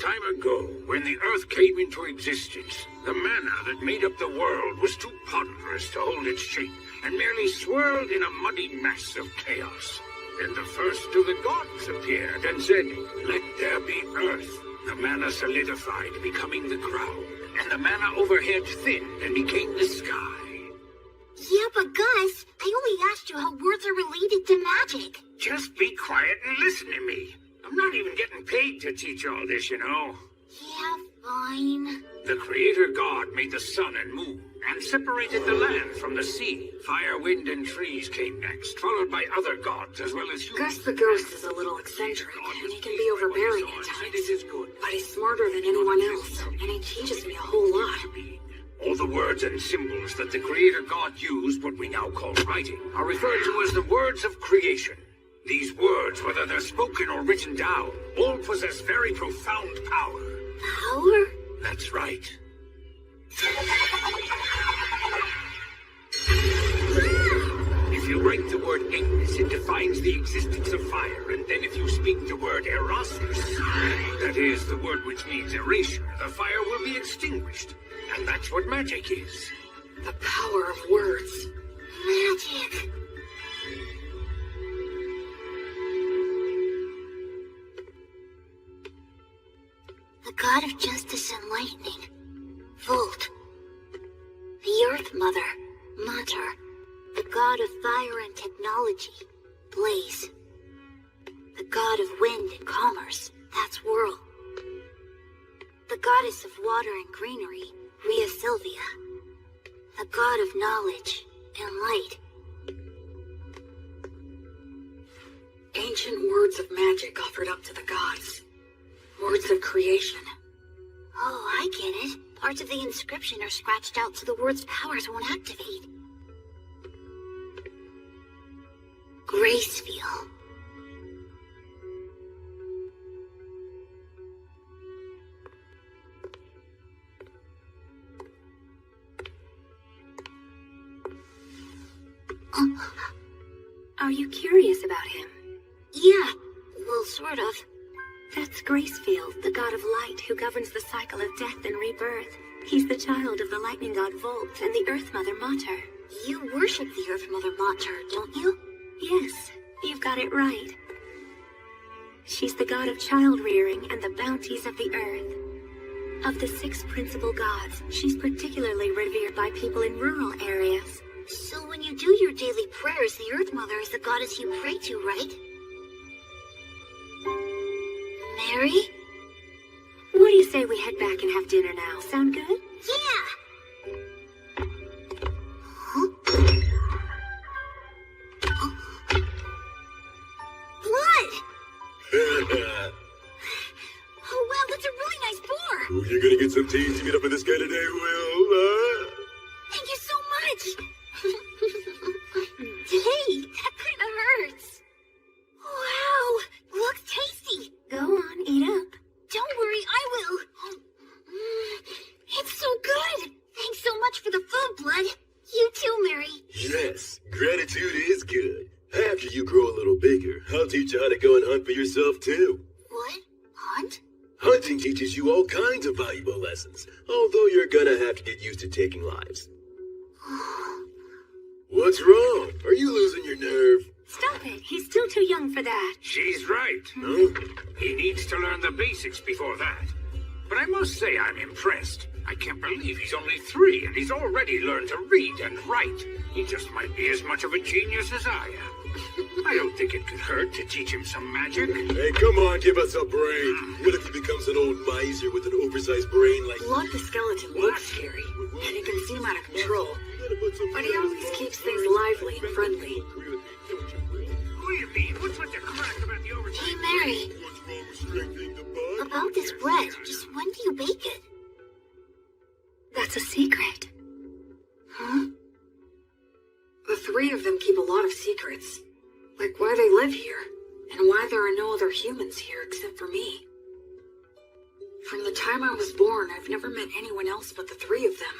time ago, when the Earth came into existence, the mana that made up the world was too ponderous to hold its shape, and merely swirled in a muddy mass of chaos. Then the first of the gods appeared and said, "Let there be Earth." The mana solidified, becoming the ground, and the mana overhead thinned and became the sky. Yeah, but Gus, I only asked you how words are related to magic. Just be quiet and listen to me. I'm not even getting paid to teach all this, you know. Yeah, fine. The Creator God made the sun and moon, and separated the land from the sea. Fire, wind, and trees came next, followed by other gods as well as humans. Gus the Ghost is a little eccentric, and he can be overbearing at times. But he's smarter than anyone else, and he teaches me a whole lot. All the words and symbols that the Creator God used, what we now call writing, are referred to as the words of creation. These words, whether they're spoken or written down, all possess very profound power. Power? That's right. If you write the word Ignis, it defines the existence of fire, and then if you speak the word Erasmus, that is, the word which means erasure, the fire will be extinguished. And that's what magic is. The power of words. Magic. The god of justice and lightning. Volt. The Earth Mother. Mater. The god of fire and technology. Blaze. The god of wind and commerce. That's Whirl. The goddess of water and greenery. Rhea Sylvia. The god of knowledge and light. Ancient words of magic offered up to the gods. Words of creation. Oh, I get it. Parts of the inscription are scratched out so the word's powers won't activate. Gracefeel. Are you curious about him? Yeah, well, sort of. That's Gracefield, the god of light who governs the cycle of death and rebirth. He's the child of the lightning god Volt and the Earth Mother Mater. You worship the Earth Mother Mater, don't you? Yes, you've got it right. She's the god of child-rearing and the bounties of the earth. Of the 6 principal gods, she's particularly revered by people in rural areas. So when you do your daily prayers, the Earth Mother is the goddess you pray to, right? Mary? What do you say we head back and have dinner now? Sound good? Yeah! Huh? Blood! Oh, wow, that's a really nice boar! Oh, you're gonna get some tasty meat up in this guy today, Will. Thank you so much! Hey, that kind of hurts. Wow, looks tasty. Go on, eat up. Don't worry, I will. It's so good. Thanks so much for the food, Blood. You too, Mary. Yes, gratitude is good. After you grow a little bigger, I'll teach you how to go and hunt for yourself, too. What? Hunt? Hunting teaches you all kinds of valuable lessons, although you're gonna have to get used to taking lives. What's wrong? Are you losing your nerve? Stop it. He's still too young for that. She's right. No? He needs to learn the basics before that. But I must say I'm impressed. I can't believe he's only 3 and he's already learned to read and write. He just might be as much of a genius as I am. I don't think it could hurt to teach him some magic. Hey, come on, give us a break. What if he becomes an old miser with an oversized brain like... Blood the skeleton looks scary, and he can seem out of control. But he always keeps things lively and friendly. Who do you mean? What's with the crack about the oversized? Hey, Mary. About this bread, just when do you bake it? That's a secret. Huh? The 3 of them keep a lot of secrets. Like why they live here, and why there are no other humans here except for me. From the time I was born, I've never met anyone else but the 3 of them.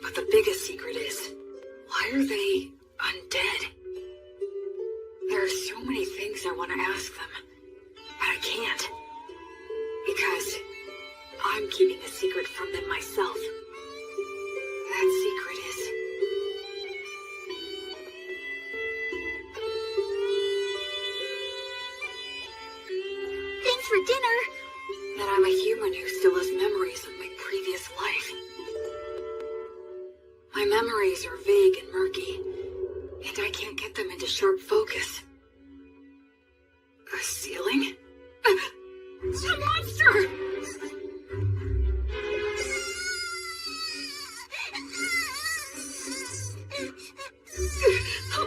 But the biggest secret is, why are they undead? There are so many things I want to ask them, but I can't. keeping a secret from them myself. That secret is... Thanks for dinner. that I'm a human who still has memories of my previous life. My memories are vague and murky, and I can't get them into sharp focus. A ceiling? It's a monster!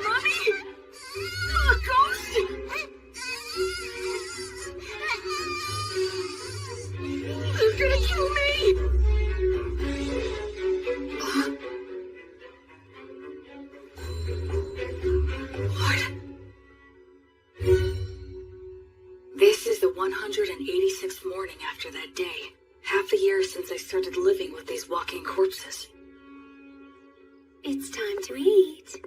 Mommy! A ghost! They're gonna kill me! What? This is the 186th morning after that day. Half a year since I started living with these walking corpses. It's time to eat.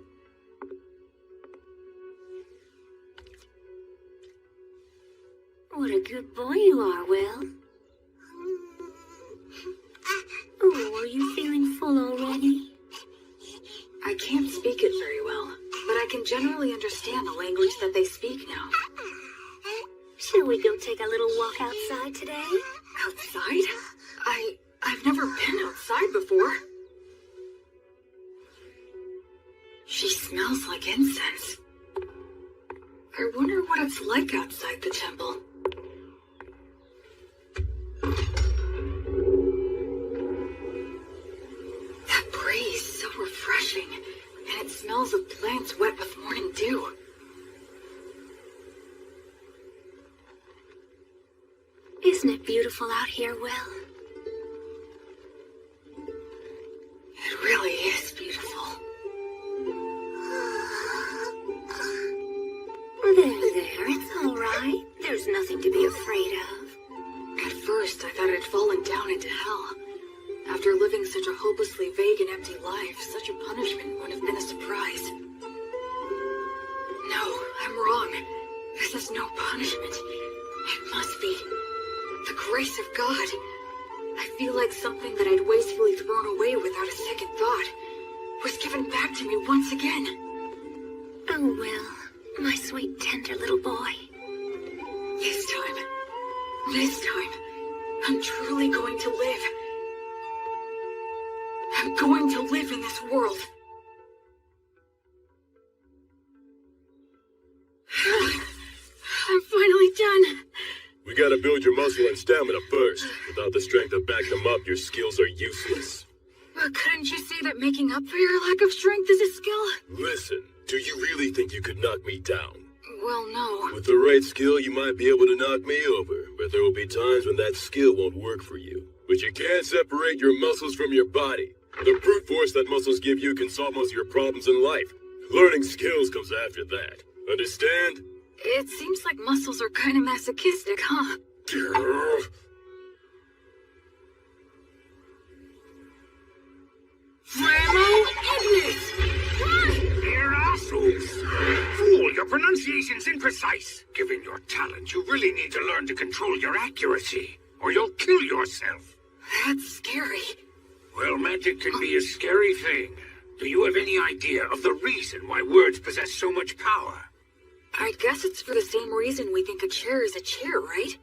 What a good boy you are, Will. Oh, are you feeling full already? I can't speak it very well, but I can generally understand the language that they speak now. Shall we go take a little walk outside today? Outside? I've never been outside before. She smells like incense. I wonder what it's like outside the temple. That breeze, so refreshing, and it smells of plants wet with morning dew. Isn't it beautiful out here, Will? It really is beautiful. There, it's all right. There's nothing to be afraid of. At first, I thought I'd fallen down into hell. After living such a hopelessly vague and empty life, such a punishment would have been a surprise. No, I'm wrong. This is no punishment. It must be the grace of God. I feel like something that I'd wastefully thrown away without a second thought was given back to me once again. Oh, Will, my sweet, tender little boy. This time, I'm truly going to live. I'm going to live in this world. I'm finally done. We gotta build your muscle and stamina first. Without the strength to back them up, your skills are useless. But couldn't you say that making up for your lack of strength is a skill? Listen, do you really think you could knock me down? Well, no. With the right skill, you might be able to knock me over, but there will be times when that skill won't work for you. But you can't separate your muscles from your body. The brute force that muscles give you can solve most of your problems in life. Learning skills comes after that. Understand? It seems like muscles are kind of masochistic, huh? Flammo Ignis! You're assholes! Fool, your pronunciation's imprecise. Given your talent, you really need to learn to control your accuracy, or you'll kill yourself. That's scary. Well, magic can be a scary thing. Do you have any idea of the reason why words possess so much power? I guess it's for the same reason we think a chair is a chair, right?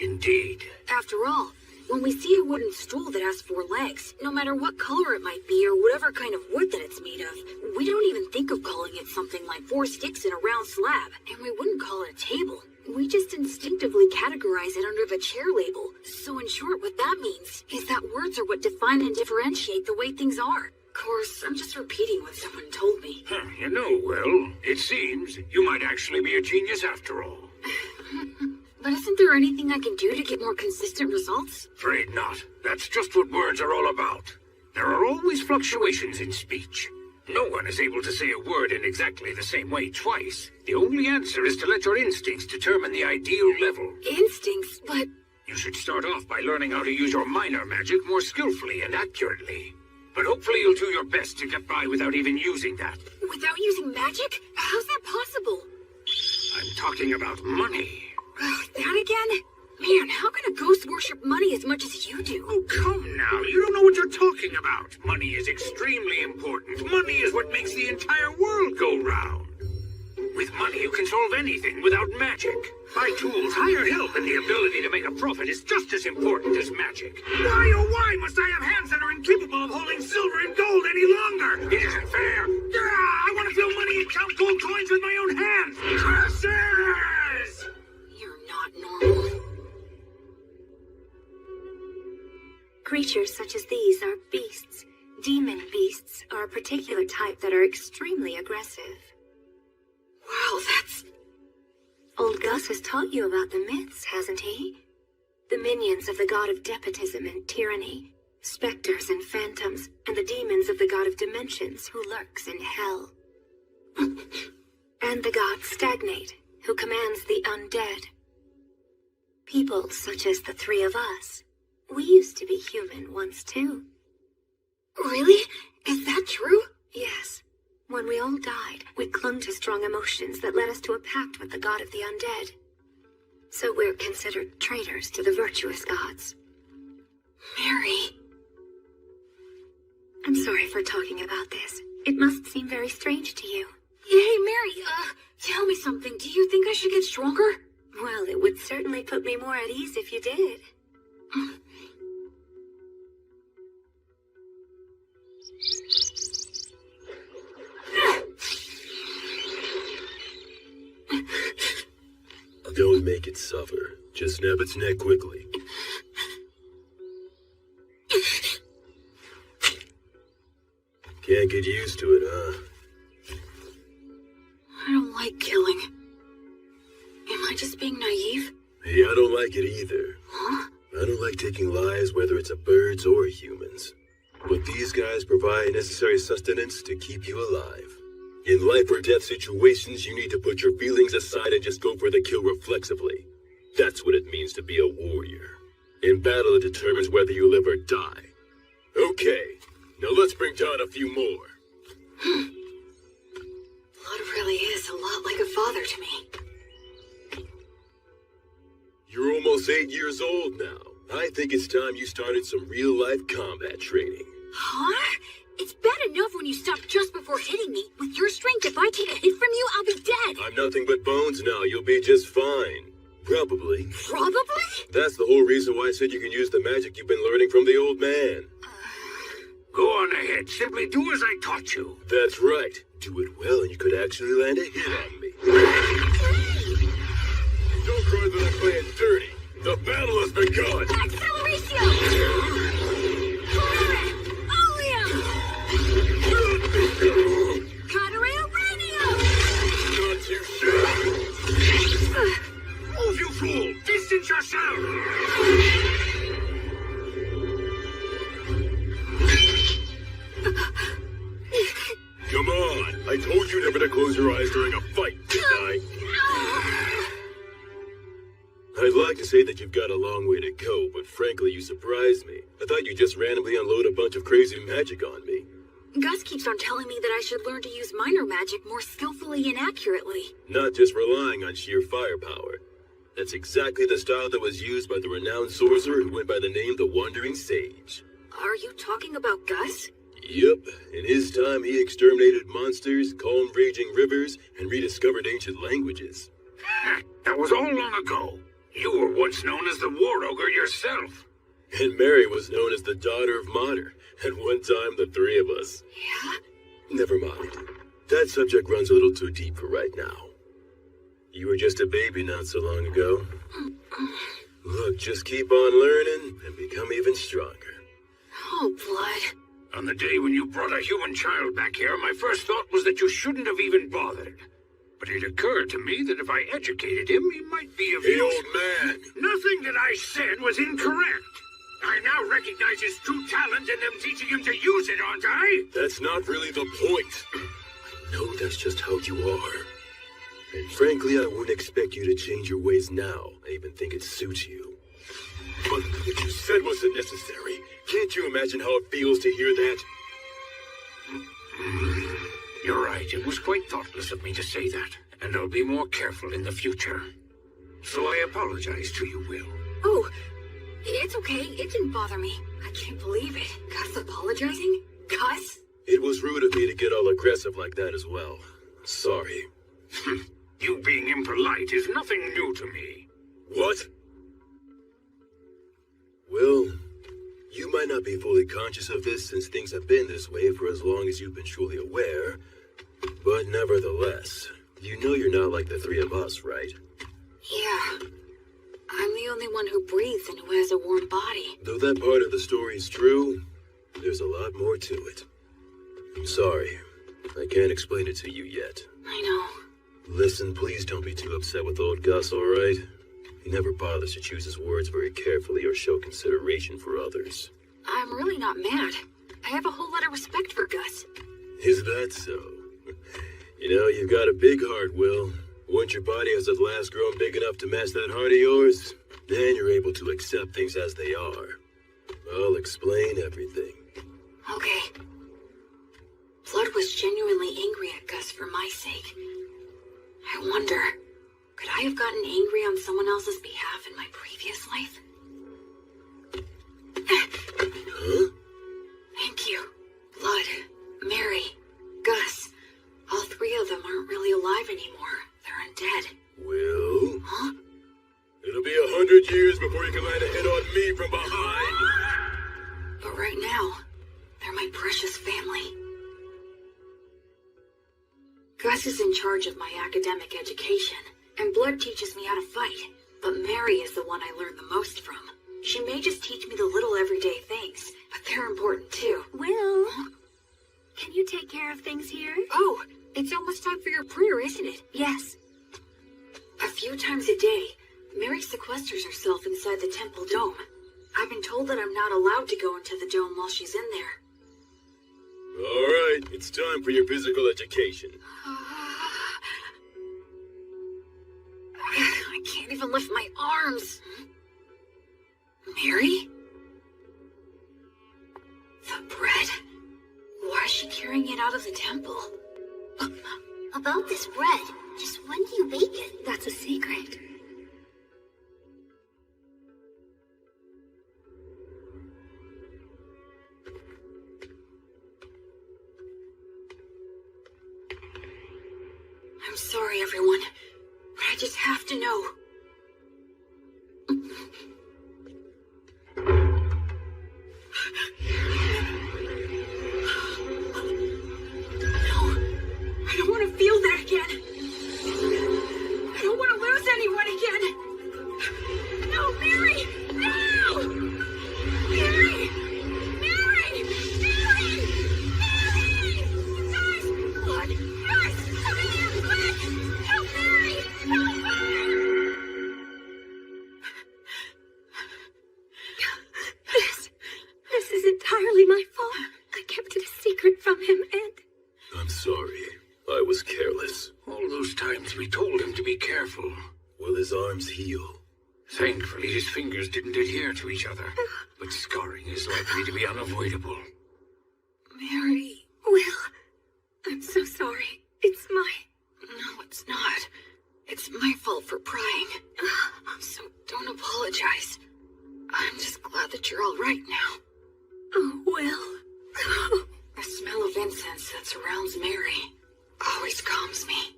Indeed. After all, when we see a wooden stool that has 4 legs, no matter what color it might be or whatever kind of wood that it's made of, we don't even think of calling it something like 4 sticks in a round slab, and we wouldn't call it a table. We just instinctively categorize it under the chair label. So in short, what that means is that words are what define and differentiate the way things are. Of course, I'm just repeating what someone told me. You know, Will, it seems you might actually be a genius after all. But isn't there anything I can do to get more consistent results? Afraid not. That's just what words are all about. There are always fluctuations in speech. No one is able to say a word in exactly the same way twice. The only answer is to let your instincts determine the ideal level. Instincts? But... You should start off by learning how to use your minor magic more skillfully and accurately. But hopefully you'll do your best to get by without even using that. Without using magic? How's that possible? I'm talking about money. That again? Man, how can a ghost worship money as much as you do. Oh, come now. You don't know what you're talking about. Money is extremely important. Money is what makes the entire world go round. With money, you can solve anything without magic. By tools, hired help, and the ability to make a profit is just as important as magic. Why, oh why, must I have hands that are incapable of holding silver and gold any longer? It isn't fair. I want to fill money and count gold coins with my own hands. Curses! You're not normal. Creatures such as these are beasts. Demon beasts are a particular type that are extremely aggressive. Wow, that's... Old Gus has taught you about the myths, hasn't he? The minions of the god of despotism and tyranny, specters and phantoms, and the demons of the god of dimensions who lurks in hell. And the god Stagnate, who commands the undead. People such as the three of us. We used to be human once too. Really? Is that true? Yes. When we all died, we clung to strong emotions that led us to a pact with the god of the undead. So we're considered traitors to the virtuous gods. Mary. I'm sorry for talking about this. It must seem very strange to you. Hey, Mary, tell me something. Do you think I should get stronger? Well, it would certainly put me more at ease if you did. Don't make it suffer. Just snap its neck quickly. Can't get used to it, huh? I don't like killing. Am I just being naive? Hey, I don't like it either. Huh? I don't like taking lives, whether it's a birds or humans. But these guys provide necessary sustenance to keep you alive. In life or death situations, you need to put your feelings aside and just go for the kill reflexively. That's what it means to be a warrior. In battle, it determines whether you live or die. Okay, now let's bring down a few more. Blood really is a lot like a father to me. You're almost 8 years old now. I think it's time you started some real-life combat training. Huh? It's bad enough when you stop just before hitting me. With your strength, if I take a hit from you, I'll be dead. I'm nothing but bones now. You'll be just fine. Probably. Probably? That's the whole reason why I said you can use the magic you've been learning from the old man. Go on ahead. Simply do as I taught you. That's right. Do it well and you could actually land a hit on me. Don't cry that I'm playing dirty. The battle has begun. Acceleratio! Catarrhea radio! Not too shabby. Move, you fool! Distance yourself! Come on. I told you never to close your eyes during a fight, didn't I? I'd like to say that you've got a long way to go, but frankly, you surprised me. I thought you'd just randomly unload a bunch of crazy magic on me. Gus keeps on telling me that I should learn to use minor magic more skillfully and accurately. Not just relying on sheer firepower. That's exactly the style that was used by the renowned sorcerer who went by the name the Wandering Sage. Are you talking about Gus? Yep. In his time, he exterminated monsters, calmed raging rivers, and rediscovered ancient languages. That was all long ago. You were once known as the War Ogre yourself. And Mary was known as the daughter of Mater. At one time, the three of us. Yeah? Never mind. That subject runs a little too deep for right now. You were just a baby not so long ago. Look, just keep on learning and become even stronger. Oh, Blood. On the day when you brought a human child back here, my first thought was that you shouldn't have even bothered. But it occurred to me that if I educated him, he might be of Hey, use. old man! Nothing that I said was incorrect. I now recognize his true talent and am teaching him to use it, aren't I? That's not really the point. I know that's just how you are. And frankly, I wouldn't expect you to change your ways now. I even think it suits you. But what you said wasn't necessary. Can't you imagine how it feels to hear that? You're right. It was quite thoughtless of me to say that. And I'll be more careful in the future. So I apologize to you, Will. Oh, It's okay. It didn't bother me. I can't believe it. Gus apologizing? Gus? It was rude of me to get all aggressive like that as well. Sorry. You being impolite is nothing new to me. What? Well, you might not be fully conscious of this since things have been this way for as long as you've been truly aware. But nevertheless, you know you're not like the three of us, right? Yeah. I'm the only one who breathes and who has a warm body. Though that part of the story is true, there's a lot more to it. I'm sorry. I can't explain it to you yet. I know. Listen, please don't be too upset with old Gus, alright? He never bothers to choose his words very carefully or show consideration for others. I'm really not mad. I have a whole lot of respect for Gus. Is that so? You know, you've got a big heart, Will. Once your body has at last grown big enough to match that heart of yours, then you're able to accept things as they are. I'll explain everything. Okay. Blood was genuinely angry at Gus for my sake. I wonder, could I have gotten angry on someone else's behalf in my previous life? Huh? Thank you. Blood, Mary, Gus. All three of them aren't really alive anymore. They're undead. Will? Huh? It'll be 100 years before you can land a hit on me from behind. But right now, they're my precious family. Gus is in charge of my academic education, and Blood teaches me how to fight. But Mary is the one I learned the most from. She may just teach me the little everyday things, but they're important too. Will, can you take care of things here? Oh, it's almost time for your prayer, isn't it? Yes. A few times a day, Mary sequesters herself inside the temple dome. I've been told that I'm not allowed to go into the dome while she's in there. Alright, it's time for your physical education. I can't even lift my arms. Mary? The bread? Why is she carrying it out of the temple? About this bread, just when do you bake it? That's a secret. I'm sorry, everyone, but I just have to know. No, I don't want to feel that again. I don't want to lose anyone again. No, Mary! No! Mary! Mary! Mary! Mary! Guys! Blood! Guys! Come in here, quick! Help Mary! Help her! This is entirely my fault. I kept it a secret from him, and I'm sorry. I was careless. All those times we told him to be careful. Will his arms heal? Thankfully, his fingers didn't adhere to each other. But scarring is likely to be unavoidable. Mary... Will, I'm so sorry. It's my... No, it's not. It's my fault for prying. So don't apologize. I'm just glad that you're all right now. Oh, Will. The smell of incense that surrounds Mary always calms me.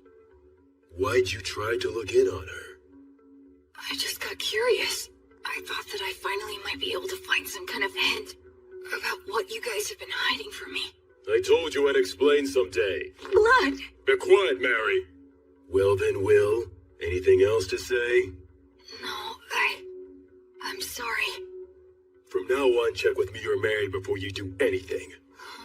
Why'd you try to look in on her? I just got curious. I thought that I finally might be able to find some kind of hint about what you guys have been hiding from me. I told you I'd explain someday. Blood! Be quiet, Mary. Well then, Will, anything else to say? No, I'm sorry. From now on, check with me or Mary before you do anything.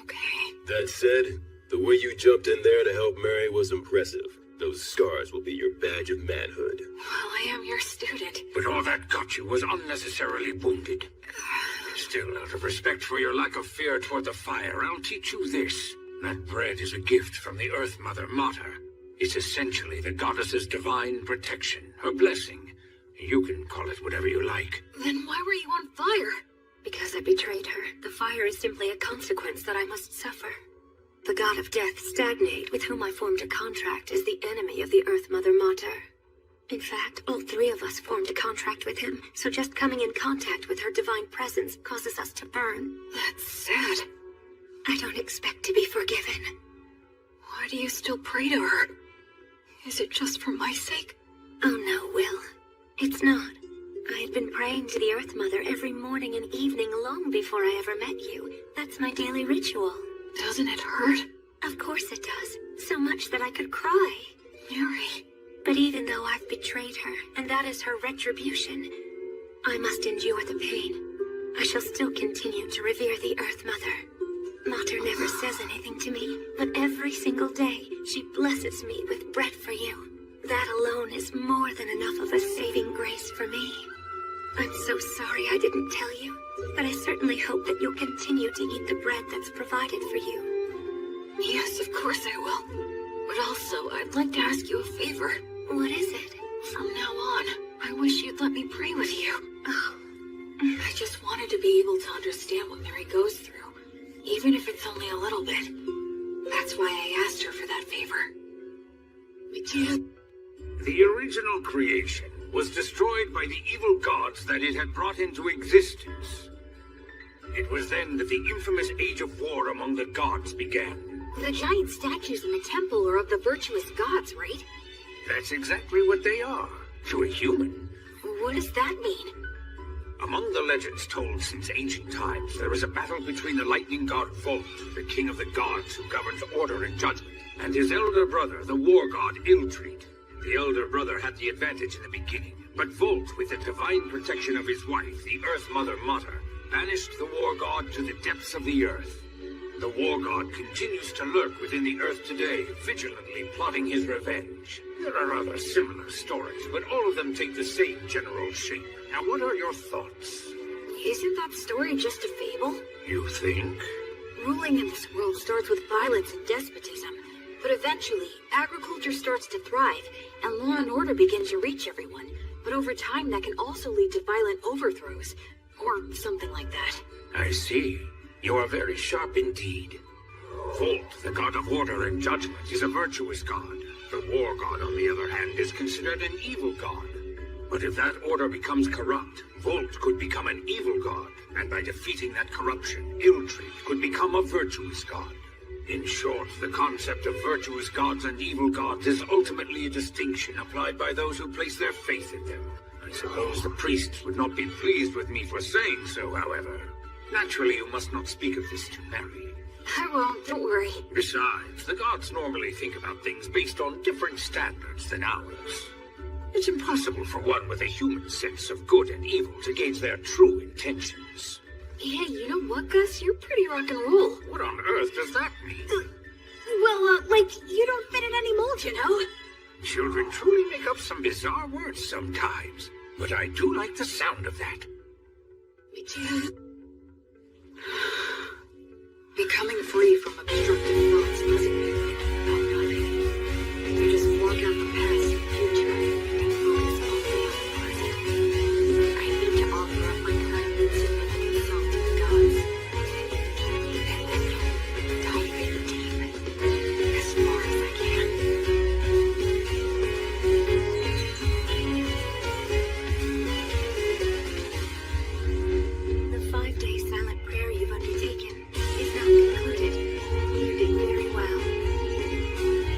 Okay. That said, the way you jumped in there to help Mary was impressive. Those scars will be your badge of manhood. Well, I am your student. But all that got you was unnecessarily wounded. Still, out of respect for your lack of fear toward the fire, I'll teach you this. That bread is a gift from the Earth Mother Mater. It's essentially the goddess's divine protection, her blessing. You can call it whatever you like. Then why were you on fire? Because I betrayed her. The fire is simply a consequence that I must suffer. The god of death, Stagnate, with whom I formed a contract, is the enemy of the Earth Mother Mater. In fact, all three of us formed a contract with him, so just coming in contact with her divine presence causes us to burn. That's sad. I don't expect to be forgiven. Why do you still pray to her? Is it just for my sake? Oh no, Will. It's not. I had been praying to the Earth Mother every morning and evening long before I ever met you. That's my daily ritual. Doesn't it hurt? Of course it does. So much that I could cry. Mary. But even though I've betrayed her, and that is her retribution, I must endure the pain. I shall still continue to revere the Earth Mother. Mater never says anything to me, but every single day she blesses me with bread for you. That alone is more than enough of a saving grace for me. I'm so sorry I didn't tell you, but I certainly hope that you'll continue to eat the bread that's provided for you. Yes, of course I will. But also, I'd like to ask you a favor. What is it? From now on, I wish you'd let me pray with you. Oh. I just wanted to be able to understand what Mary goes through, even if it's only a little bit. That's why I asked her for that favor. The original creation was destroyed by the evil gods that it had brought into existence. It was then that the infamous Age of War among the gods began. The giant statues in the temple are of the virtuous gods, right? That's exactly what they are, to a human. What does that mean? Among the legends told since ancient times, there is a battle between the lightning god Volt, the king of the gods who governs order and judgment, and his elder brother, the war god Ildrid. The elder brother had the advantage in the beginning, but Volt, with the divine protection of his wife, the Earth Mother Mater, banished the war god to the depths of the earth. The war god continues to lurk within the earth today, vigilantly plotting his revenge. There are other similar stories, but all of them take the same general shape. Now, what are your thoughts? Isn't that story just a fable? You think? Ruling in this world starts with violence and despotism, but eventually, agriculture starts to thrive, and law and order begin to reach everyone. But over time, that can also lead to violent overthrows, or something like that. I see. You are very sharp indeed. Volt, the god of order and judgment, is a virtuous god. The war god, on the other hand, is considered an evil god. But if that order becomes corrupt, Volt could become an evil god, and by defeating that corruption, Ildrid could become a virtuous god. In short, the concept of virtuous gods and evil gods is ultimately a distinction applied by those who place their faith in them. I suppose the priests would not be pleased with me for saying so, however. Naturally, you must not speak of this to Mary. I won't, don't worry. Besides, the gods normally think about things based on different standards than ours. It's impossible for one with a human sense of good and evil to gauge their true intentions. Hey, you know what, Gus? You're pretty rock and roll. What on earth does that mean? Like, you don't fit in any mold, you know? Children truly make up some bizarre words sometimes, but I do like the sound of that. Becoming free from obstructive thoughts doesn't mean thinking about nothing. You just block out the past and future and focus only on the present. I need to offer up my current insignificant self to the gods. And then dive in deep, as far as I can. The 5-day silent prayer you've undertaken is now concluded. You did very well.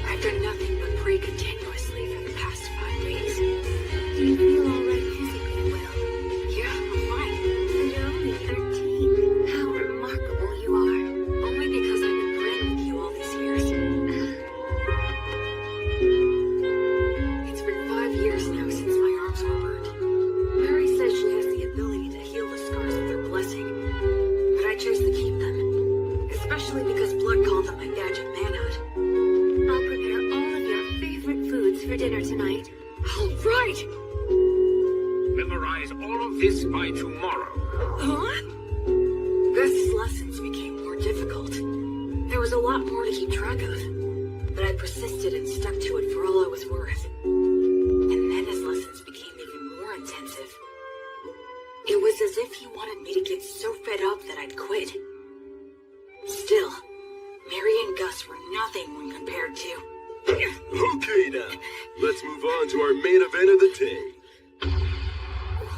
I've done nothing but pray continuously for the past 5 days. Do you feel all right physically, Will? Yeah, I'm fine. And you're only 13. How remarkable you are. Only because I've been praying with you all these years. It's been 5 years now since my arms were burned. Mary says she has the ability to heal the scars with her blessing, but I chose to keep them, especially because blood called them my badge of manhood. I'll prepare all of your favorite foods for dinner tonight. All right! Memorize all of this by tomorrow. Huh? Gus's lessons became more difficult. There was a lot more to keep track of, but I persisted and stuck to it for all I was worth. And then his lessons became even more intensive. It was as if he wanted me to get so fed up that I'd quit. Still, Mary and Gus were nothing when compared to... Okay now, let's move on to our main event of the day.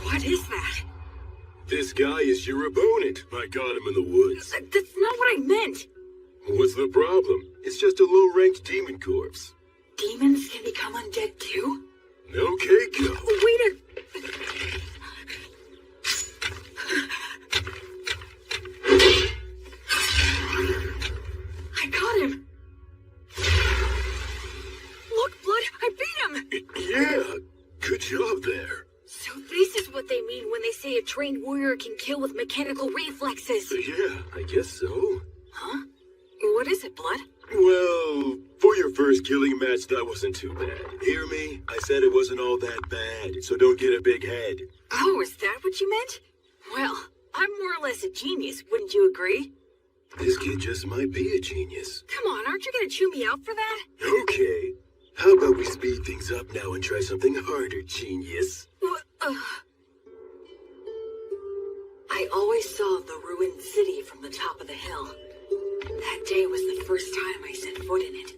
What is that? This guy is your opponent. I got him in the woods. That's not what I meant. What's the problem? It's just a low-ranked demon corpse. Demons can become undead too? Okay, go. Wait a... I got him! Look, Blood, I beat him! Yeah, good job there. So this is what they mean when they say a trained warrior can kill with mechanical reflexes. Yeah, I guess so. Huh? What is it, Blood? Well, for your first killing match, that wasn't too bad. Hear me? I said it wasn't all that bad, so don't get a big head. Oh, is that what you meant? Well, I'm more or less a genius, wouldn't you agree? This kid just might be a genius. Come on, aren't you gonna chew me out for that? Okay. How about we speed things up now and try something harder, genius? I always saw the ruined city from the top of the hill. That day was the first time I set foot in it.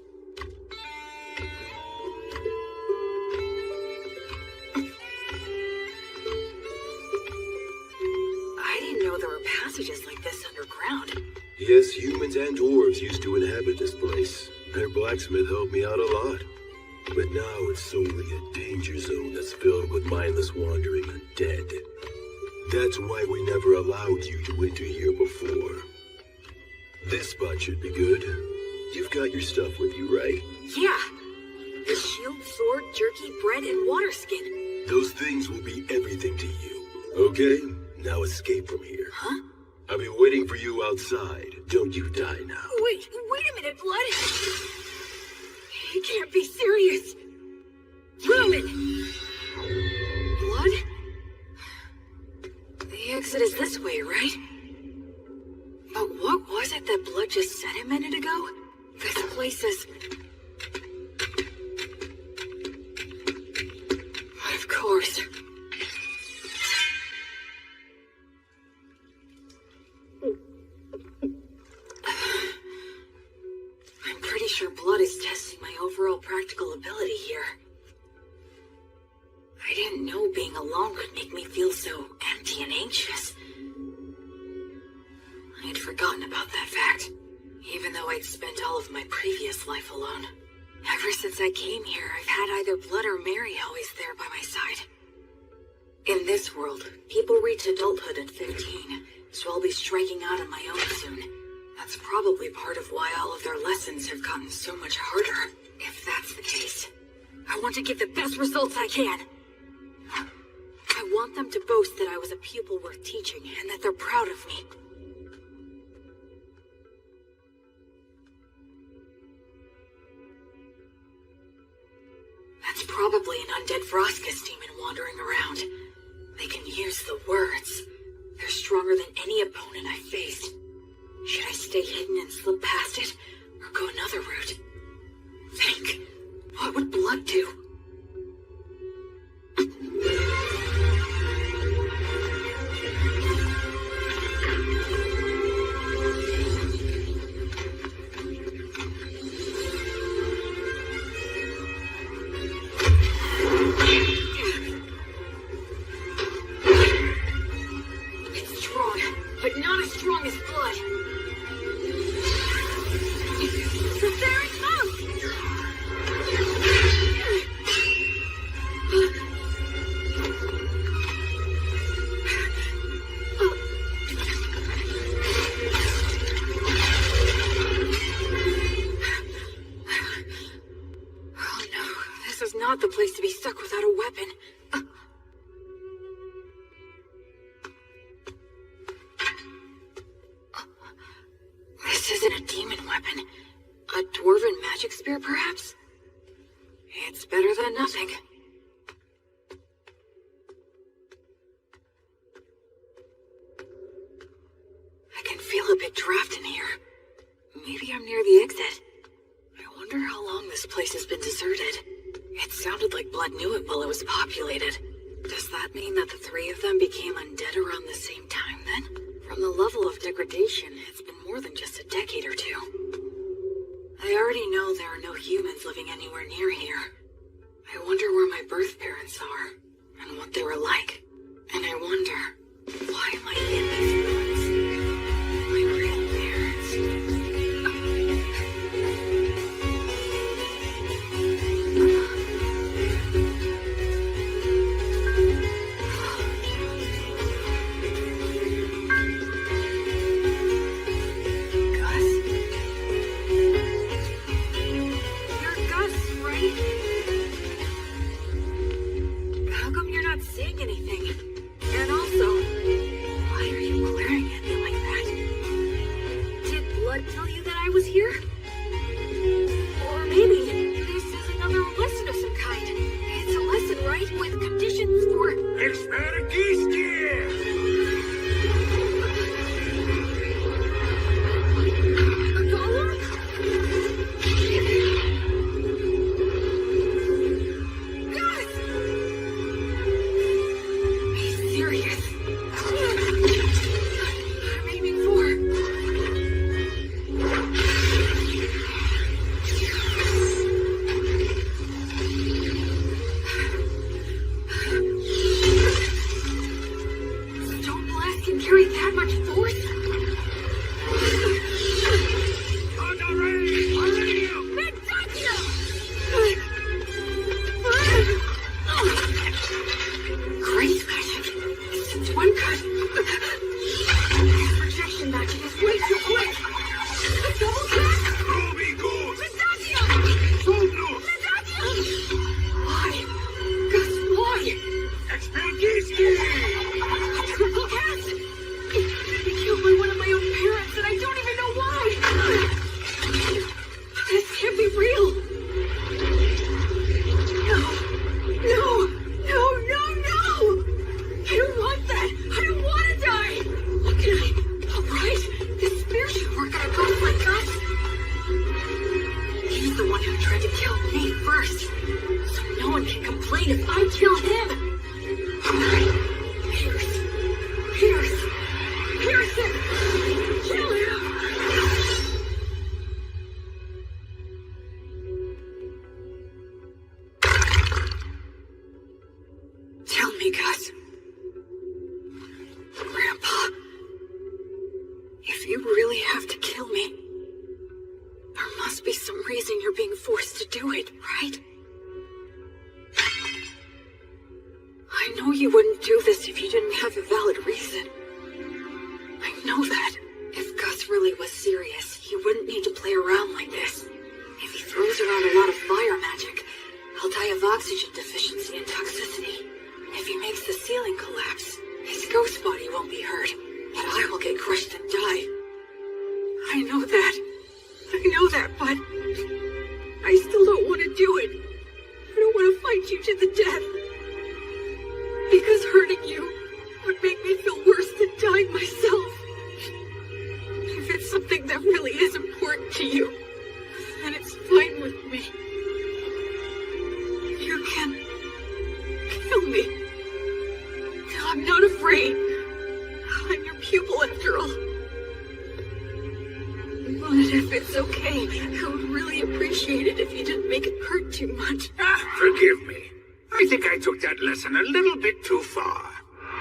I didn't know there were passages like this underground. Yes, humans and dwarves used to inhabit this place. Their blacksmith helped me out a lot. But now it's solely a danger zone that's filled with mindless wandering undead. That's why we never allowed you to enter here before. This spot should be good. You've got your stuff with you, right? Yeah. The shield, sword, jerky, bread, and water skin. Those things will be everything to you. Okay? Now escape from here. Huh? I'll be waiting for you outside. Don't you die now. Wait a minute, Blood! He can't be serious! Roman! Blood? The exit is this way, right? But what was it that Blood just said a minute ago? This place is... Of course. I'm pretty sure Blood is testing my overall practical ability here. I didn't know being alone could make me feel so empty and anxious. I had forgotten about that fact, even though I'd spent all of my previous life alone. Ever since I came here, I've had either Blood or Mary always there by my side. In this world, people reach adulthood at 15, so I'll be striking out on my own soon. That's probably part of why all of their lessons have gotten so much harder. If that's the case, I want to get the best results I can. I want them to boast that I was a pupil worth teaching and that they're proud of me. That's probably an undead Froskus demon wandering around. They can use the words. They're stronger than any opponent I faced. Should I stay hidden and slip past it, or go another route? Think. What would Blood do? It's strong, but not as strong as Blood. There it comes! Oh no, this is not the place to be stuck without a weapon. This isn't a demon weapon. A dwarven magic spear, perhaps? It's better than nothing. I can feel a bit draft in here. Maybe I'm near the exit. I wonder how long this place has been deserted. It sounded like Blood knew it while it was populated. Does that mean that the three of them became undead around the same time, then? From the level of degradation, it's been more than just a decade or two. I already know there are no humans living anywhere near here. I wonder where my birth parents are, and what they were like. And I wonder, why am I in these ruins? My real parents. Forgive me. I think I took that lesson a little bit too far.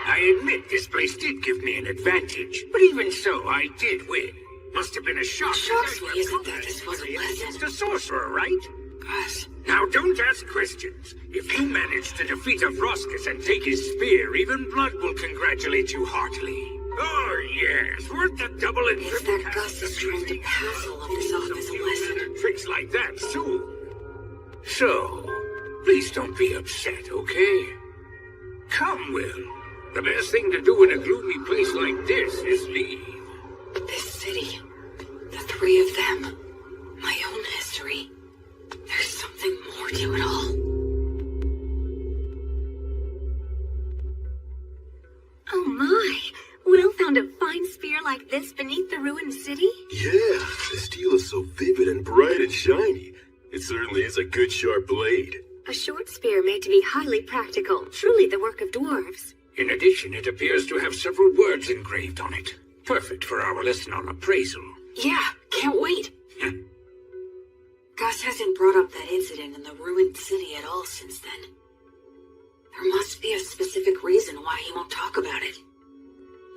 I admit this place did give me an advantage, but even so, I did win. Must have been a shock. Shocks me isn't that this was a lesson. It's the sorcerer, right? Gus. Now don't ask questions. If you manage to defeat Afroscus and take his spear, even Blood will congratulate you heartily. Oh yes, worth the double and It's that Gus is trying to pass all of this off as a lesson. Tricks like that too. So, please don't be upset, okay? Come, Will. The best thing to do in a gloomy place like this is leave. This city, the three of them, my own history. There's something more to it all. Oh my! Will found a fine spear like this beneath the ruined city? Yeah, the steel is so vivid and bright and shiny. It certainly is a good sharp blade. A short spear made to be highly practical, truly the work of dwarves. In addition, it appears to have several words engraved on it. Perfect for our lesson on appraisal. Yeah, can't wait. Gus hasn't brought up that incident in the ruined city at all since then. There must be a specific reason why he won't talk about it.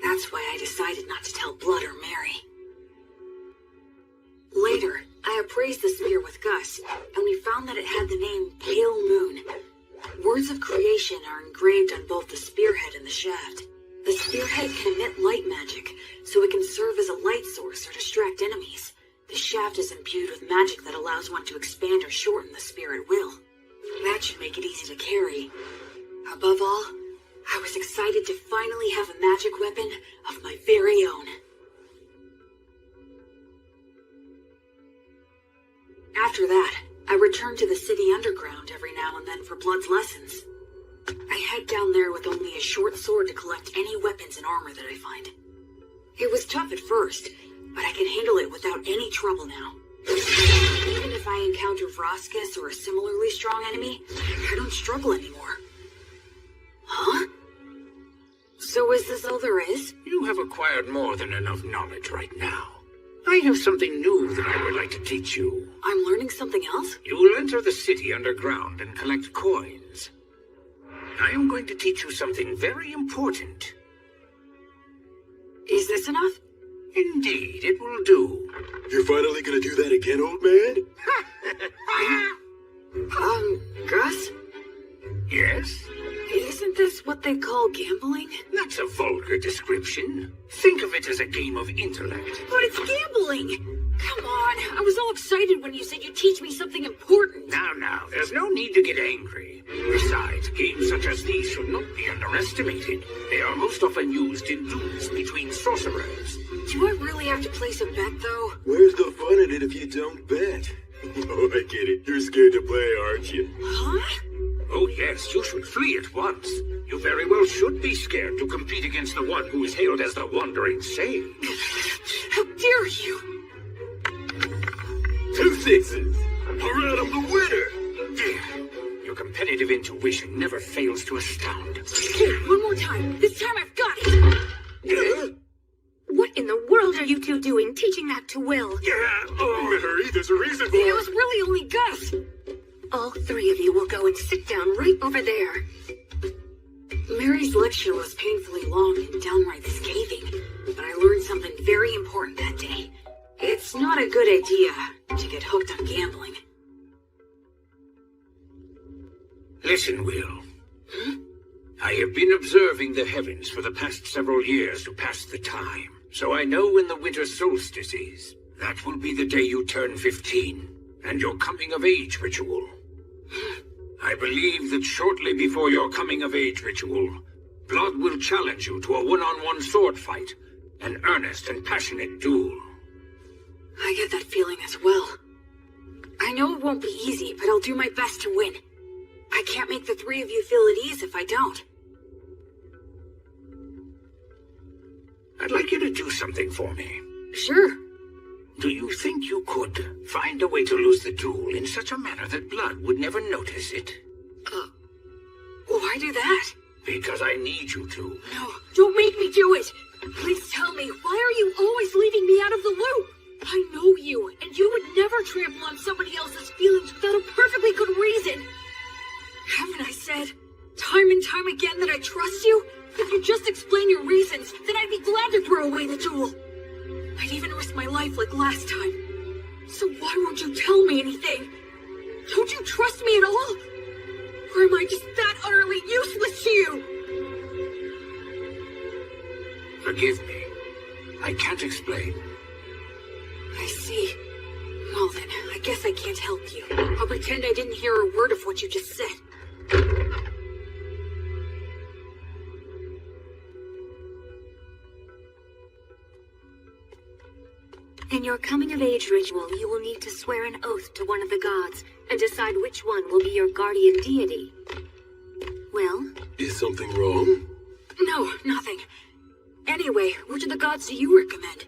That's why I decided not to tell Blood or Mary. Later, I appraised the spear with Gus, and we found that it had the name Pale Moon. Words of creation are engraved on both the spearhead and the shaft. The spearhead can emit light magic, so it can serve as a light source or distract enemies. The shaft is imbued with magic that allows one to expand or shorten the spear at will. That should make it easy to carry. Above all, I was excited to finally have a magic weapon of my very own. After that, I returned to the city underground every now and then for Blood's lessons. I head down there with only a short sword to collect any weapons and armor that I find. It was tough at first, but I can handle it without any trouble now. Even if I encounter Vroskus or a similarly strong enemy, I don't struggle anymore. Huh? So is this all there is? You have acquired more than enough knowledge right now. I have something new that I would like to teach you. I'm learning something else? You will enter the city underground and collect coins. I am going to teach you something very important. Is this enough? Indeed, it will do. You're finally gonna do that again, old man? Gus? Yes? Isn't this what they call gambling? That's a vulgar description. Think of it as a game of intellect. But it's gambling! Come on, I was all excited when you said you'd teach me something important. Now, there's no need to get angry. Besides, games such as these should not be underestimated. They are most often used in duels between sorcerers. Do I really have to place a bet, though? Where's the fun in it if you don't bet? Oh, I get it. You're scared to play, aren't you? Huh? Oh yes, you should flee at once. You very well should be scared to compete against the one who is hailed as the Wandering Sage. How dare you! 2 6s! Alright, I'm the winner! Dear, your competitive intuition never fails to astound. Okay, one more time. This time I've got it! What in the world are you two doing, teaching that to Will? Mary, there's a reason for It was really only Gus! All 3 of you will go and sit down right over there. Mary's lecture was painfully long and downright scathing, but I learned something very important that day. It's not a good idea to get hooked on gambling. Listen, Will. I have been observing the heavens for the past several years to pass the time, so I know when the winter solstice is. That will be the day you turn 15, and your coming-of-age ritual. I believe that shortly before your coming-of-age ritual, Blood will challenge you to a one-on-one sword fight, an earnest and passionate duel. I get that feeling as well. I know it won't be easy, but I'll do my best to win. I can't make the 3 of you feel at ease if I don't. I'd like you to do something for me. Sure. Do you think you could find a way to lose the duel in such a manner that Blood would never notice it? Why do that? Because I need you to. No, don't make me do it! Please tell me, why are you always leaving me out of the loop? I know you, and you would never trample on somebody else's feelings without a perfectly good reason. Haven't I said, time and time again, that I trust you? If you just explain your reasons, then I'd be glad to throw away the duel. I'd even risk my life like last time. So why won't you tell me anything? Don't you trust me at all? Or am I just that utterly useless to you? Forgive me. I can't explain. I see. Well then, I guess I can't help you. I'll pretend I didn't hear a word of what you just said. In your coming-of-age ritual, you will need to swear an oath to one of the gods and decide which one will be your guardian deity. Well? Is something wrong? No, nothing. Anyway, which of the gods do you recommend?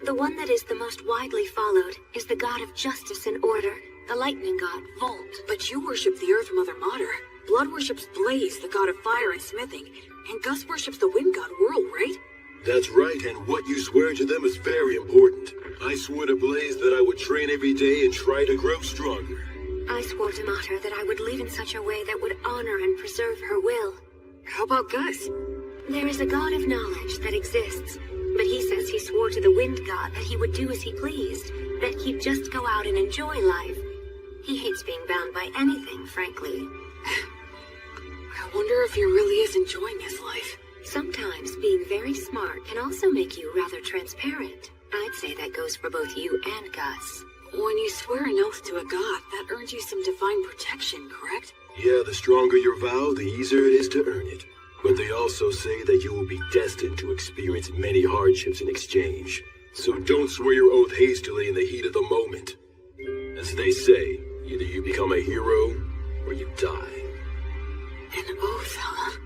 The one that is the most widely followed is the god of justice and order, the lightning god, Volt. But you worship the Earth Mother Mater. Blood worships Blaze, the god of fire and smithing. And Gus worships the wind god Whirl, right? That's right, and what you swear to them is very important. I swore to Blaze that I would train every day and try to grow stronger. I swore to Mater that I would live in such a way that would honor and preserve her will. How about Gus? There is a god of knowledge that exists, but he says he swore to the wind god that he would do as he pleased, that he'd just go out and enjoy life. He hates being bound by anything, frankly. I wonder if he really is enjoying his life. Sometimes being very smart can also make you rather transparent. I'd say that goes for both you and Gus. When you swear an oath to a god, that earns you some divine protection, correct? Yeah, the stronger your vow, the easier it is to earn it. But they also say that you will be destined to experience many hardships in exchange. So don't swear your oath hastily in the heat of the moment. As they say, either you become a hero, or you die. An oath, huh?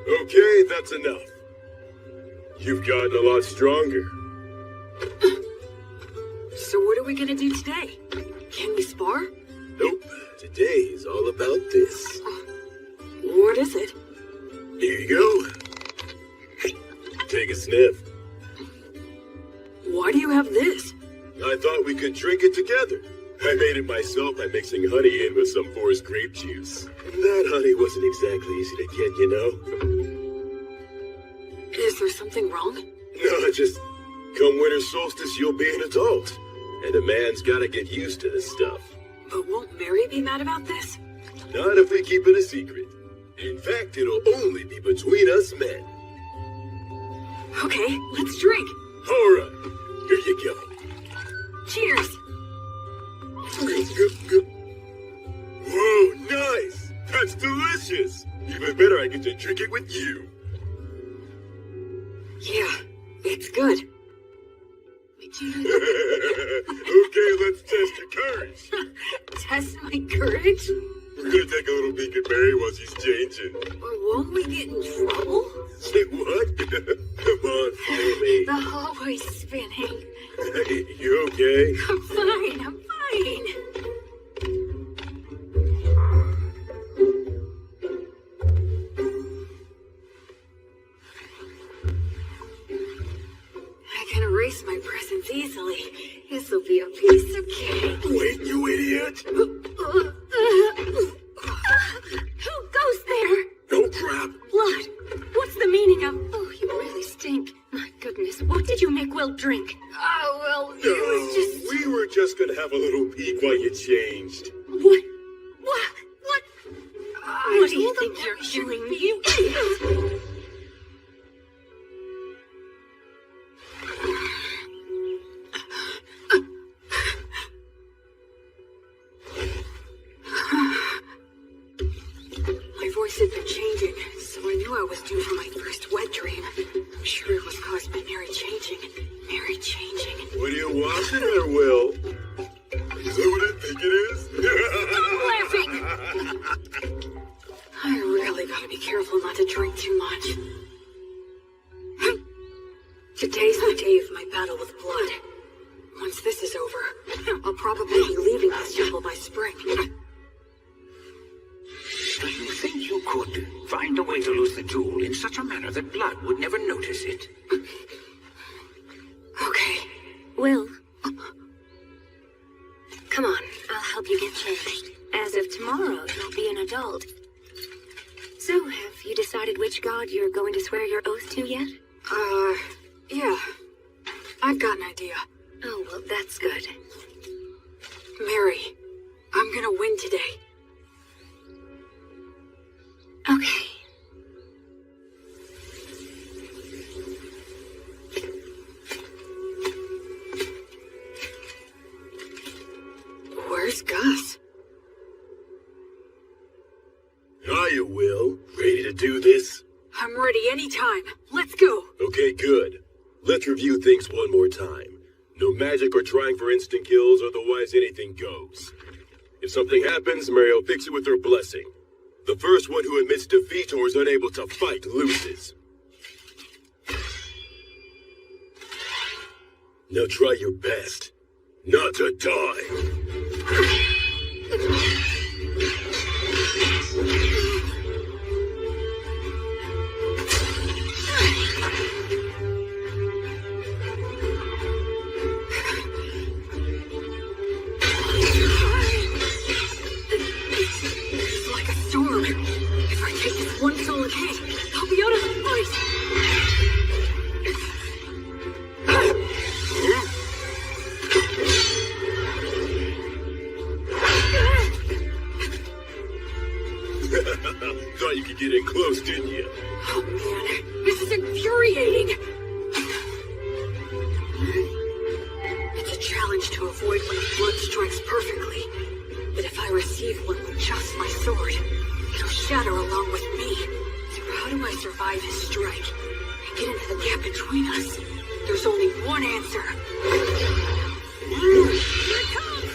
Okay, that's enough. You've gotten a lot stronger. So what are we gonna do today? Can we spar? Nope, today is all about this. What is it? Here you go. Take a sniff. Why do you have this? I thought we could drink it together. I made it myself by mixing honey in with some forest grape juice. And that honey wasn't exactly easy to get, you know? Is there something wrong? No, just come winter solstice, you'll be an adult. And a man's gotta get used to this stuff. But won't Mary be mad about this? Not if we keep it a secret. In fact, it'll only be between us men. Okay, let's drink. All right, here you go. Cheers. Whoa, nice! That's delicious! Even better, I get to drink it with you. Yeah, it's good. Okay, let's test your courage. Test my courage? We're gonna take a little peek at Mary while she's changing. Won't we get in trouble? Say what? Come on, follow me. The hallway's spinning. Hey, you okay? I'm fine, I'm fine. I can erase my presence easily. This'll be a piece of cake. Wait, you idiot! Who goes there? Oh, crap! Blood. What's the meaning of... Oh, you really stink. My goodness, what did you make Will drink? Oh, well, it No, was just... we were just gonna have a little peek while you changed. What? I What do you told them think you're that should doing, be- you idiot? My voice had been changing, so I knew I was due for my first wet dream. I'm sure it was caused by Mary changing. Mary changing. What are you watching there, Will? Is that what I think it is? Laughing! I really gotta be careful not to drink too much. Today's the day of my battle with blood. Once this is over, I'll probably be leaving this jungle by spring. Do you think you could find a way to lose the jewel in such a manner that blood would never notice it? Okay. Will. Come on, I'll help you get changed. As of tomorrow, you'll be an adult. So, have you decided which god you're going to swear your oath to yet? Yeah. I've got an idea. Oh, well, that's good. Mary, I'm gonna win today. Okay. Where's Gus? Hiya, Will. Ready to do this? I'm ready anytime. Let's go. Okay, good. Let's review things one more time. No magic or trying for instant kills, otherwise anything goes. If something happens, Mary will fix it with her blessing. The first one who admits defeat or is unable to fight loses. Now try your best not to die. Thought you could get in close, didn't you? Oh man, this is infuriating. It's a challenge to avoid when blood strikes perfectly. But if I receive one with just my sword, it'll shatter along with me. So how do I survive his strike and get into the gap between us? There's only one answer. Here it comes!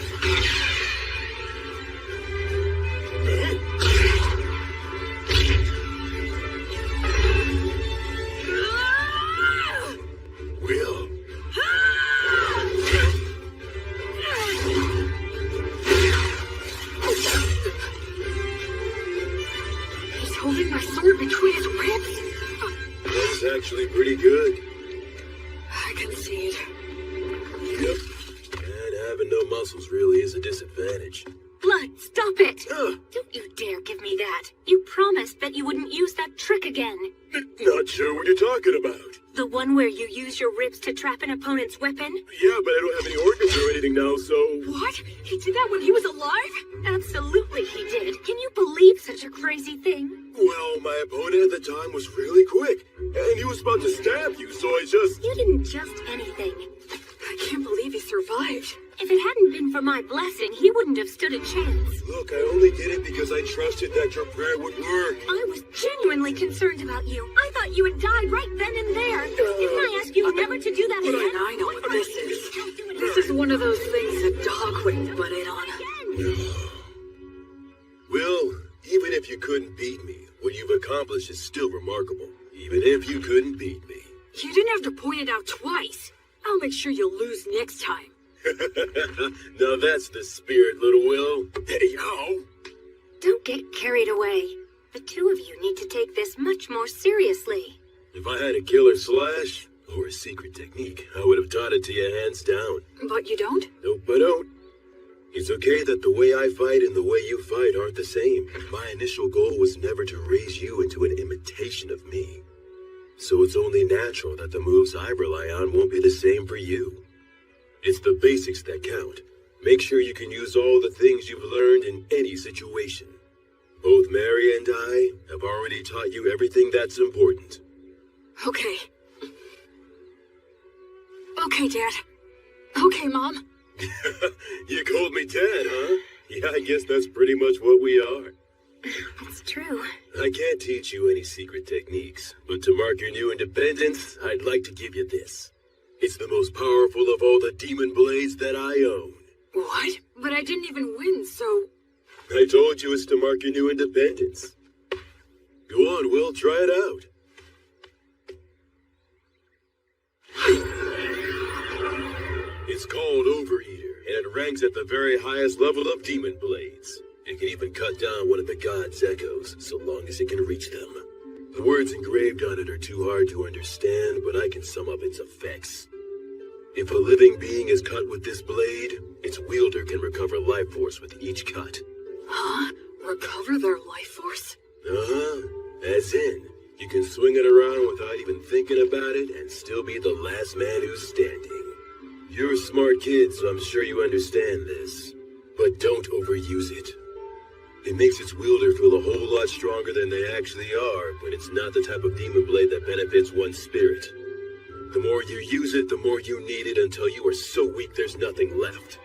Will. He's holding my sword between his ribs. That's actually pretty good. I concede. Yep. And having no muscles really is a disadvantage. Blood, stop it! Don't you dare give me that. You promised that you wouldn't use that trick again. Not sure what you're talking about. The one where you use your ribs to trap an opponent's weapon? Yeah, but I don't have any organs or anything now, so... What? He did that when he was alive? Absolutely he did. Can you believe such a crazy thing? Well, my opponent at the time was really quick, and he was about to stab you, so I just... You didn't just anything. I can't believe he survived. If it hadn't been for my blessing, he wouldn't have stood a chance. Look, I only did it because I trusted that your prayer would work. I was genuinely concerned about you. I thought you had died right then and there. Didn't I ask you never to do that But again? I know what this is. This is one of those things a dog wouldn't butt in on. Will, even if you couldn't beat me, what you've accomplished is still remarkable. Even if you couldn't beat me. You didn't have to point it out twice. I'll make sure you'll lose next time. Now that's the spirit, little Will. Hey, yo! Don't get carried away. The two of you need to take this much more seriously. If I had a killer slash, or a secret technique, I would have taught it to you hands down. But you don't? Nope, I don't. It's okay that the way I fight and the way you fight aren't the same. My initial goal was never to raise you into an imitation of me. So it's only natural that the moves I rely on won't be the same for you. It's the basics that count. Make sure you can use all the things you've learned in any situation. Both Mary and I have already taught you everything that's important. Okay. Okay, Dad. Okay, Mom. You called me Dad, huh? Yeah, I guess that's pretty much what we are. It's true. I can't teach you any secret techniques, but to mark your new independence, I'd like to give you this. It's the most powerful of all the demon blades that I own. What? But I didn't even win, so... I told you it's to mark your new independence. Go on, Will, try it out. It's called Overeater, and it ranks at the very highest level of demon blades. It can even cut down one of the god's echoes, so long as it can reach them. The words engraved on it are too hard to understand, but I can sum up its effects. If a living being is cut with this blade, its wielder can recover life force with each cut. Huh? Recover their life force? Uh-huh. As in, you can swing it around without even thinking about it and still be the last man who's standing. You're a smart kid, so I'm sure you understand this. But don't overuse it. It makes its wielder feel a whole lot stronger than they actually are, but it's not the type of demon blade that benefits one's spirit. The more you use it, the more you need it until you are so weak there's nothing left.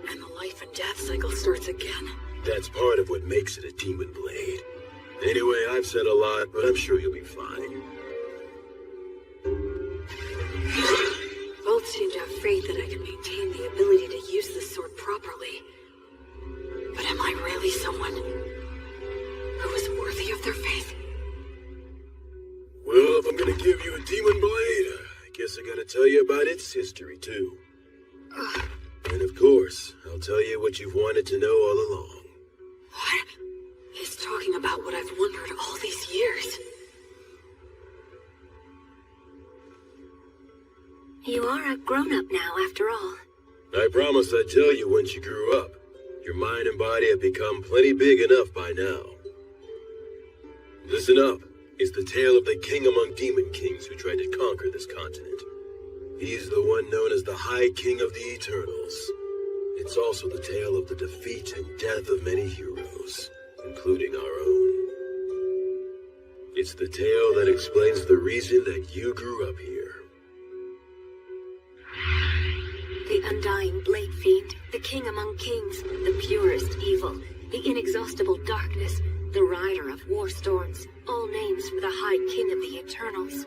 And the life and death cycle starts again. That's part of what makes it a demon blade. Anyway, I've said a lot, but I'm sure you'll be fine. Both seem to have faith that I can maintain the ability to use this sword properly. But am I really someone who is worthy of their faith? Well, if I'm gonna give you a demon blade, I guess I gotta tell you about its history, too. And of course, I'll tell you what you've wanted to know all along. What? He's talking about what I've wondered all these years. You are a grown-up now, after all. I promised I'd tell you once you grew up. Your mind and body have become plenty big enough by now. Listen up. It's the tale of the king among demon kings who tried to conquer this continent. He's the one known as the High King of the Eternals. It's also the tale of the defeat and death of many heroes, including our own. It's the tale that explains the reason that you grew up here. The undying blade fiend, the king among kings, the purest evil, the inexhaustible darkness, the rider of war storms, all names for the High King of the Eternals.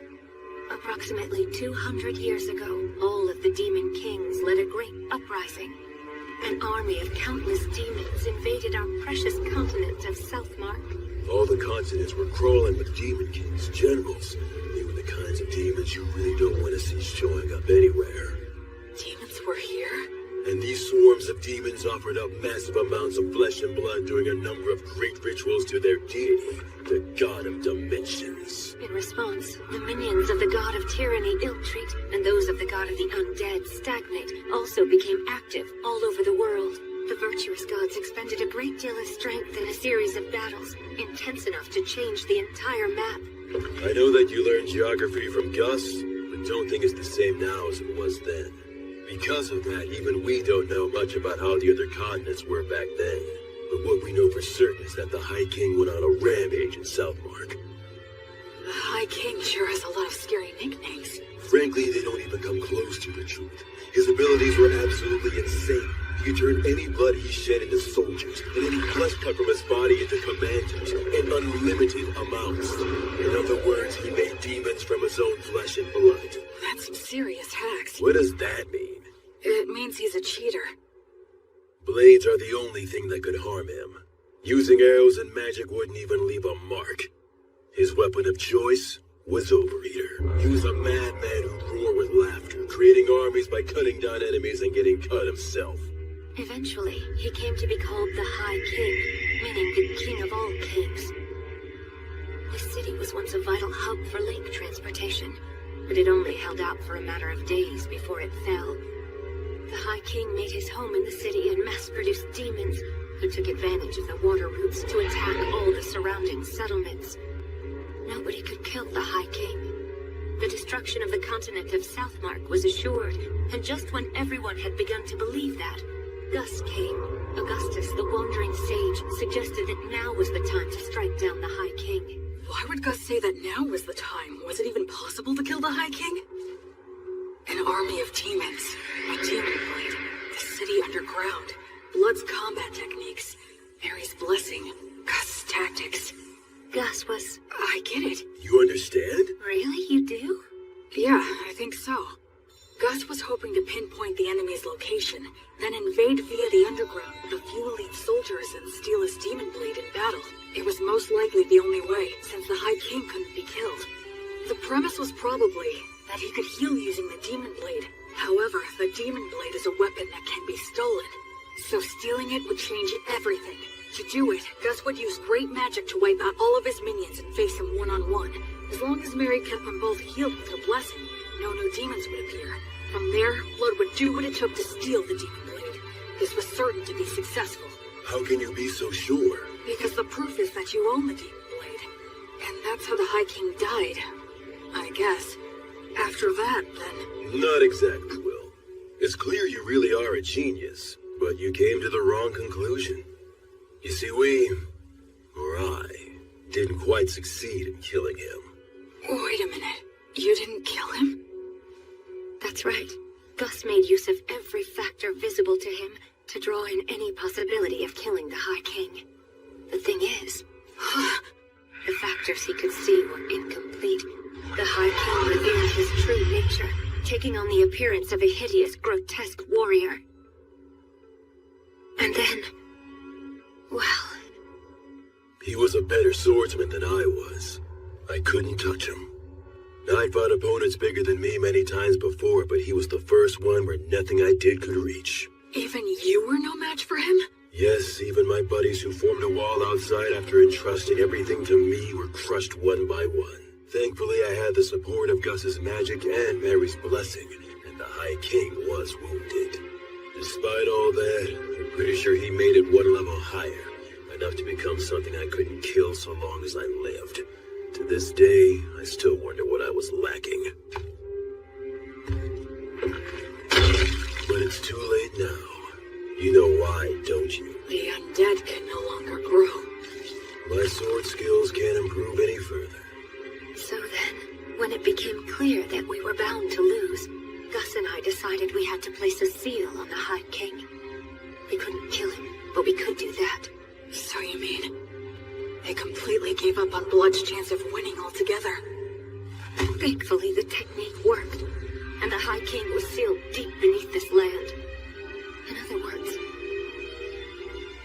Approximately 200 years ago, all of the demon kings led a great uprising. An army of countless demons invaded our precious continent of Southmark. All the continents were crawling with demon kings, generals. They were the kinds of demons you really don't want to see showing up anywhere. Demons were here? And these swarms of demons offered up massive amounts of flesh and blood during a number of great rituals to their deity, the God of Dimensions. In response, the minions of the God of Tyranny ill-treat, and those of the God of the Undead stagnate, also became active all over the world. The virtuous gods expended a great deal of strength in a series of battles, intense enough to change the entire map. I know that you learned geography from Gus, but don't think it's the same now as it was then. Because of that, even we don't know much about how the other continents were back then. But what we know for certain is that the High King went on a rampage in Southmark. The High King sure has a lot of scary nicknames. Frankly, they don't even come close to the truth. His abilities were absolutely insane. He could turn any blood he shed into soldiers, and any flesh cut from his body into commandos, in unlimited amounts. In other words, he made demons from his own flesh and blood. That's some serious hacks. What does that mean? It means he's a cheater. Blades are the only thing that could harm him. Using arrows and magic wouldn't even leave a mark. His weapon of choice was Overeater. He was a madman who roared with laughter, creating armies by cutting down enemies and getting cut himself. Eventually, he came to be called the High King, meaning the king of all kings. This city was once a vital hub for lake transportation, but it only held out for a matter of days before it fell. The High King made his home in the city and mass-produced demons who took advantage of the water routes to attack all the surrounding settlements. Nobody could kill the High King. The destruction of the continent of Southmark was assured, and just when everyone had begun to believe that, Gus came. Augustus, the wandering sage, suggested that now was the time to strike down the High King. Why would Gus say that now was the time? Was it even possible to kill the High King? An army of demons, a demon blade, the city underground, Blood's combat techniques, Mary's blessing, Gus' tactics. Gus was... I get it. You understand? Really? You do? Yeah, I think so. Gus was hoping to pinpoint the enemy's location, then invade via the underground with a few elite soldiers and steal his demon blade in battle. It was most likely the only way, since the High King couldn't be killed. The premise was probably that he could heal using the demon blade. However, the demon blade is a weapon that can be stolen, so stealing it would change everything. To do it, Gus would use great magic to wipe out all of his minions and face him one-on-one. As long as Mary kept them both healed with her blessing, no new demons would appear. From there, Blood would do what it took to steal the demon blade. This was certain to be successful. How can you be so sure? Because the proof is that you own the demon blade. And that's how the High King died, I guess. After that, then... Not exactly, Will. It's clear you really are a genius, but you came to the wrong conclusion. You see, I, didn't quite succeed in killing him. Wait a minute. You didn't kill him? That's right. Gus made use of every factor visible to him to draw in any possibility of killing the High King. The thing is, the factors he could see were incomplete. The High King revealed his true nature, taking on the appearance of a hideous, grotesque warrior. And then... well... He was a better swordsman than I was. I couldn't touch him. I fought opponents bigger than me many times before, but he was the first one where nothing I did could reach. Even you were no match for him? Yes, even my buddies who formed a wall outside after entrusting everything to me were crushed one by one. Thankfully, I had the support of Gus's magic and Mary's blessing, and the High King was wounded. Despite all that, I'm pretty sure he made it one level higher, enough to become something I couldn't kill so long as I lived. To this day, I still wonder what I was lacking. But it's too late now. You know why, don't you? The undead can no longer grow. My sword skills can't improve any further. I decided we had to place a seal on the High King. We couldn't kill him, but we could do that. So you mean they completely gave up on Blood's chance of winning altogether? Thankfully, the technique worked, and the High King was sealed deep beneath this land. In other words,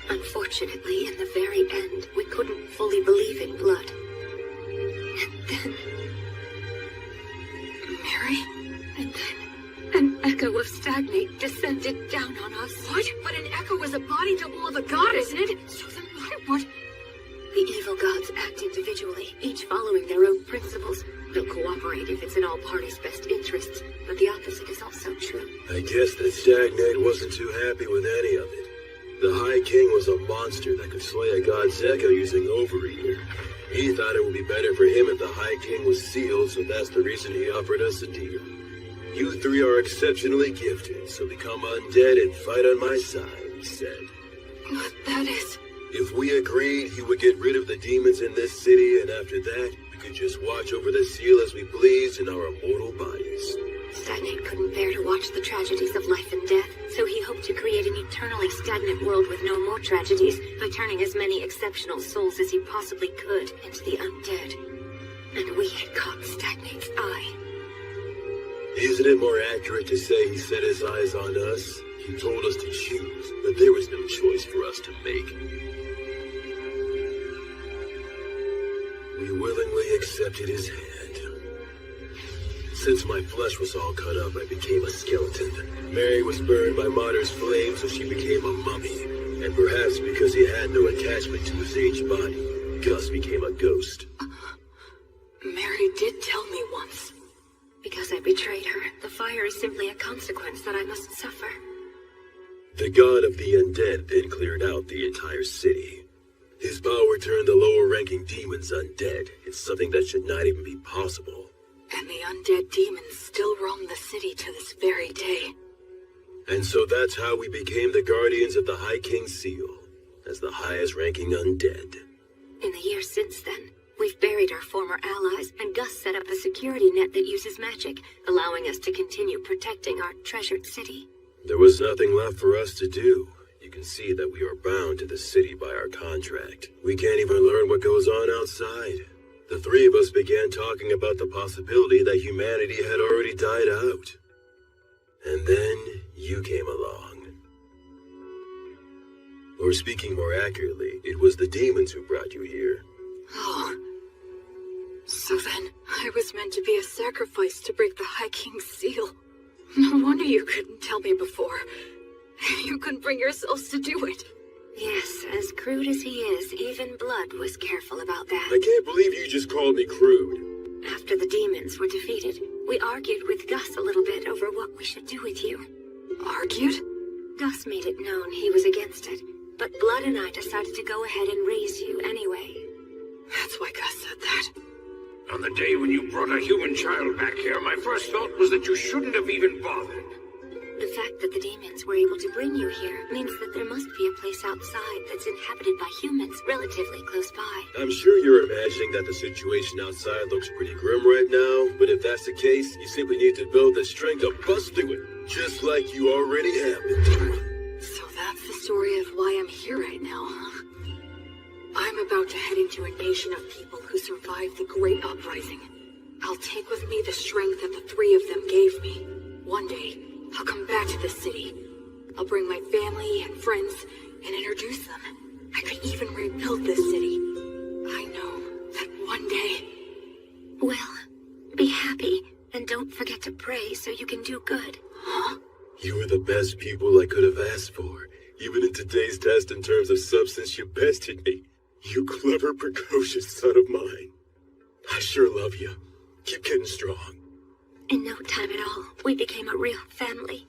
unfortunately, in the very end, we couldn't fully believe in Blood. And then... Mary? And then an echo of Stagnate descended down on us. What? But an echo is a body double of a god, isn't it? So then what? The evil gods act individually, each following their own principles. They'll cooperate if it's in all parties' best interests, but the opposite is also true. I guess that Stagnate wasn't too happy with any of it. The High King was a monster that could slay a god's echo using Overeater. He thought it would be better for him if the High King was sealed, so that's the reason he offered us a deal. You three are exceptionally gifted, so become undead and fight on my side, he said. But that is... If we agreed, he would get rid of the demons in this city, and after that, we could just watch over the seal as we pleased in our immortal bodies. Stagnate couldn't bear to watch the tragedies of life and death, so he hoped to create an eternally stagnant world with no more tragedies by turning as many exceptional souls as he possibly could into the undead. And we had caught Stagnate's eye. Isn't it more accurate to say he set his eyes on us? He told us to choose, but there was no choice for us to make. We willingly accepted his hand. Since my flesh was all cut up, I became a skeleton. Mary was burned by Martyr's flame, so she became a mummy. And perhaps because he had no attachment to his aged body, Gus became a ghost. Mary did tell me once. Because I betrayed her, the fire is simply a consequence that I must suffer. The god of the undead then cleared out the entire city. His power turned the lower-ranking demons undead. It's something that should not even be possible. And the undead demons still roam the city to this very day. And so that's how we became the guardians of the High King's seal, as the highest-ranking undead. In the years since then, we've buried our former allies, and Gus set up a security net that uses magic, allowing us to continue protecting our treasured city. There was nothing left for us to do. You can see that we are bound to the city by our contract. We can't even learn what goes on outside. The three of us began talking about the possibility that humanity had already died out. And then you came along. Or speaking more accurately, it was the demons who brought you here. Oh. So then, I was meant to be a sacrifice to break the High King's seal. No wonder you couldn't tell me before. You couldn't bring yourselves to do it. Yes, as crude as he is, even Blood was careful about that. I can't believe you just called me crude. After the demons were defeated, we argued with Gus a little bit over what we should do with you. Argued? Gus made it known he was against it, but Blood and I decided to go ahead and raise you anyway. That's why Gus said that. On the day when you brought a human child back here, my first thought was that you shouldn't have even bothered. The fact that the demons were able to bring you here means that there must be a place outside that's inhabited by humans relatively close by. I'm sure you're imagining that the situation outside looks pretty grim right now, but if that's the case, you simply need to build the strength to bust through it, just like you already have been doing. So that's the story of why I'm here right now, huh? I'm about to head into a nation of people who survived the Great Uprising. I'll take with me the strength that the three of them gave me. One day, I'll come back to this city. I'll bring my family and friends and introduce them. I could even rebuild this city. I know that one day... Well, be happy, and don't forget to pray so you can do good. Huh? You were the best people I could have asked for. Even in today's test in terms of substance, you bested me. You clever, precocious son of mine. I sure love you. Keep getting strong. In no time at all, we became a real family.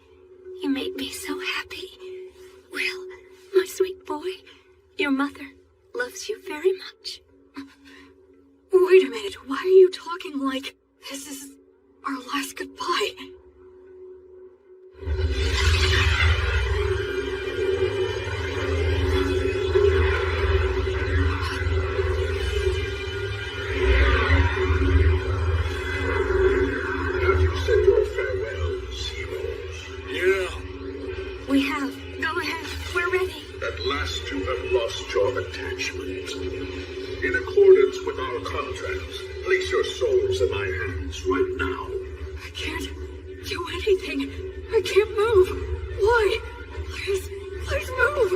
You made me so happy. Will, my sweet boy, your mother loves you very much. Wait a minute, why are you talking like this is our last goodbye? As you said your farewells, hero, have lost your attachment. In accordance with our contract, place your souls in my hands right now. I can't do anything. I can't move. Why? Please move.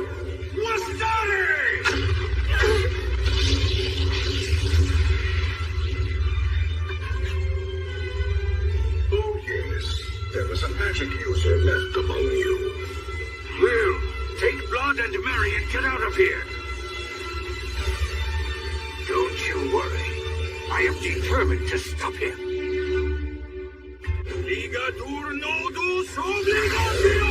Oh yes, there was a magic user left among you. Will, take Blood and Mary and get out of here. Don't you worry. I am determined to stop him. Ligatur nodus obligatio!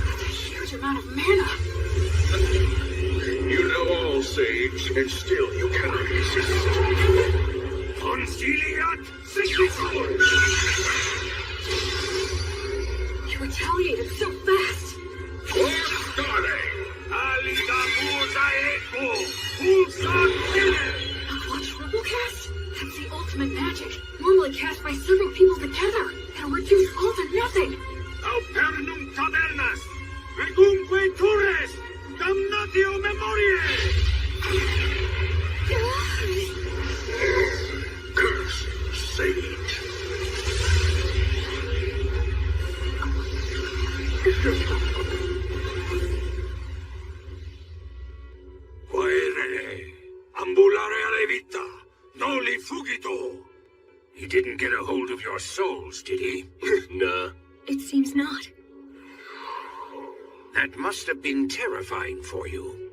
That's a huge amount of mana. You know all, Sage, and still you cannot resist. Conciliat Significator! You retaliated so fast. Forstare! Aligatur daeco! Pulsat fine! A triple cast? That's the ultimate magic. Normally cast by several people together. And reduce all to nothing. Aupernum tabernas! Regumque tures! Damnatio memoriae! Curse, Sage. Quaere, ambulare alle vita, noli fugito. He didn't get a hold of your souls, did he? Nah. It seems not. That must have been terrifying for you.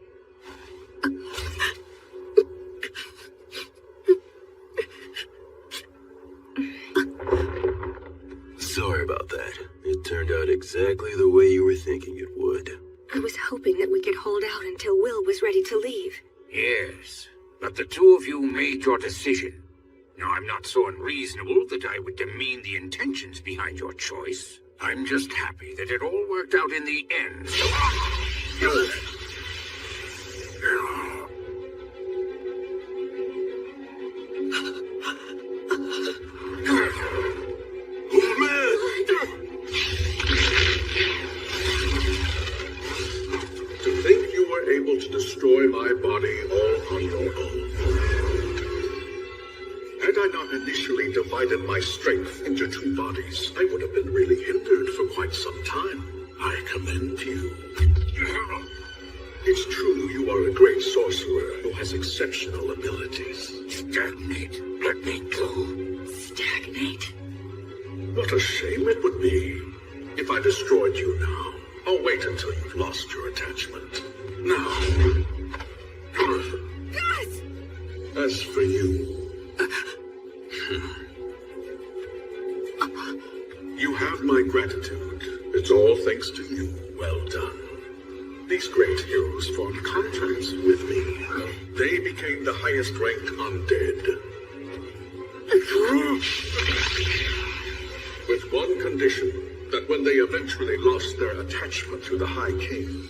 Sorry about that. It turned out exactly the way you were thinking it would. I was hoping that we could hold out until Will was ready to leave. Yes, but the two of you made your decision. Now, I'm not so unreasonable that I would demean the intentions behind your choice. I'm just happy that it all worked out in the end, so... To think you were able to destroy my body all on your own. Had I not initially divided my strength into two bodies, I would have been really hindered for quite some time. I commend you. It's true you are a great sorcerer who has exceptional abilities. Stagnate. Let me go. Stagnate? What a shame it would be if I destroyed you now. I'll wait until you've lost your attachment. Now. Gus! As for you... You have my gratitude. It's all thanks to you. Well done. These great heroes formed contracts with me. They became the highest ranked undead. With one condition, that when they eventually lost their attachment to the High King,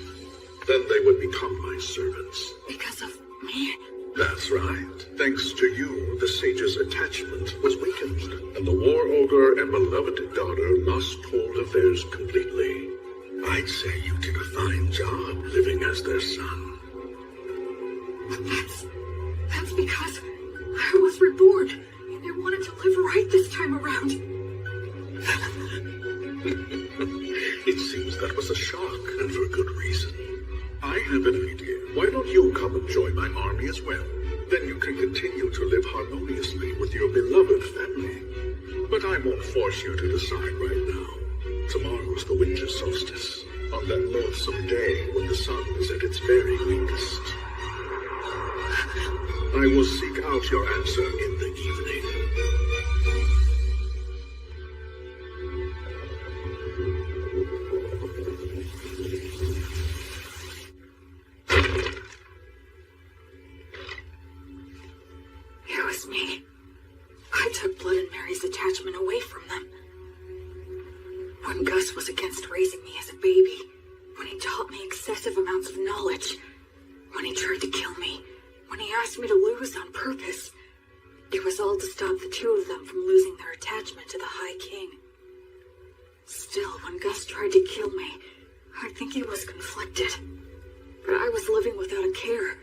then they would become my servants. Because of me? That's right. Thanks to you, the sage's attachment was weakened, and the war ogre and beloved daughter lost hold of theirs completely. I'd say you did a fine job living as their son. That's because I was reborn. They wanted to live right this time around. It seems that was a shock, and for good reason. I have an idea. Why don't you come and join my army as well? Then you can continue to live harmoniously with your beloved family. But I won't force you to decide right now. Tomorrow's the winter solstice, on that loathsome day when the sun is at its very weakest. I will seek out your answer in the evening. It was me. I took Blood and Mary's attachment away from them. When Gus was against raising me as a baby, when he taught me excessive amounts of knowledge, when he tried to kill me, when he asked me to lose on purpose, it was all to stop the two of them from losing their attachment to the High King. Still, when Gus tried to kill me, I think he was conflicted. But I was living without a care,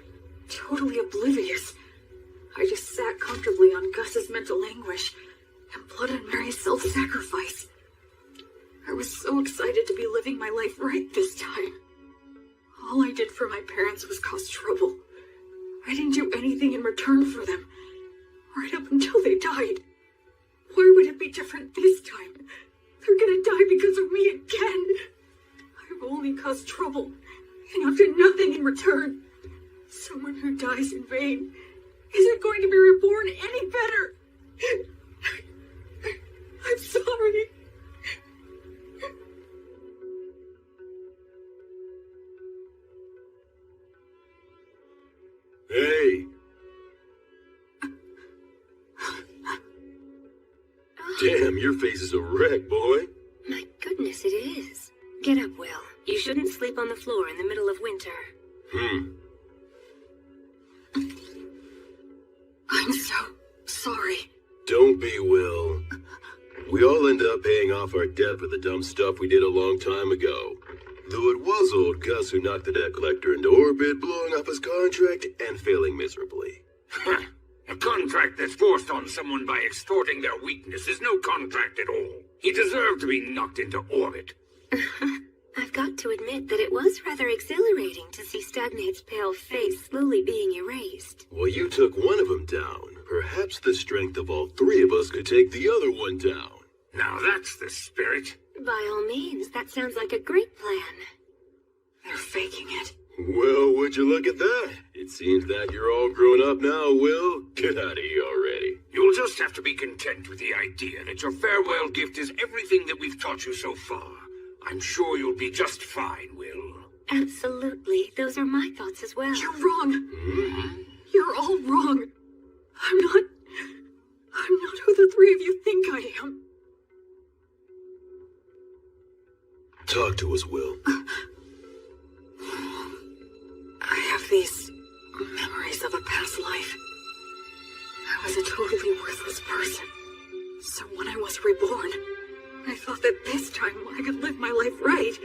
totally oblivious. I just sat comfortably on Gus's mental anguish and plotted Mary's self-sacrifice. I was so excited to be living my life right this time. All I did for my parents was cause trouble. I didn't do anything in return for them, right up until they died. Why would it be different this time? They're gonna die because of me again. I've only caused trouble, and I've done nothing in return. Someone who dies in vain isn't going to be reborn any better. I'm sorry. Hey! Damn, your face is a wreck, boy. My goodness, it is. Get up, Will. You shouldn't sleep on the floor in the middle of winter. I'm so sorry. Don't be, Will. We all end up paying off our debt for the dumb stuff we did a long time ago. Though it was old Gus who knocked the debt collector into orbit, blowing up his contract and failing miserably. A contract that's forced on someone by extorting their weakness is no contract at all. He deserved to be knocked into orbit. I've got to admit that it was rather exhilarating to see Stagnate's pale face slowly being erased. Well, you took one of them down. Perhaps the strength of all three of us could take the other one down. Now that's the spirit. By all means, that sounds like a great plan. They're faking it. Well, would you look at that? It seems that you're all grown up now, Will. Get out of here already. You'll just have to be content with the idea that your farewell gift is everything that we've taught you so far. I'm sure you'll be just fine, Will. Absolutely. Those are my thoughts as well. You're wrong. You're all wrong. I'm not who the three of you think I am. Talk to us, Will. I have these memories of a past life. I was a totally worthless person. So when I was reborn, I thought that this time I could live my life right.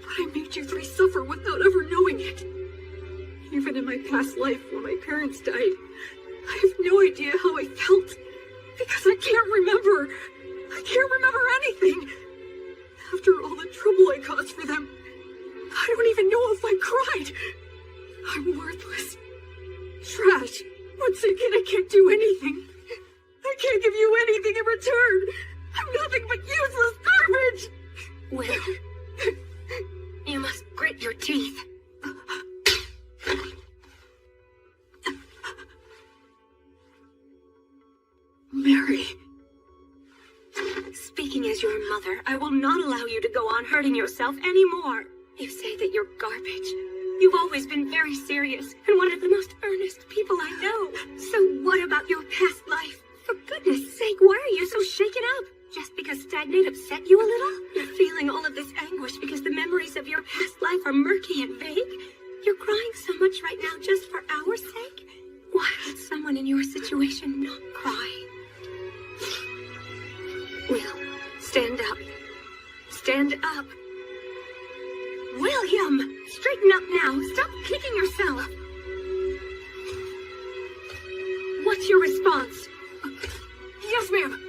But I made you three suffer without ever knowing it. Even in my past life when my parents died, I have no idea how I felt. Because I can't remember. I can't remember anything. After all the trouble I caused for them, I don't even know if I cried. I'm worthless. Trash. Once again, I can't do anything. I can't give you anything in return. I'm nothing but useless garbage. Will, you must grit your teeth. Mary. Speaking as your mother, I will not allow you to go on hurting yourself anymore. You say that you're garbage. You've always been very serious and one of the most earnest people I know. So what about your past life? For goodness sake, why are you so shaken up? Just because Stagnate upset you a little? You're feeling all of this anguish because the memories of your past life are murky and vague? You're crying so much right now just for our sake? Why would someone in your situation not cry? Will, stand up. Stand up. William! Straighten up now. Stop kicking yourself. What's your response? Yes, ma'am.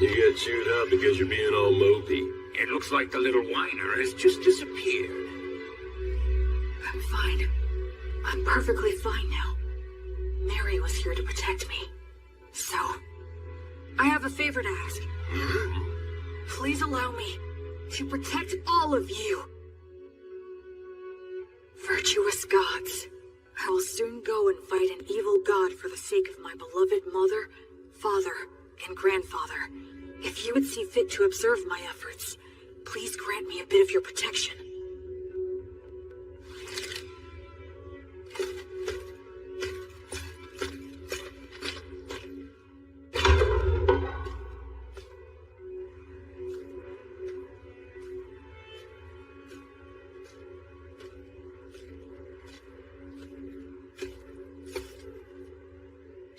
You get chewed out because you're being all mopey. It looks like the little whiner has just disappeared. I'm fine. I'm perfectly fine now. Mary was here to protect me. So, I have a favor to ask. Please allow me to protect all of you. Virtuous gods, I will soon go and fight an evil god for the sake of my beloved mother, father, and grandfather. If you would see fit to observe my efforts, please grant me a bit of your protection.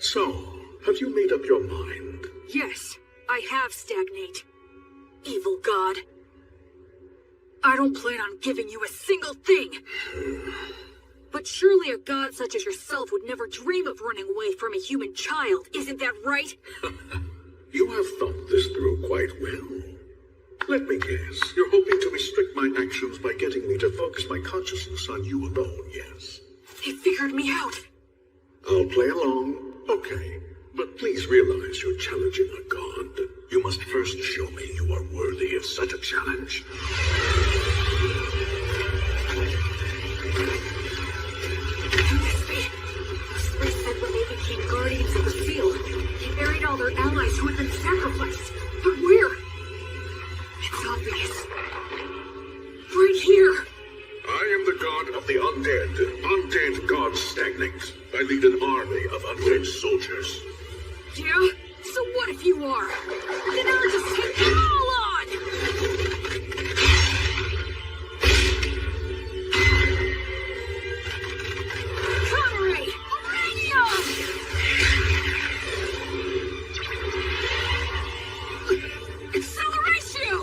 So, have you made up your mind? Yes, I have, Stagnate. Evil god. I don't plan on giving you a single thing. surely a god such as yourself would never dream of running away from a human child, isn't that right? You have thought this through quite well. Let me guess, you're hoping to restrict my actions by getting me to focus my consciousness on you alone, yes? He figured me out. I'll play along. Okay. But please realize you're challenging a god. You must first show me you are worthy of such a challenge. Those three said when they became guardians of the field, they buried all their allies who had been sacrificed. But where? It's obvious. Right here. I am the god of the undead. Undead gods stagnate. I lead an army of undead soldiers. Yeah? So what if you are? Then I'll just take them all on! Connery! Uranium! Acceleratio!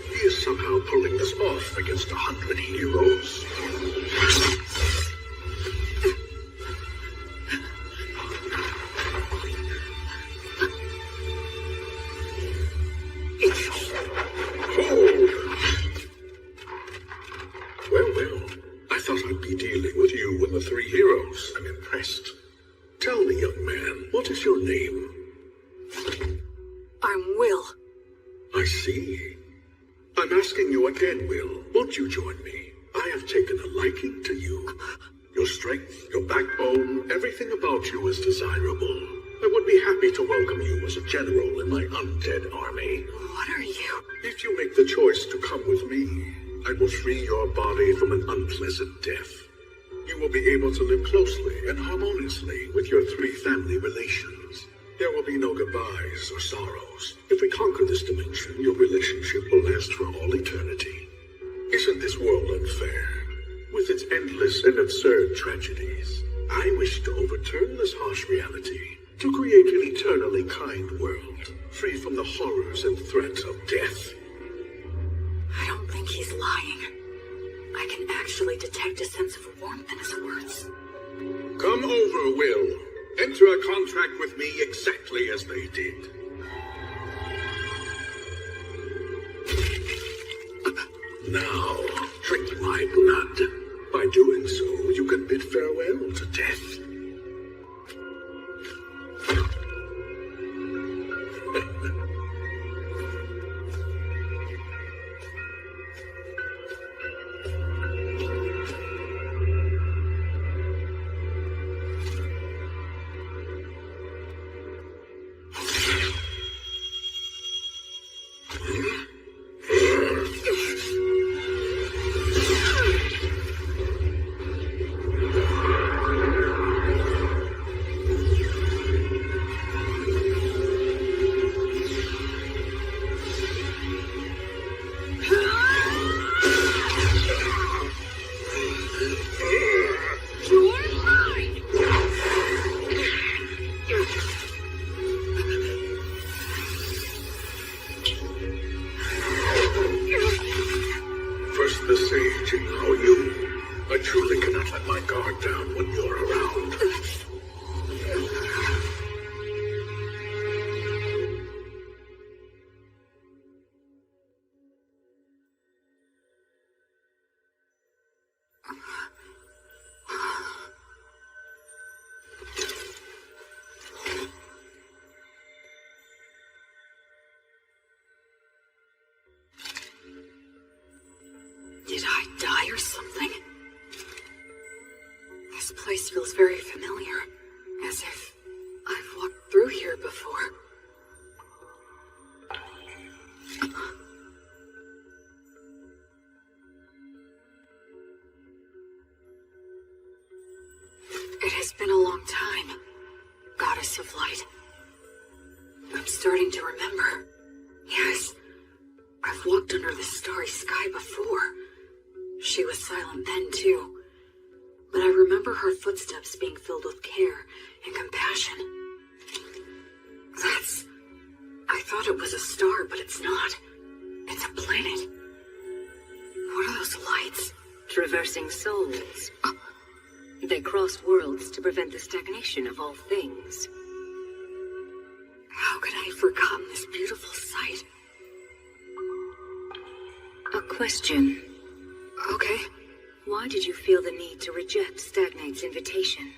He is somehow pulling this off against 100 heroes. Hold! Well, I thought I'd be dealing with you and the three heroes. I'm impressed. Tell me, young man, what is your name? I'm Will. I see. I'm asking you again, Will. Won't you join me? I have taken a liking to you. Your strength, your backbone, everything about you is desirable. I would be happy to welcome you as a general in my undead army. What are you? If you make the choice to come with me, I will free your body from an unpleasant death. You will be able to live closely and harmoniously with your three family relations. There will be no goodbyes or sorrows. If we conquer this dimension, your relationship will last for all eternity. Isn't this world unfair? With its endless and absurd tragedies, I wish to overturn this harsh reality, to create an eternally kind world, free from the horrors and threats of death. I don't think he's lying. I can actually detect a sense of warmth in his words. Come over, Will. Enter a contract with me exactly as they did. Now, drink my blood. By doing so, you can bid farewell to death. Did I die or something? This place feels very familiar, as if I've walked through here before. It has been a long time, Goddess of Light. I'm starting to remember. Yes, I've walked under the starry sky before. She was silent then, too. But I remember her footsteps being filled with care and compassion. I thought it was a star, but it's not. coursing souls. They cross worlds to prevent the stagnation of all things. How could I have forgotten this beautiful sight? A question. Okay. Why did you feel the need to reject Stagnate's invitation?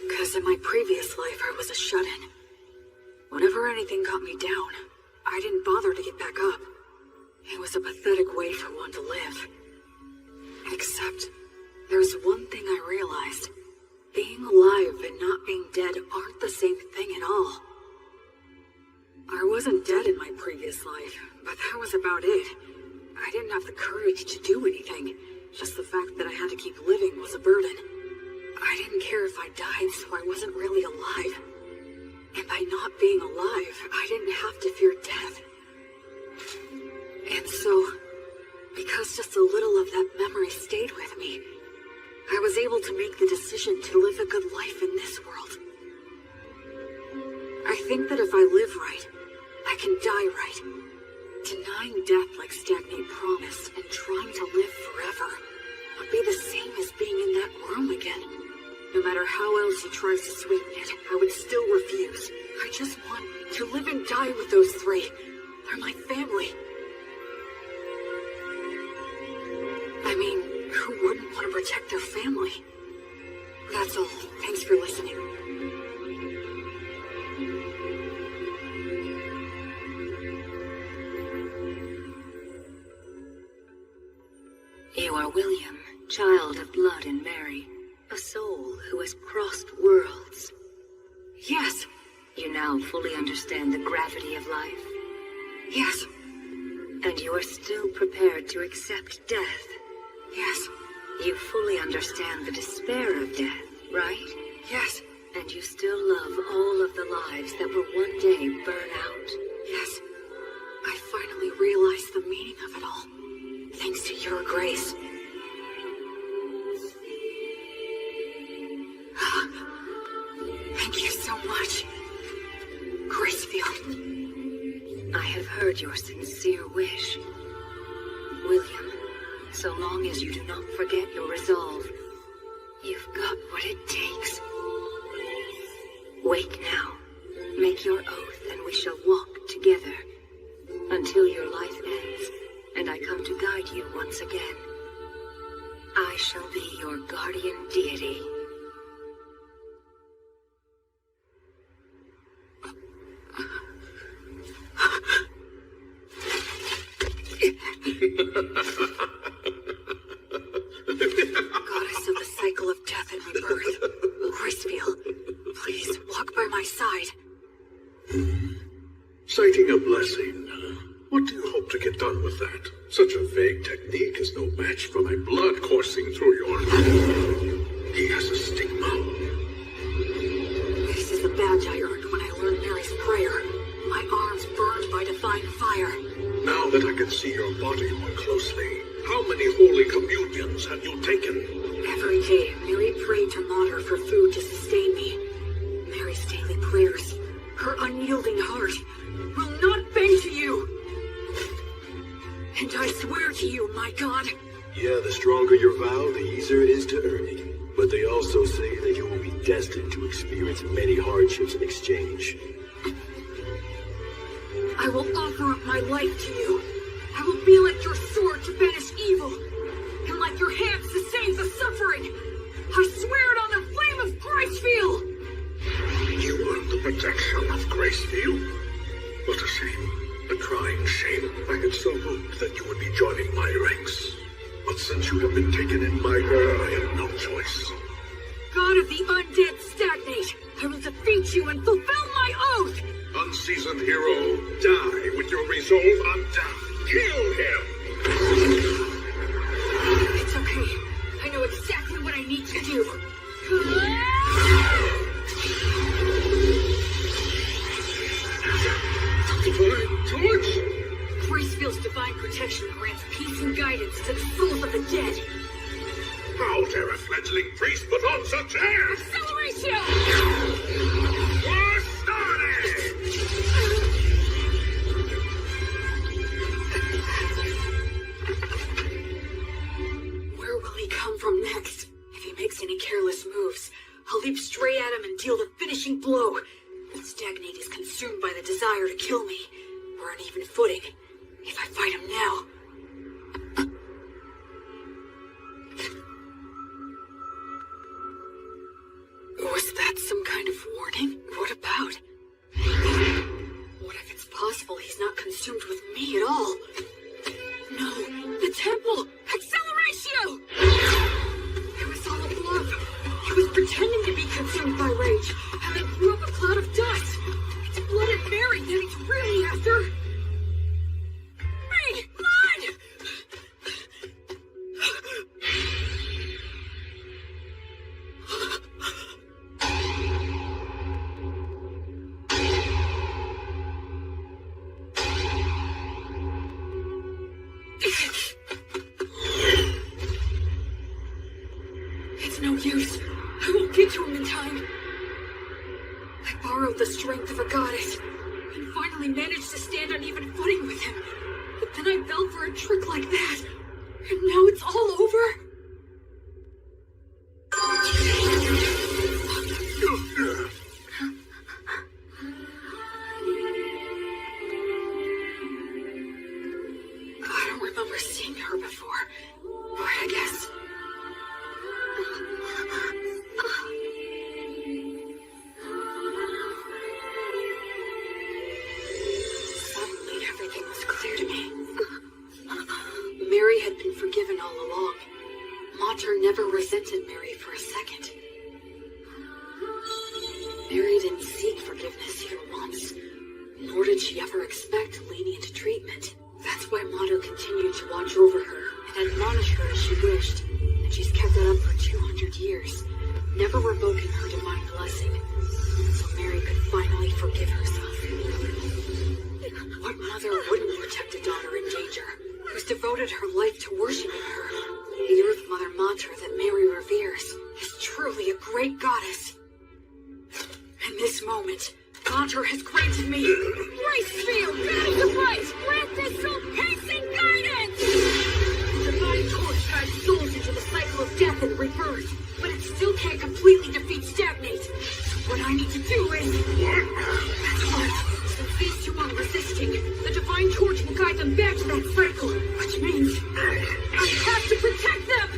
Because in my previous life, I was a shut-in. Whenever anything got me down, I didn't bother to get back up. It was a pathetic way for one to live. Except, there's one thing I realized. Being alive and not being dead aren't the same thing at all. I wasn't dead in my previous life, but that was about it. I didn't have the courage to do anything. Just the fact that I had to keep living was a burden. I didn't care if I died, so I wasn't really alive. And by not being alive, I didn't have to fear death. And so, because just a little of that memory stayed with me, I was able to make the decision to live a good life in this world. I think that if I live right, I can die right. Denying death like Stagnate promised and trying to live forever would be the same as being in that room again. No matter how else he tries to sweeten it, I would still refuse. I just want to live and die with those three. They're my family. I mean, who wouldn't want to protect their family? That's all. Thanks for listening. You are William, child of blood and Mary, a soul who has crossed worlds. Yes. You now fully understand the gravity of life. Yes. And you are still prepared to accept death. Yes. You fully understand the despair of death, right? Yes. And you still love all of the lives that will one day burn out. Yes. I finally realized the meaning of it all. Thanks to your grace. Thank you so much. Gracefield. I have heard your sincere wish. William, so long as you do not forget your resolve, you've got what it takes. Wake now. Make your oath and we shall walk together until your life ends and I come to guide you once again. I shall be your guardian deity. Goddess of the cycle of death and rebirth, Gracefield, please walk by my side. Citing a blessing. What do you hope to get done with that? Such a vague technique is no match for my blood coursing through your... He has a stigma. This is the badge I earned when I learned Mary's prayer. My arms burned by divine fire. Now that I can see your body more closely, how many holy communions have you taken? Every day, Mary prayed to Mater for food to sustain me. Mary's daily prayers, her unyielding heart, will not bend to you. And I swear to you, my God. Yeah, the stronger your vow, the easier it is to earn it. But they also say that you will be destined to experience many hardships in exchange. I will offer up my life to you. I will be like your sword to banish evil, and like your hands to save the suffering. I swear it on the flame of Gracefield. You earned the protection of Gracefield. What a shame. A crying shame. I had so hoped that you would be joining my ranks. But since you have been taken in by her, I have no choice. God of the undead Stagnate, I will defeat you and fulfill my oath! Unseasoned hero, die with your resolve on death. Kill him! It's okay. I know exactly what I need to do. Divine torch? Gracefield's divine protection grants peace and guidance to the souls of the dead. How dare a fledgling priest put on such airs? Acceleration! War started! by the desire to kill me. We're on even footing. If I fight him now... Was that some kind of warning? What about? What if it's possible he's not consumed with me at all? No, the temple! Acceleratio! It was all a bluff. He was pretending to be consumed by rage, and then threw up a cloud of dust. It's blooded Mary that he's really after. Mary, blood! It's no use. I won't get to him in time. I borrowed the strength of a goddess and finally managed to stand on even footing with him. But then I fell for a trick like that. And now it's all over? I don't remember seeing her before, but I guess... Suddenly everything was clear to me. Mary had been forgiven all along. Mater never resented Mary for a second. Mary didn't seek forgiveness even once, nor did she ever expect lenient treatment. That's why Mater continued to watch over her and admonish her as she wished, and she's kept that up for 200 years, never revoking her divine blessing, so Mary could finally forgive herself. What mother wouldn't protect a daughter in danger, who's devoted her life to worshiping her? The Earth Mother Mater that Mary reveres is truly a great goddess. In this moment, Mater has granted me grace field, battle to fight, grant this soul pacing guidance! The divine torch guides souls into the cycle of death and rebirth, but it still can't completely defeat stagnate. So what I need to do is... That's right. Since these two are resisting, the divine torch will guide them back to that cycle, which means I have to protect them!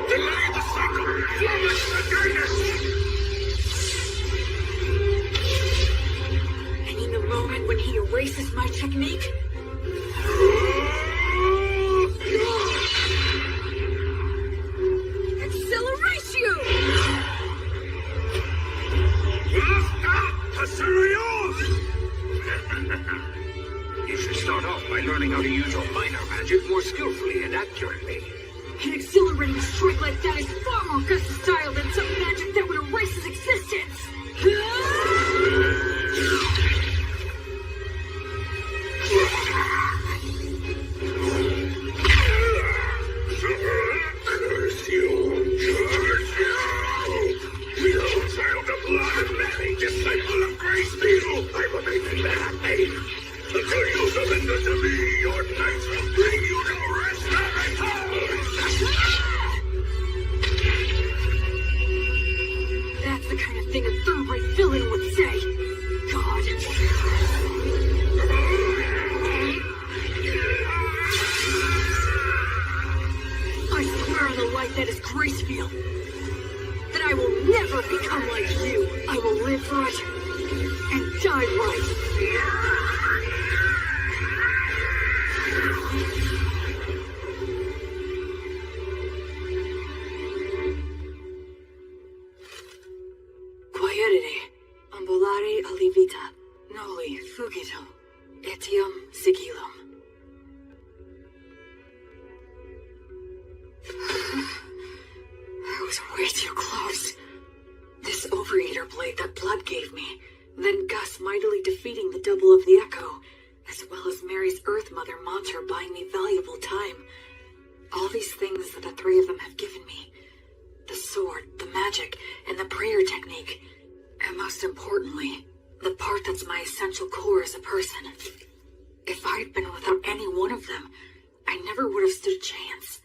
Delay the cycle! Finish the guidance! And in the moment when he erases my technique... Acceleratio! You should start off by learning how to use your minor magic more skillfully and accurately. An accelerating strike like that is far more versatile than some magic that would erase his existence! Curse you! Curse you! You child of blood and Mary, disciple of Grace Beetle! I will make you happy! Until you surrender to me, your knights will bring you to rest That's the kind of thing a third-rate villain would say. God. I swear on the light that is Gracefield, that I will never become like you. I will live right and die right. Quietity, ambulare alivita, noli fugito, etium sigillum. I was way too close. This overeater blade that Blood gave me, then Gus mightily defeating the double of the Echo, as well as Mary's Earth Mother Mater buying me valuable time. All these things that the three of them have given me. The sword, the magic, and the prayer technique. And most importantly, the part that's my essential core as a person. If I'd been without any one of them, I never would have stood a chance.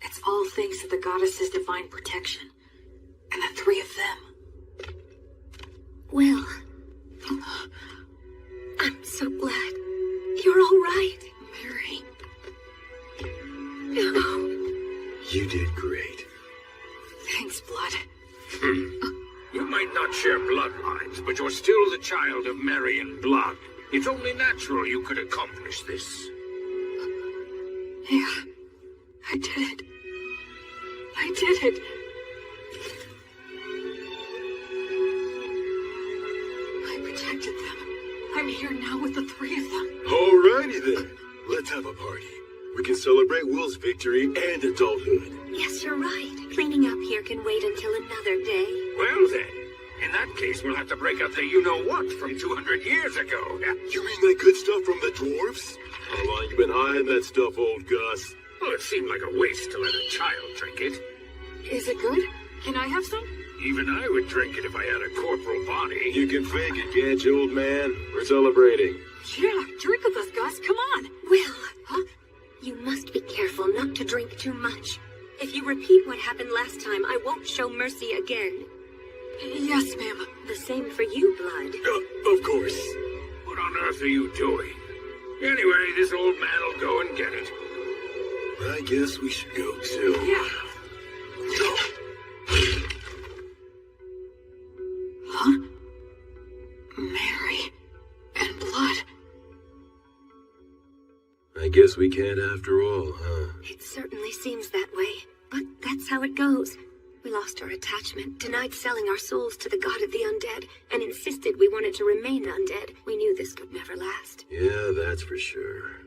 It's all thanks to the goddess's divine protection. And the three of them. Will, so glad. You're all right. Mary. No. You did great. Thanks, Blood. You might not share bloodlines, but you're still the child of Marian blood. It's only natural you could accomplish this. Yeah, I did it. I did it. I protected them. I'm here now with the three of them. Alrighty then. Let's have a party. We can celebrate Will's victory and adulthood. Yes, you're right. Cleaning up here can wait until another day. Well then, in that case we'll have to break out the you-know-what from 200 years ago. You mean that good stuff from the dwarfs? How long you been hiding that stuff, old Gus? Well, it seemed like a waste to let a child drink it. Is it good? Can I have some? Even I would drink it if I had a corporal body. You can fake it, can't you, old man? We're celebrating. Yeah, drink with us, Gus. Come on. Will, Huh? you must be careful not to drink too much. If you repeat what happened last time, I won't show mercy again. Yes, ma'am. The same for you, Blood. Of course. What on earth are you doing? Anyway, this old man will go and get it. I guess we should go too. Yeah. Huh? Mary and Blood. I guess we can't after all, huh? It certainly seems that way, but that's how it goes. We lost our attachment, denied selling our souls to the god of the undead, and insisted we wanted to remain undead. We knew this could never last. Yeah, that's for sure.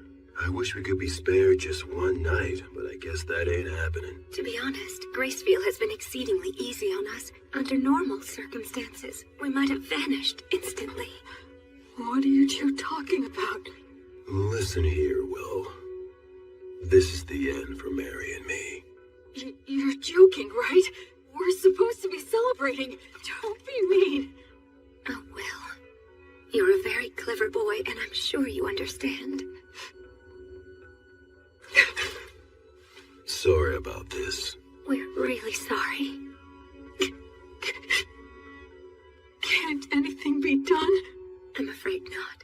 I wish we could be spared just one night, but I guess that ain't happening. To be honest, Graceville has been exceedingly easy on us. Under normal circumstances, we might have vanished instantly. What are you two talking about? Listen here, Will. This is the end for Mary and me. You're joking, right? We're supposed to be celebrating. Don't be mean. Oh, Will. You're a very clever boy, and I'm sure you understand. Sorry about this. We're really sorry. Can't anything be done? I'm afraid not.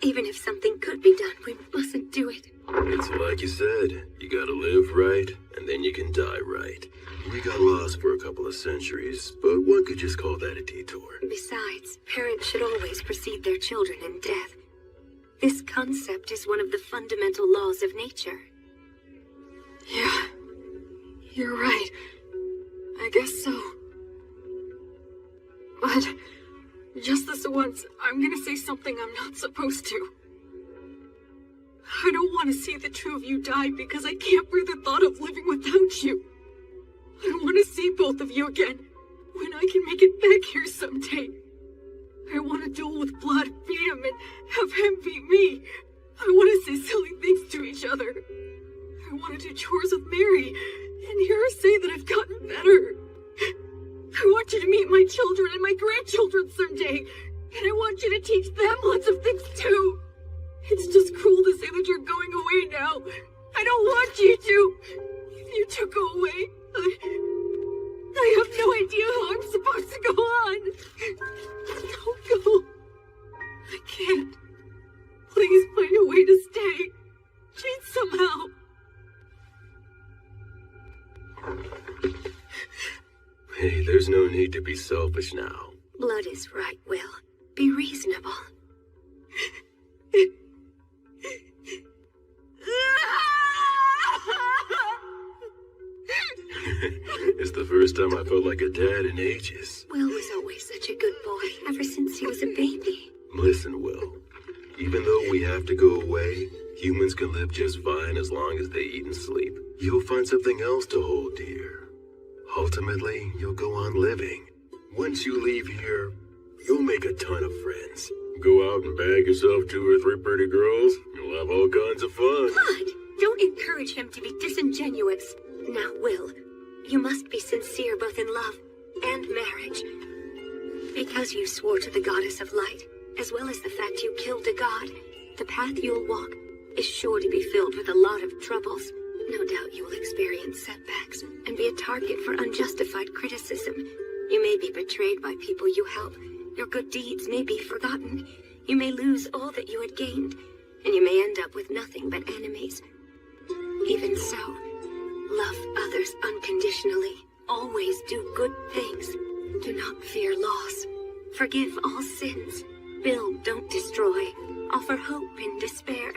Even if something could be done, we mustn't do it. It's like you said, you gotta live right, and then you can die right. We got lost for a couple of centuries, but one could just call that a detour. Besides, parents should always precede their children in death. This concept is one of the fundamental laws of nature. Yeah, you're right. I guess so. But just this once, I'm gonna say something I'm not supposed to. I don't want to see the two of you die because I can't bear the thought of living without you. I want to see both of you again when I can make it back here someday. I want to duel with Blood, beat him, and have him beat me. I want to say silly things to each other. I want to do chores with Mary and hear her say that I've gotten better. I want you to meet my children and my grandchildren someday, and I want you to teach them lots of things too. It's just cruel to say that you're going away now. I don't want you to. If you two go away, I have no idea how I'm supposed to go on. Don't go. I can't. Please find a way to stay. Please somehow. Hey, there's no need to be selfish now. Blood is right, Will. Be reasonable. It's the first time I felt like a dad in ages. Will was always such a good boy, ever since he was a baby. Listen, Will. Even though we have to go away, humans can live just fine as long as they eat and sleep. You'll find something else to hold dear. Ultimately, you'll go on living. Once you leave here, you'll make a ton of friends. Go out and bag yourself 2 or 3 pretty girls. You'll have all kinds of fun. Blood! Don't encourage him to be disingenuous. Now, Will, you must be sincere both in love and marriage. Because you swore to the goddess of light, as well as the fact you killed a god, the path you'll walk is sure to be filled with a lot of troubles. No doubt you will experience setbacks and be a target for unjustified criticism. You may be betrayed by people you help. Your good deeds may be forgotten. You may lose all that you had gained, and you may end up with nothing but enemies. Even so, love others unconditionally. Always do good things. Do not fear loss. Forgive all sins. Build, don't destroy. Offer hope in despair.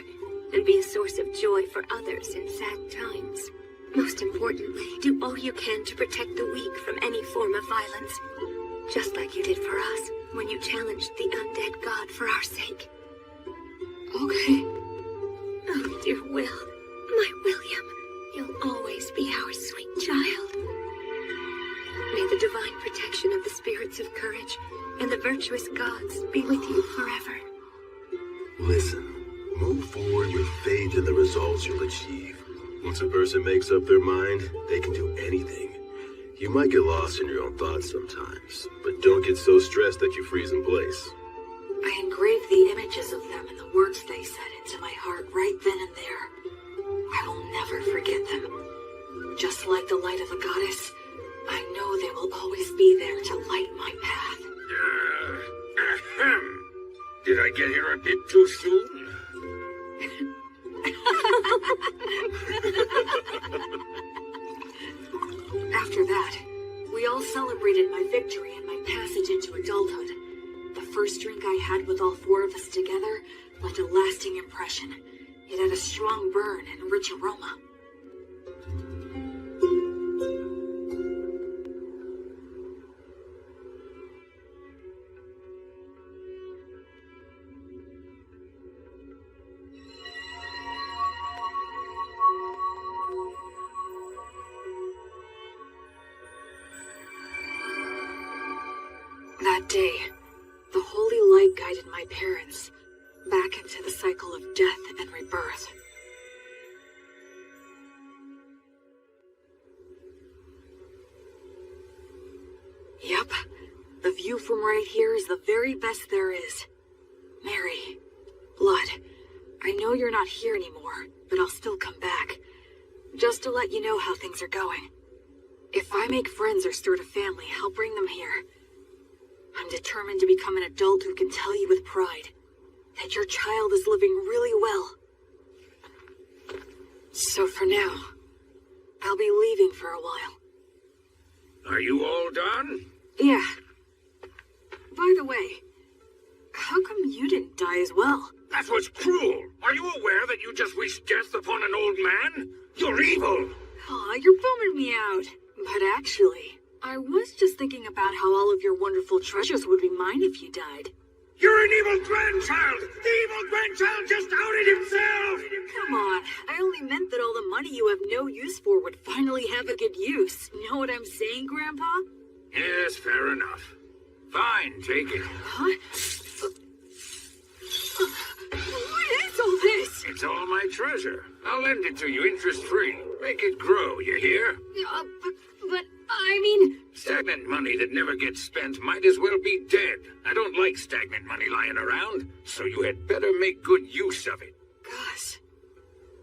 And be a source of joy for others in sad times. Most importantly, do all you can to protect the weak from any form of violence. Just like you did for us when you challenged the undead god for our sake. Okay. Oh, dear Will. My William. You'll always be our sweet child. May the divine protection of the spirits of courage and the virtuous gods be with you forever. Listen, move forward with faith in the results you'll achieve. Once a person makes up their mind, they can do anything. You might get lost in your own thoughts sometimes, but don't get so stressed that you freeze in place. I engraved the images of them and the words they said into my heart right then and there. I will never forget them. Just like the light of the goddess, I know they will always be there to light my path. Ahem. Did I get here a bit too soon? After that, we all celebrated my victory and my passage into adulthood. The first drink I had with all four of us together left a lasting impression. It had a strong burn and rich aroma. That day, the holy light guided my parents back into the cycle of death and rebirth. Yep, the view from right here is the very best there is. Mary, Blood, I know you're not here anymore, but I'll still come back. Just to let you know how things are going. If I make friends or start a family, I'll bring them here. I'm determined to become an adult who can tell you with pride that your child is living really well. So for now, I'll be leaving for a while. Are you all done? Yeah. By the way, how come you didn't die as well? That was cruel. Are you aware that you just wished death upon an old man? You're evil. Aw, you're bumming me out. But actually, I was just thinking about how all of your wonderful treasures would be mine if you died. You're an evil grandchild! The evil grandchild just outed himself! Come on, I only meant that all the money you have no use for would finally have a good use. Know what I'm saying, Grandpa? Yes, fair enough. Fine, take it. Huh? What is all this? It's all my treasure. I'll lend it to you interest-free. Make it grow, you hear? But I mean... Stagnant money that never gets spent might as well be dead. I don't like stagnant money lying around, so you had better make good use of it. Gus.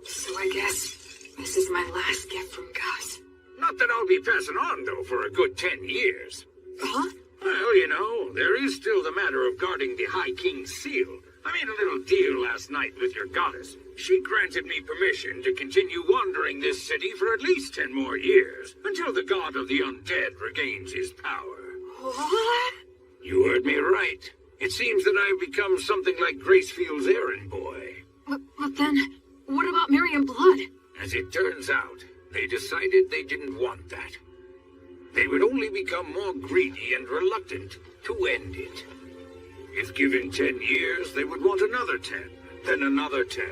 So I guess this is my last gift from Gus. Not that I'll be passing on, though, for a good 10 years. Huh? Well, you know, there is still the matter of guarding the High King's seal. I made a little deal last night with your goddess. She granted me permission to continue wandering this city for at least 10 more years, until the god of the undead regains his power. What? You heard me right. It seems that I've become something like Gracefield's errand boy. But then, what about Mary and Blood? As it turns out, they decided they didn't want that. They would only become more greedy and reluctant to end it. If given 10 years, they would want another 10, then another 10,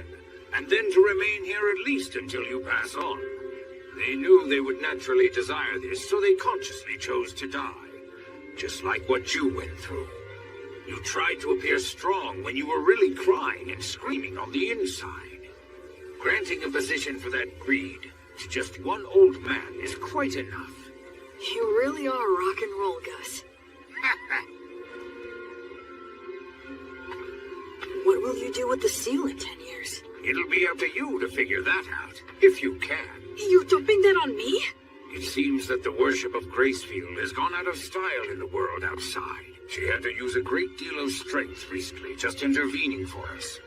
and then to remain here at least until you pass on. They knew they would naturally desire this, so they consciously chose to die. Just like what you went through. You tried to appear strong when you were really crying and screaming on the inside. Granting a position for that greed to just one old man is quite enough. You really are rock and roll, Gus. What will you do with the seal in 10 years? It'll be up to you to figure that out, if you can. You're dumping that on me? It seems that the worship of Gracefield has gone out of style in the world outside, She had to use a great deal of strength recently, just intervening for us.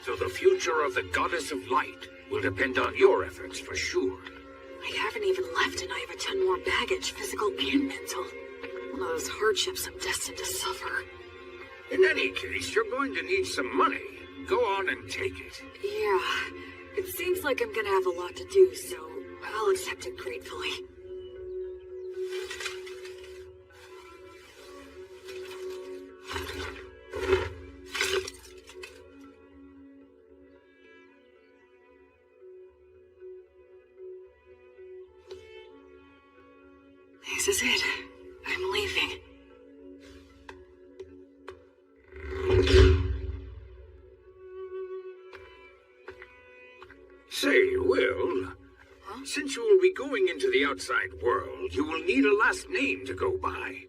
So the future of the Goddess of Light will depend on your efforts for sure. I haven't even left and I have a ton more baggage, physical and mental. One of those hardships I'm destined to suffer. In any case, you're going to need some money. Go on and take it. Yeah, it seems like I'm gonna have a lot to do, so I'll accept it gratefully. This is it. I'm leaving. Say, Will, since you will be going into the outside world, you will need a last name to go by.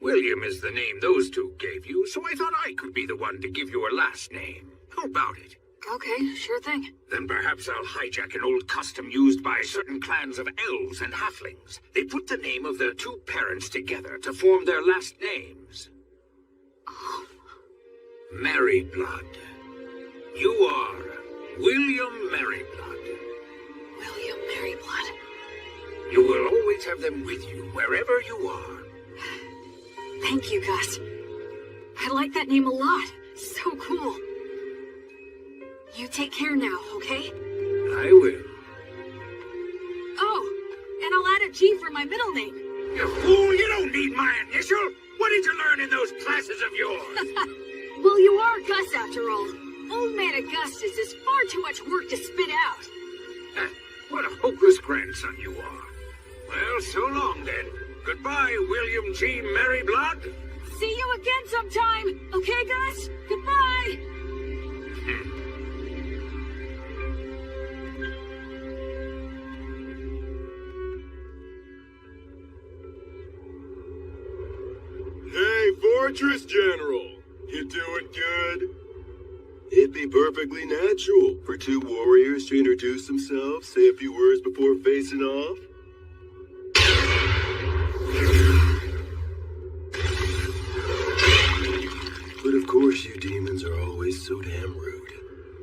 William is the name those two gave you, so I thought I could be the one to give you a last name. How about it? Okay, sure thing. Then perhaps I'll hijack an old custom used by certain clans of elves and halflings. They put the name of their two parents together to form their last names. Merryblood. You are William Merryblood. William Merryblood. You will always have them with you wherever you are. Thank you, Gus. I like that name a lot. So cool. You take care now, okay? I will. Oh, and I'll add a G for my middle name. You fool, you don't need my initial. What did you learn in those classes of yours? Well, you are Gus after all. Old Man Augustus is far too much work to spit out. What a hopeless grandson you are. Well, so long then. Goodbye, William G. Merryblood. See you again sometime. Okay, Gus? Goodbye. Hey, Fortress General! You doing good? It'd be perfectly natural for two warriors to introduce themselves, say a few words before facing off. But of course you demons are always so damn rude.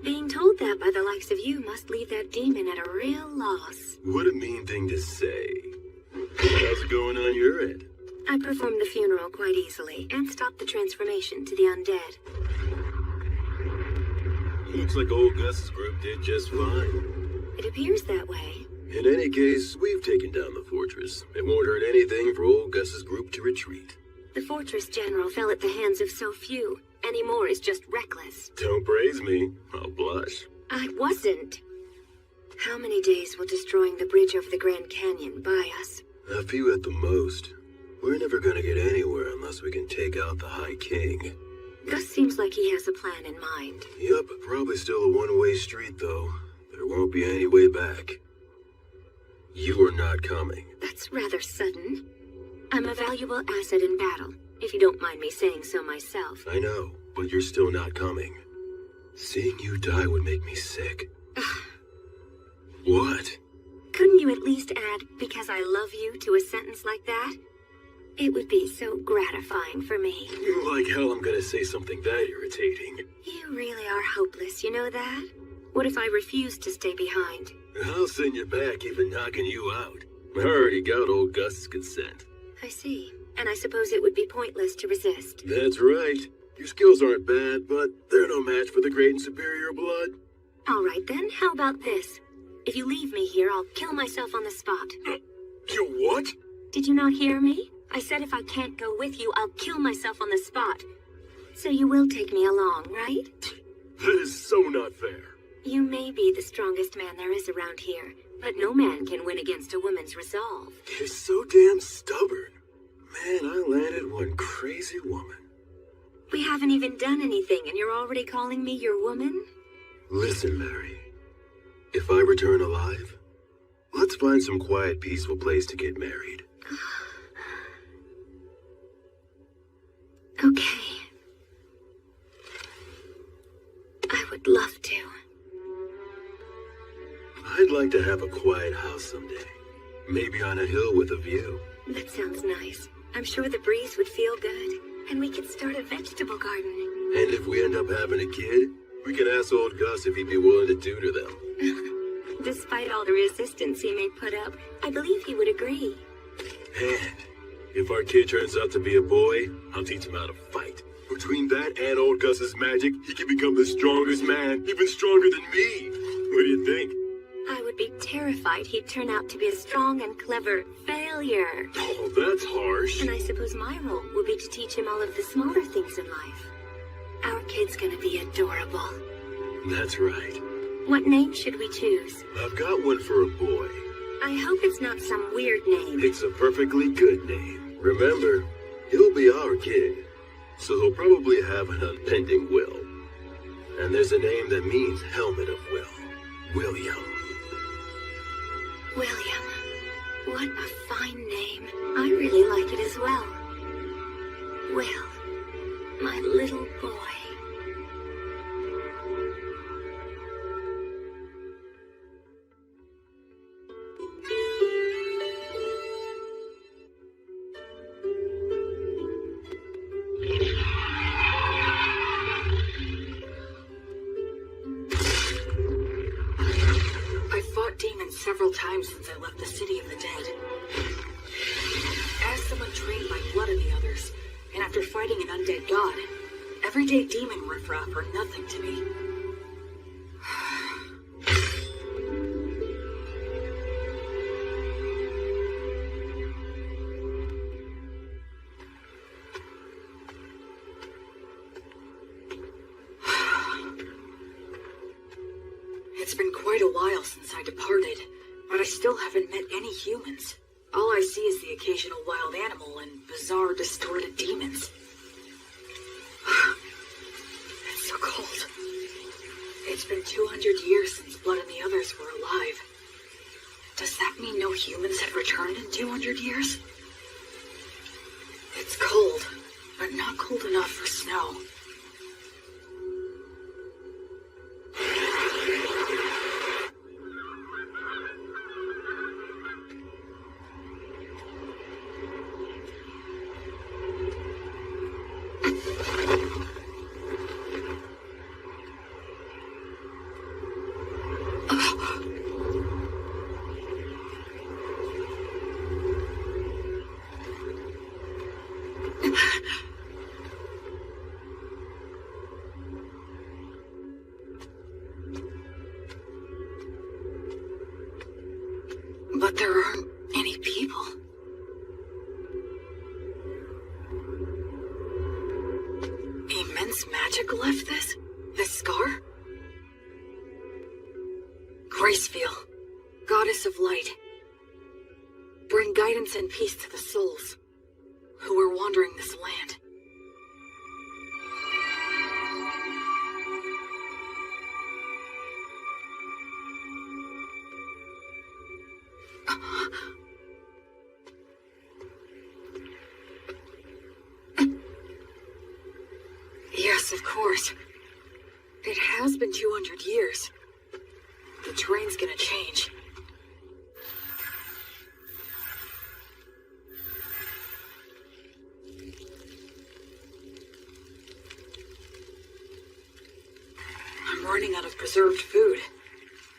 Being told that by the likes of you must leave that demon at a real loss. What a mean thing to say. How's it going on your end? I performed the funeral quite easily and stopped the transformation to the undead. Looks like old Gus's group did just fine. It appears that way. In any case, we've taken down the fortress. It won't hurt anything for old Gus's group to retreat. The fortress general fell at the hands of so few. Any more is just reckless. Don't praise me. I'll blush. I wasn't. How many days will destroying the bridge over the Grand Canyon buy us? A few at the most. We're never gonna get anywhere unless we can take out the High King. Gus seems like he has a plan in mind. Yup, probably still a one-way street, though. There won't be any way back. You are not coming. That's rather sudden. I'm a valuable asset in battle, if you don't mind me saying so myself. I know, but you're still not coming. Seeing you die would make me sick. What? Couldn't you at least add, because I love you, to a sentence like that? It would be so gratifying for me. Like hell I'm gonna say something that irritating. You really are hopeless, you know that? What if I refuse to stay behind? I'll send you back, even knocking you out. I already got old Gus's consent. I see. And I suppose it would be pointless to resist. That's right. Your skills aren't bad, but they're no match for the great and superior blood. All right then, how about this? If you leave me here, I'll kill myself on the spot. You what? Did you not hear me? I said if I can't go with you, I'll kill myself on the spot. So you will take me along, right? That is so not fair. You may be the strongest man there is around here, but no man can win against a woman's resolve. You're so damn stubborn. Man, I landed one crazy woman. We haven't even done anything, and you're already calling me your woman? Listen, Mary. If I return alive, let's find some quiet, peaceful place to get married. Okay. I would love to. I'd like to have a quiet house someday. Maybe on a hill with a view. That sounds nice. I'm sure the breeze would feel good. And we could start a vegetable garden. And if we end up having a kid, we can ask old Gus if he'd be willing to tutor them. Despite all the resistance he may put up, I believe he would agree. And if our kid turns out to be a boy, I'll teach him how to fight. Between that and old Gus's magic, he can become the strongest man, even stronger than me. What do you think? I would be terrified he'd turn out to be a strong and clever failure. Oh, that's harsh. And I suppose my role will be to teach him all of the smaller things in life. Our kid's gonna be adorable. That's right. What name should we choose? I've got one for a boy. I hope it's not some weird name. It's a perfectly good name. Remember, he'll be our kid, so he'll probably have an unbending will. And there's a name that means helmet of will. William. William. What a fine name. I really like it as well. Will, my little boy. Several times since I left the city of the dead. As someone trained by blood of the others, and after fighting an undead god, everyday demon riffraff are nothing to me. It's been quite a while since I departed, but I still haven't met any humans. All I see is the occasional wild animal and bizarre, distorted demons. It's so cold. It's been 200 years since Blood and the others were alive. Does that mean no humans have returned in 200 years? It's cold, but not cold enough for snow. But there aren't any people. Immense magic left this scar? Gracefeel, goddess of light, bring guidance and peace to the souls who are wandering this land. Yes, of course. It has been 200 years. The terrain's gonna change. I'm running out of preserved food,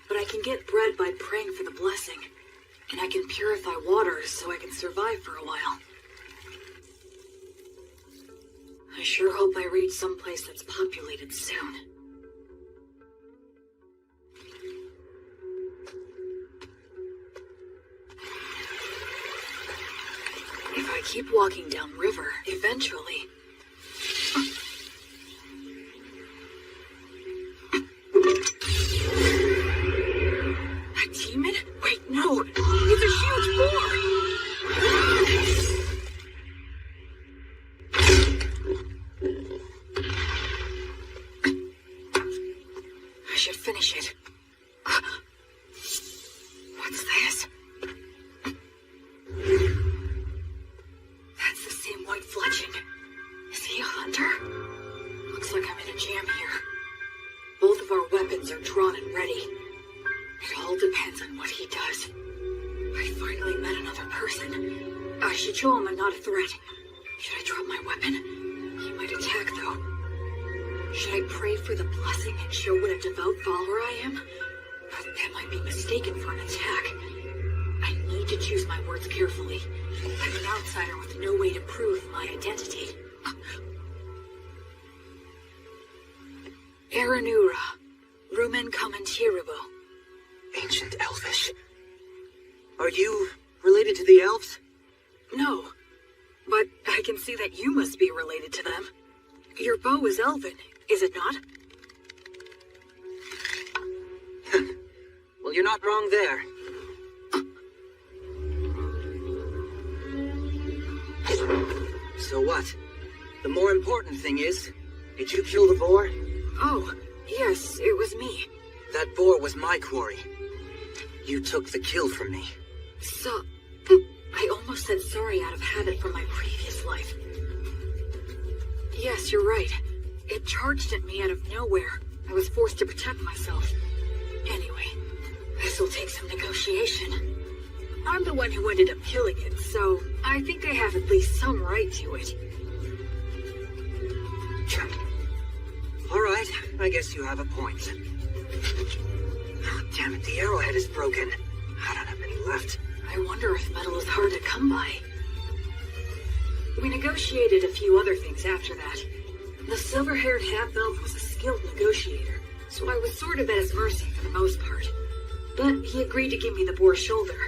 but I can get bread by praying for the blessing, and I can purify water so I can survive for a while. I sure hope I reach someplace that's populated soon. If I keep walking downriver, eventually... A demon? Wait, no! It's a huge boar! I should finish it. What's this? That's the same white fletching. Is he a hunter? Looks like I'm in a jam here. Both of our weapons are drawn and ready. It all depends on what he does. I finally met another person. I should show him I'm not a threat. Should I drop my weapon? He might attack, though. Should I pray for the blessing and show what a devout follower I am? That might be mistaken for an attack. I need to choose my words carefully. I'm an outsider with no way to prove my identity. Aranura, Rumen Commentiribo. Ancient Elvish. Are you related to the elves? No, but I can see that you must be related to them. Your bow is elven, is it not? Well, you're not wrong there. So what? The more important thing is, did you kill the boar? Oh, yes, it was me. That boar was my quarry. You took the kill from me. So, I almost said sorry out of habit from my previous life. Yes, you're right. It charged at me out of nowhere. I was forced to protect myself. Anyway, this will take some negotiation. I'm the one who ended up killing it, so I think I have at least some right to it. All right, I guess you have a point. Oh, damn it, the arrowhead is broken. I don't have any left. I wonder if metal is hard to come by. We negotiated a few other things after that. The silver-haired half-elf was a skilled negotiator, so I was sort of at his mercy for the most part. But he agreed to give me the boar's shoulder,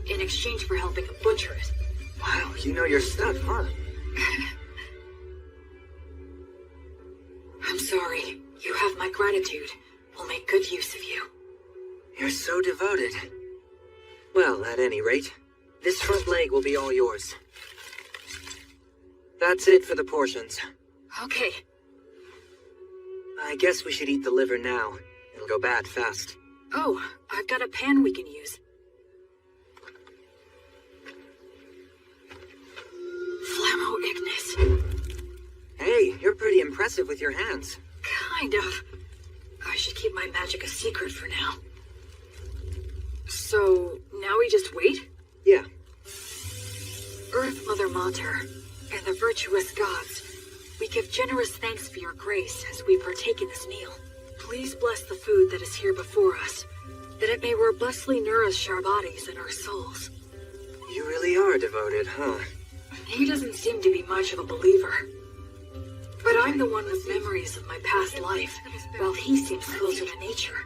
in exchange for helping him butcher it. Wow, you know your stuff, huh? I'm sorry. You have my gratitude. We'll make good use of you. You're so devoted. Well, at any rate, this front leg will be all yours. That's it for the portions. Okay. I guess we should eat the liver now. It'll go bad fast. Oh, I've got a pan we can use. Flammo Ignis. Hey, you're pretty impressive with your hands. Kind of. I should keep my magic a secret for now. So, now we just wait? Yeah. Earth Mother Mater, and the virtuous gods, we give generous thanks for your grace as we partake in this meal. Please bless the food that is here before us, that it may robustly nourish our bodies and our souls. You really are devoted, huh? He doesn't seem to be much of a believer. But I'm the one with memories of my past life, while he seems closer to nature.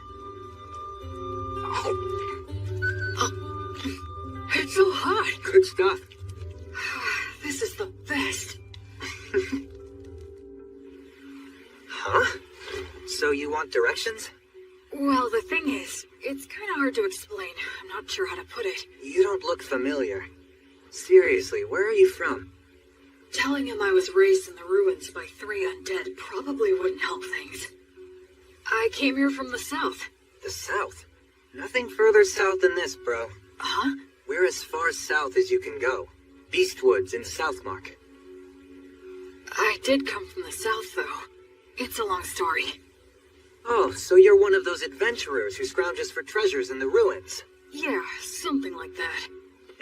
It's so hot! Good stuff. This is the best. Huh? So you want directions? Well, the thing is, it's kind of hard to explain. I'm not sure how to put it. You don't look familiar. Seriously, where are you from? Telling him I was raised in the ruins by 3 undead probably wouldn't help things. I came here from the south. The south? Nothing further south than this, bro. Huh? We're as far south as you can go. Beastwoods in Southmark. I did come from the south, though. It's a long story. Oh, so you're one of those adventurers who scrounges for treasures in the ruins. Yeah, something like that.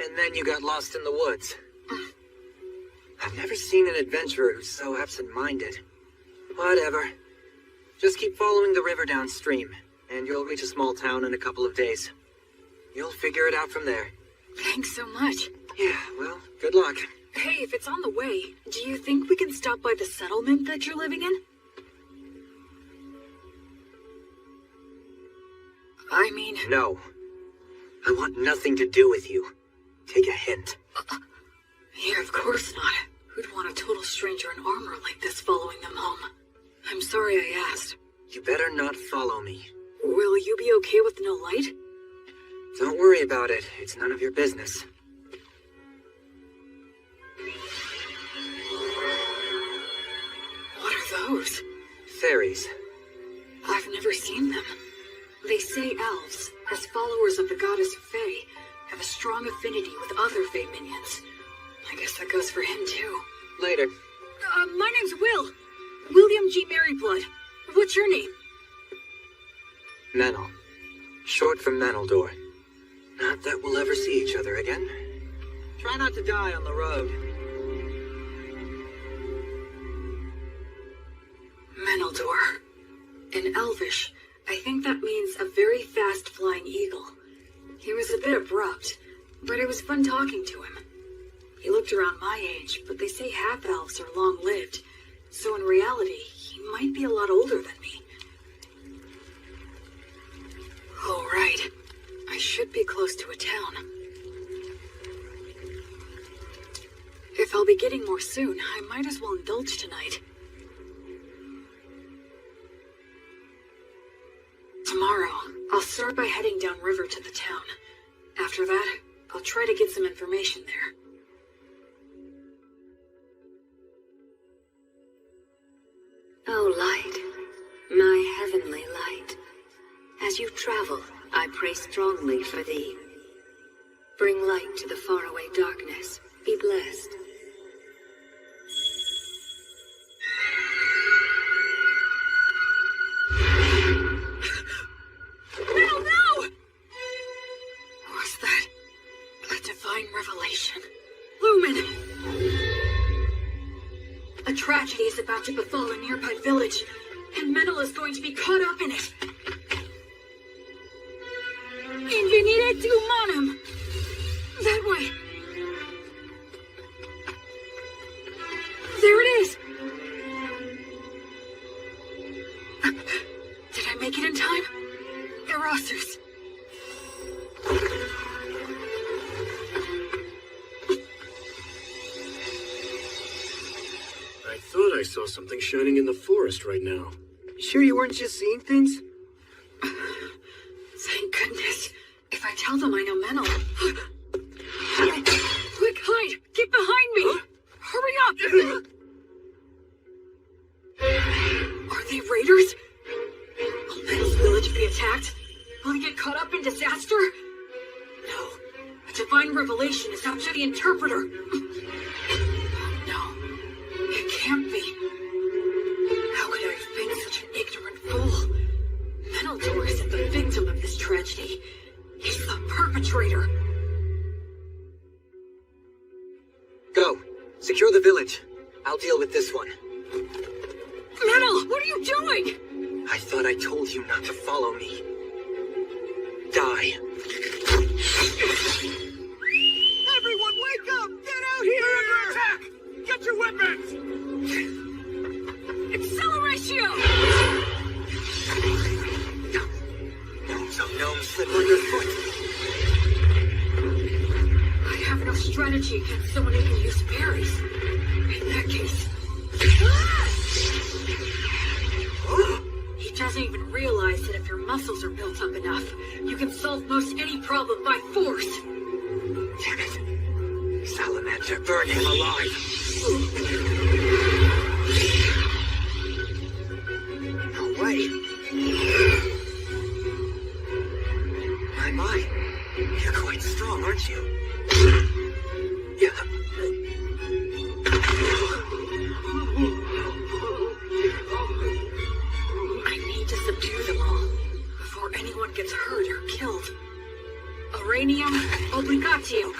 And then you got lost in the woods. I've never seen an adventurer who's so absent-minded. Whatever. Just keep following the river downstream, and you'll reach a small town in a couple of days. You'll figure it out from there. Thanks so much. Yeah, well, good luck. Hey, if it's on the way, do you think we can stop by the settlement that you're living in? I mean... No. I want nothing to do with you. Take a hint. Yeah, of course not. Who'd want a total stranger in armor like this following them home? I'm sorry I asked. You better not follow me. Will you be okay with no light? Don't worry about it. It's none of your business. What are those? Fairies. I've never seen them. They say elves, as followers of the goddess Fae, have a strong affinity with other Fae minions. I guess that goes for him, too. Later. My name's Will. William G. Merryblood. What's your name? Menel. Short for Meneldor. Not that we'll ever see each other again. Try not to die on the road. Menaldor. In Elvish, I think that means a very fast-flying eagle. He was a bit abrupt, but it was fun talking to him. He looked around my age, but they say half-elves are long-lived, so in reality, he might be a lot older than me. Oh, right. I should be close to a town. If I'll be getting more soon, I might as well indulge tonight. Tomorrow, I'll start by heading downriver to the town. After that, I'll try to get some information there. O light, my heavenly light, as you travel, I pray strongly for thee. Bring light to the faraway darkness. Be blessed. No! Was that a divine revelation? Lumen! A tragedy is about to befall a nearby village, and Menel is going to be caught up in it. Invenire tu manum! That way! There it is! Did I make it in time? Erasus. I thought I saw something shining in the forest right now. Sure you weren't just seeing things? Thank goodness. If I tell them I know Menel... Quick, hide! Get behind me! Hurry up! Are they raiders? Will Menel's village be attacked? Will he get caught up in disaster? No. A divine revelation is after the interpreter. No. It can't be. How could I have been such an ignorant fool? Menaldor isn't the victim of this tragedy. He's the perpetrator. Go. Secure the village. I'll deal with this one. Menel, what are you doing? I thought I told you not to follow me. Die. Everyone wake up! Get out here! They're under attack! Get your weapons! Acceleratio! Some gnomes slip underfoot. I have no strategy against someone who can use berries. In that case... He doesn't even realize that if your muscles are built up enough, you can solve most any problem by force. Damn it. Salamander, burn him alive. No way. My. You're quite strong, aren't you? Yeah. I need to subdue them all before anyone gets hurt or killed. Uranium obligatio.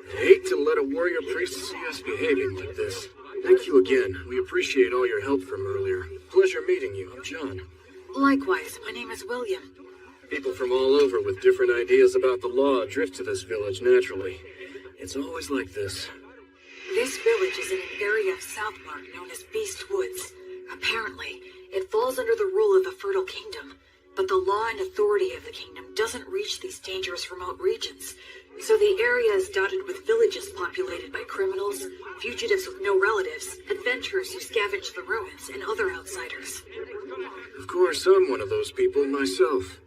I hate to let a warrior priest see us behaving like this. Thank you again. We appreciate all your help from earlier. Pleasure meeting you. I'm John. Likewise, my name is William. People from all over with different ideas about the law drift to this village naturally. It's always like this. This village is in an area of Southmark known as Beast Woods. Apparently, it falls under the rule of the Fertile Kingdom, but the law and authority of the kingdom doesn't reach these dangerous remote regions, so the area is dotted with villages populated by criminals, fugitives with no relatives, adventurers who scavenge the ruins, and other outsiders. Of course, I'm one of those people myself.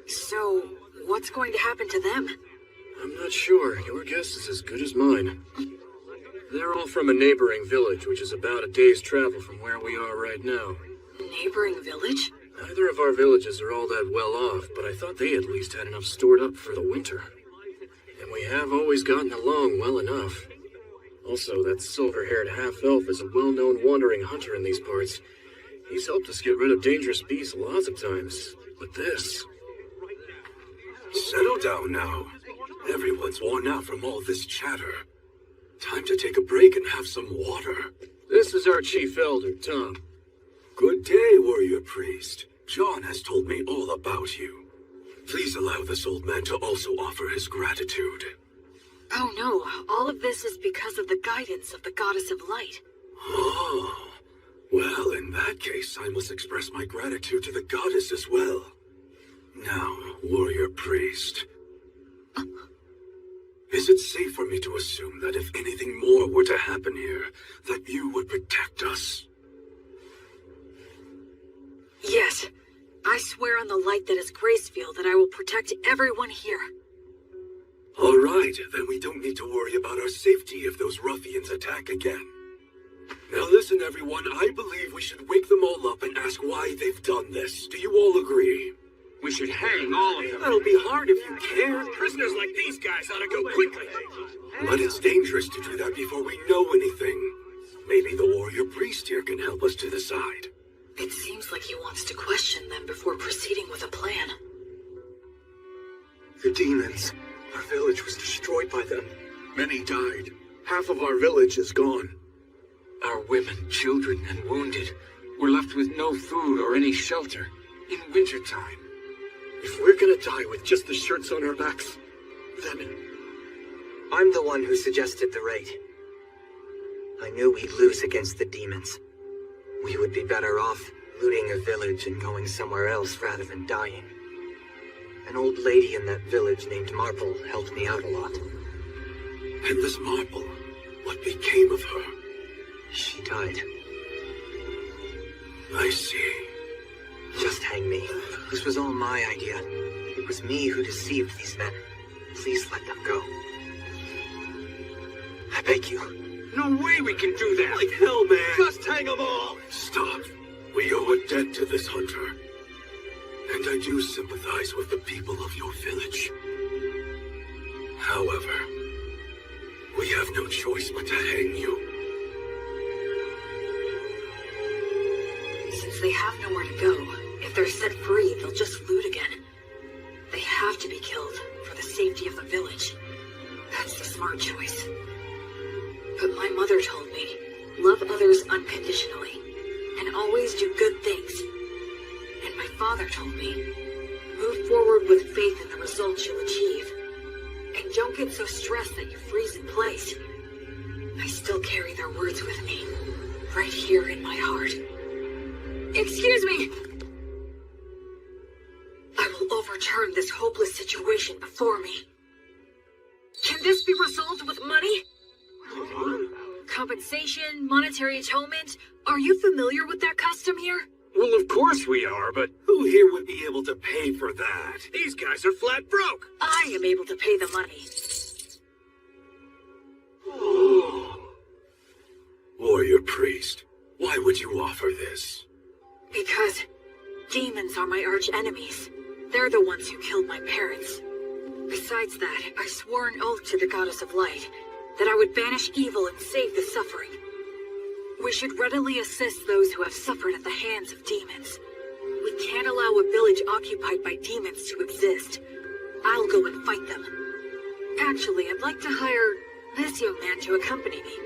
So, what's going to happen to them? I'm not sure. Your guess is as good as mine. They're all from a neighboring village, which is about a day's travel from where we are right now. Neighboring village? Neither of our villages are all that well off, but I thought they at least had enough stored up for the winter. And we have always gotten along well enough. Also, that silver-haired half-elf is a well-known wandering hunter in these parts. He's helped us get rid of dangerous beasts lots of times. But this... Settle down now. Everyone's worn out from all this chatter. Time to take a break and have some water. This is our chief elder, Tom. Good day, warrior priest. John has told me all about you. Please allow this old man to also offer his gratitude. Oh no, all of this is because of the guidance of the Goddess of Light. Oh, well, in that case, I must express my gratitude to the goddess as well. Now, warrior priest. Is it safe for me to assume that if anything more were to happen here, that you would protect us? Yes. I swear on the light that is Gracefield that I will protect everyone here. All right, then we don't need to worry about our safety if those ruffians attack again. Now listen, everyone, I believe we should wake them all up and ask why they've done this. Do you all agree? We should hang all of them. That'll be hard if you can't. Prisoners like these guys ought to go quickly. But it's dangerous to do that before we know anything. Maybe the warrior priest here can help us to decide. It seems like he wants to question them before proceeding with a plan. The demons. Our village was destroyed by them. Many died. Half of our village is gone. Our women, children, and wounded were left with no food or any shelter in wintertime. If we're gonna die with just the shirts on our backs, then... I'm the one who suggested the raid. I knew we'd lose against the demons. We would be better off looting a village and going somewhere else rather than dying. An old lady in that village named Marple helped me out a lot. And this Marple, what became of her? She died. I see. Just hang me. This was all my idea. It was me who deceived these men. Please let them go. I beg you. No way we can do that. Like hell, man. Just hang them all! Stop. We owe a debt to this hunter. And I do sympathize with the people of your village. However, we have no choice but to hang you. Since they have nowhere to go, if they're set free, they'll just loot again. They have to be killed for the safety of the village. That's the smart choice. But my mother told me, love others unconditionally, and always do good things. And my father told me, move forward with faith in the results you'll achieve. And don't get so stressed that you freeze in place. I still carry their words with me, right here in my heart. Excuse me! I will overturn this hopeless situation before me. Can this be resolved with money? Compensation, monetary atonement? Are you familiar with that custom here? Well, of course we are, but Who here would be able to pay for that? these guys are flat broke. I am able to pay the money. Warrior priest, why would you offer this? Because demons are my arch enemies. They're the ones who killed my parents. Besides that, I swore an oath to the Goddess of Light that I would banish evil and save the suffering. We should readily assist those who have suffered at the hands of demons. We can't allow a village occupied by demons to exist. I'll go and fight them. Actually, I'd like to hire this young man to accompany me.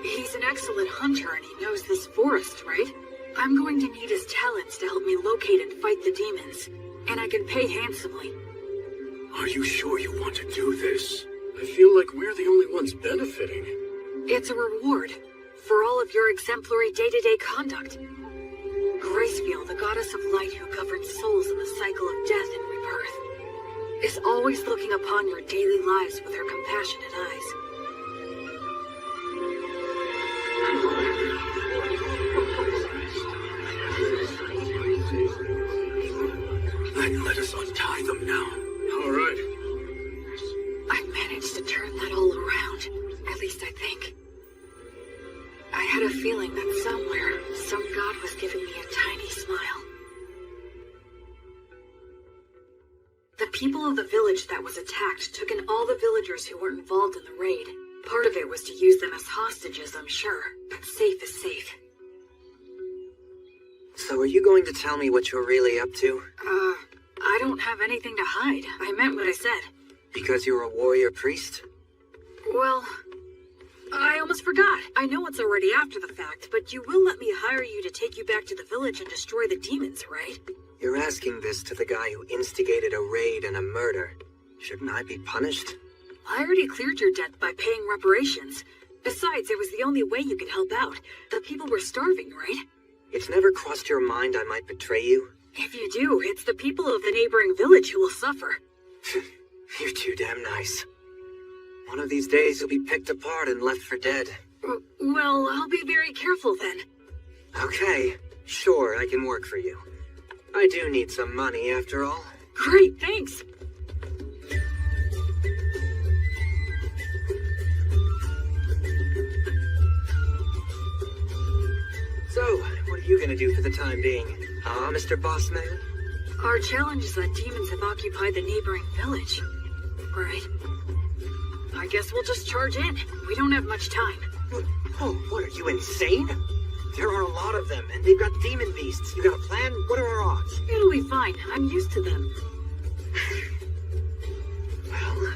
He's an excellent hunter and he knows this forest, right? I'm going to need his talents to help me locate and fight the demons, and I can pay handsomely. Are you sure you want to do this? I feel like we're the only ones benefiting. It's a reward for all of your exemplary day-to-day conduct. Gracefield, the goddess of light who governs souls in the cycle of death and rebirth, is always looking upon your daily lives with her compassionate eyes. Then let us untie them now. All right. I managed to turn that all around, at least I think. I had a feeling that somewhere, some god was giving me a tiny smile. The people of the village that was attacked took in all the villagers who were involved in the raid. Part of it was to use them as hostages, I'm sure, but safe is safe. So are you going to tell me what you're really up to? I I don't have anything to hide. I meant what I said. Because you're a warrior priest? Well, I almost forgot. I know it's already after the fact, but you will let me hire you to take you back to the village and destroy the demons, right? You're asking this to the guy who instigated a raid and a murder. Shouldn't I be punished? I already cleared your debt by paying reparations. Besides, it was the only way you could help out. The people were starving, right? It's never crossed your mind I might betray you? If you do, it's the people of the neighboring village who will suffer. You're too damn nice. One of these days you'll be picked apart and left for dead. Well, I'll be very careful then. Okay, sure, I can work for you. I do need some money after all. Great, thanks. So, what are you gonna do for the time being? Huh, Mr. Bossman? Our challenge is that demons have occupied the neighboring village. Right. I guess we'll just charge in. We don't have much time. Oh, what are you, insane? There are a lot of them, and they've got demon beasts. You got a plan? What are our odds? It'll be fine. I'm used to them. Well,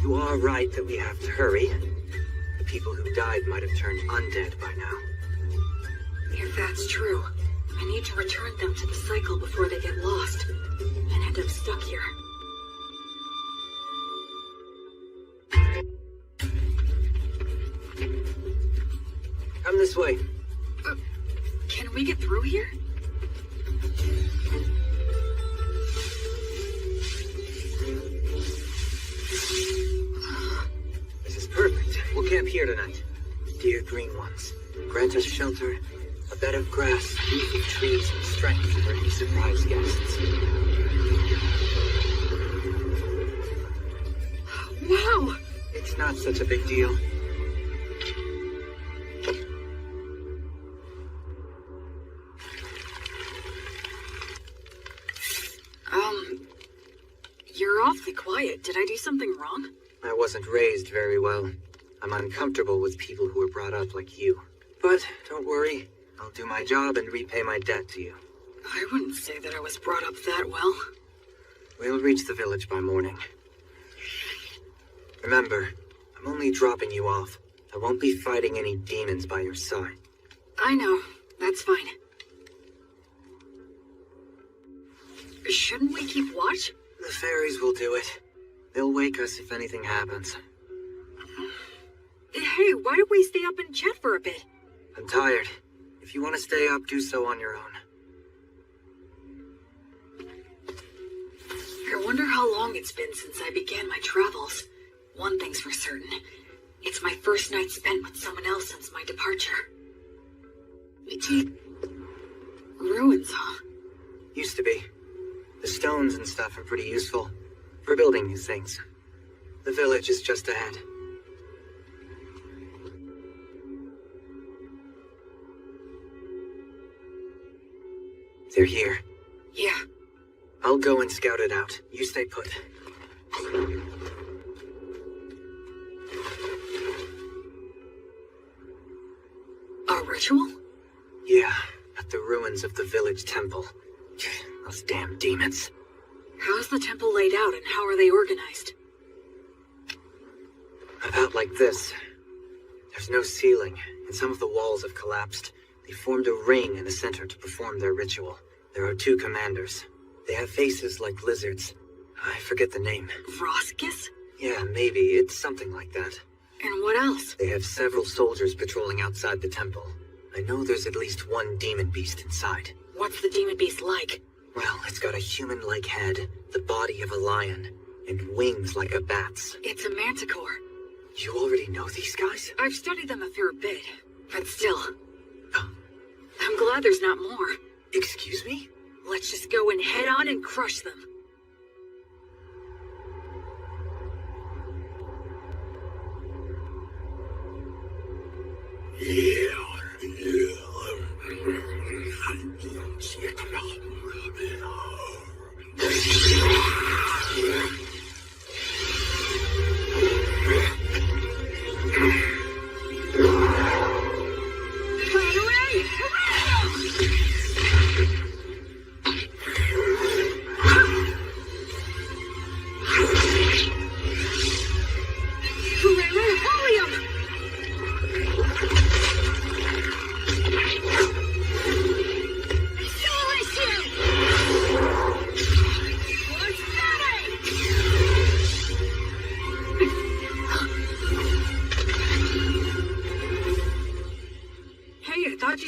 you are right that we have to hurry. The people who died might have turned undead by now. If that's true, I need to return them to the cycle before they get lost and end up stuck here. Come this way. Can we get through here? This is perfect. We'll camp here tonight. Dear green ones, grant us shelter, a bed of grass, leafy trees, and strength for any surprise guests. Wow! It's not such a big deal. You're awfully quiet. Did I do something wrong? I wasn't raised very well. I'm uncomfortable with people who were brought up like you. But don't worry, I'll do my job and repay my debt to you. I wouldn't say that I was brought up that well. We'll reach the village by morning. Remember, I'm only dropping you off. I won't be fighting any demons by your side. I know. That's fine. Shouldn't we keep watch? The fairies will do it. They'll wake us if anything happens. Hey, why don't we stay up and chat for a bit? I'm tired. If you want to stay up, do so on your own. I wonder how long it's been since I began my travels. One thing's for certain. It's my first night spent with someone else since my departure. Ruins, huh? Used to be. The stones and stuff are pretty useful for building these things. The village is just ahead. They're here. Yeah. I'll go and scout it out. You stay put. A ritual? Yeah, at the ruins of the village temple. Those damn demons. How's the temple laid out and how are they organized? About like this. There's no ceiling, and some of the walls have collapsed. They formed a ring in the center to perform their ritual. There are 2 commanders. They have faces like lizards. I forget the name. Vroskus? Yeah, maybe. It's something like that. And what else? They have several soldiers patrolling outside the temple. I know there's at least 1 demon beast inside. What's the demon beast like? Well, it's got a human-like head, the body of a lion, and wings like a bat's. It's a manticore. You already know these guys? I've studied them a fair bit, but still. I'm glad there's not more. Excuse me? Let's just go and head on and crush them.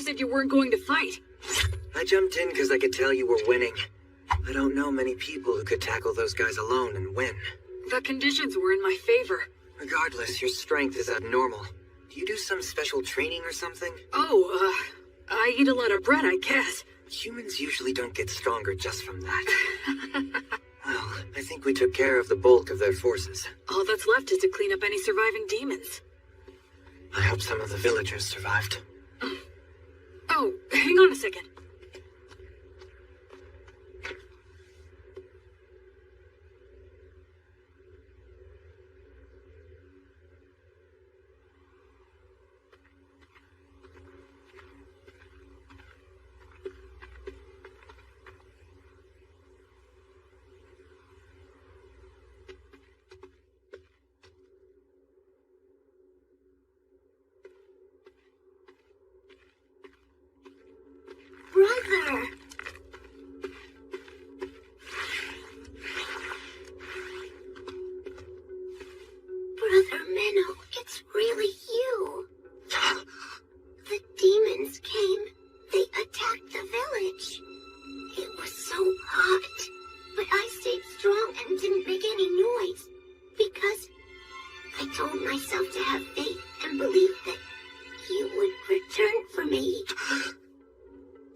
said you weren't going to fight. I jumped in because I could tell you were winning. I don't know many people who could tackle those guys alone and win. The conditions were in my favor. Regardless, your strength is abnormal. Do you do some special training or something? Oh, I eat a lot of bread, I guess. Humans usually don't get stronger just from that. Well, I think we took care of the bulk of their forces. All that's left is to clean up any surviving demons. I hope some of the villagers survived. Oh, hang on a second. Brother! Brother Minnow, it's really you. The demons came. They attacked the village. It was so hot. But I stayed strong and didn't make any noise. Because I told myself to have faith and believe that you would return for me.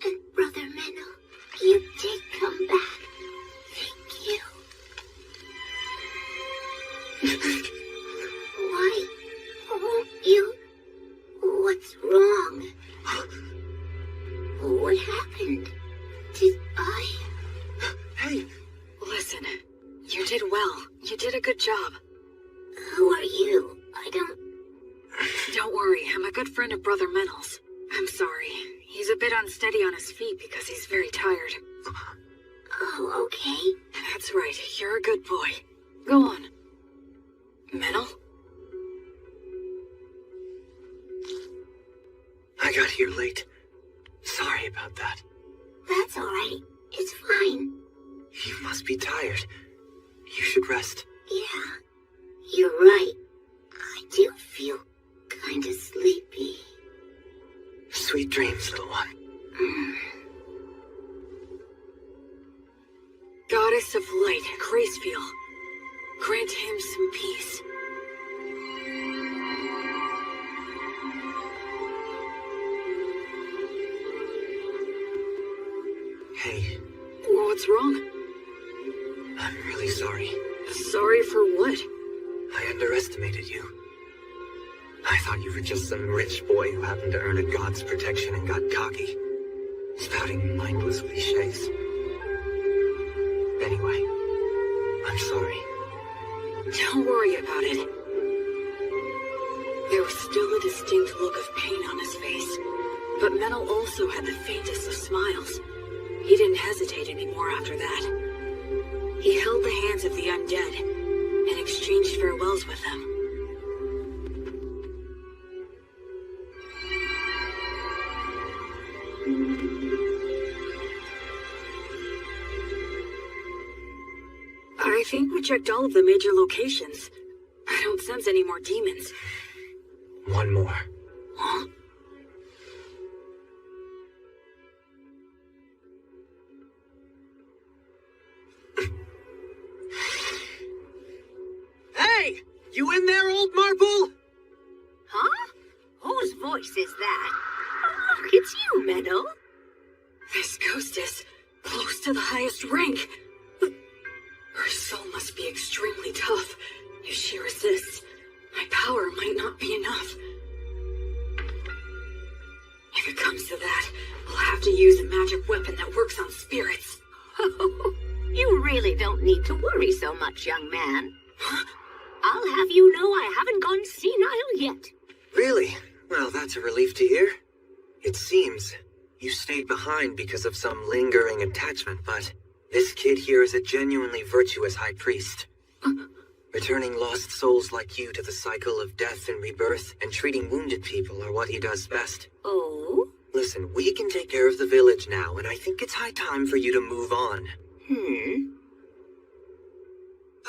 And Brother Minnow, you did come back. Thank you. Why won't you? What's wrong? What happened? Did I? Hey! Listen, you did well. You did a good job. Who are you? I don't... Don't worry, I'm a good friend of Brother Menel's. I'm sorry. He's a bit unsteady on his feet because he's very tired. Oh, okay. That's right, you're a good boy. Go on. Menel? I got here late. Sorry about that. That's alright. It's fine. You must be tired. You should rest. Yeah, you're right. I do feel kinda sleepy. Sweet dreams, little one. Goddess of Light, Gracefield. Grant him some peace. Hey, What's wrong? I'm really sorry. Sorry for what? I underestimated you. I thought you were just some rich boy who happened to earn a god's protection and got cocky, spouting mindless cliches. Anyway, I'm sorry. Don't worry about it. There was still a distinct look of pain on his face, but Menel also had the faintest of smiles. He didn't hesitate anymore after that. He held the hands of the undead and exchanged farewells with them. I think we checked all of the major locations. I don't sense any more demons. One more. Huh? Hey! You in there, old marble? Huh? Whose voice is that? Oh, look, it's you, Meadow. This ghost is close to the highest rank. Her soul must be extremely tough. If she resists, my power might not be enough. If it comes to that, I'll have to use a magic weapon that works on spirits. Oh, you really don't need to worry so much, young man. I'll have you know I haven't gone senile yet. Really? Well, that's a relief to hear. It seems you stayed behind because of some lingering attachment, but this kid here is a genuinely virtuous high priest. Returning lost souls like you to the cycle of death and rebirth and treating wounded people are what he does best. Oh? Listen, we can take care of the village now, and I think it's high time for you to move on.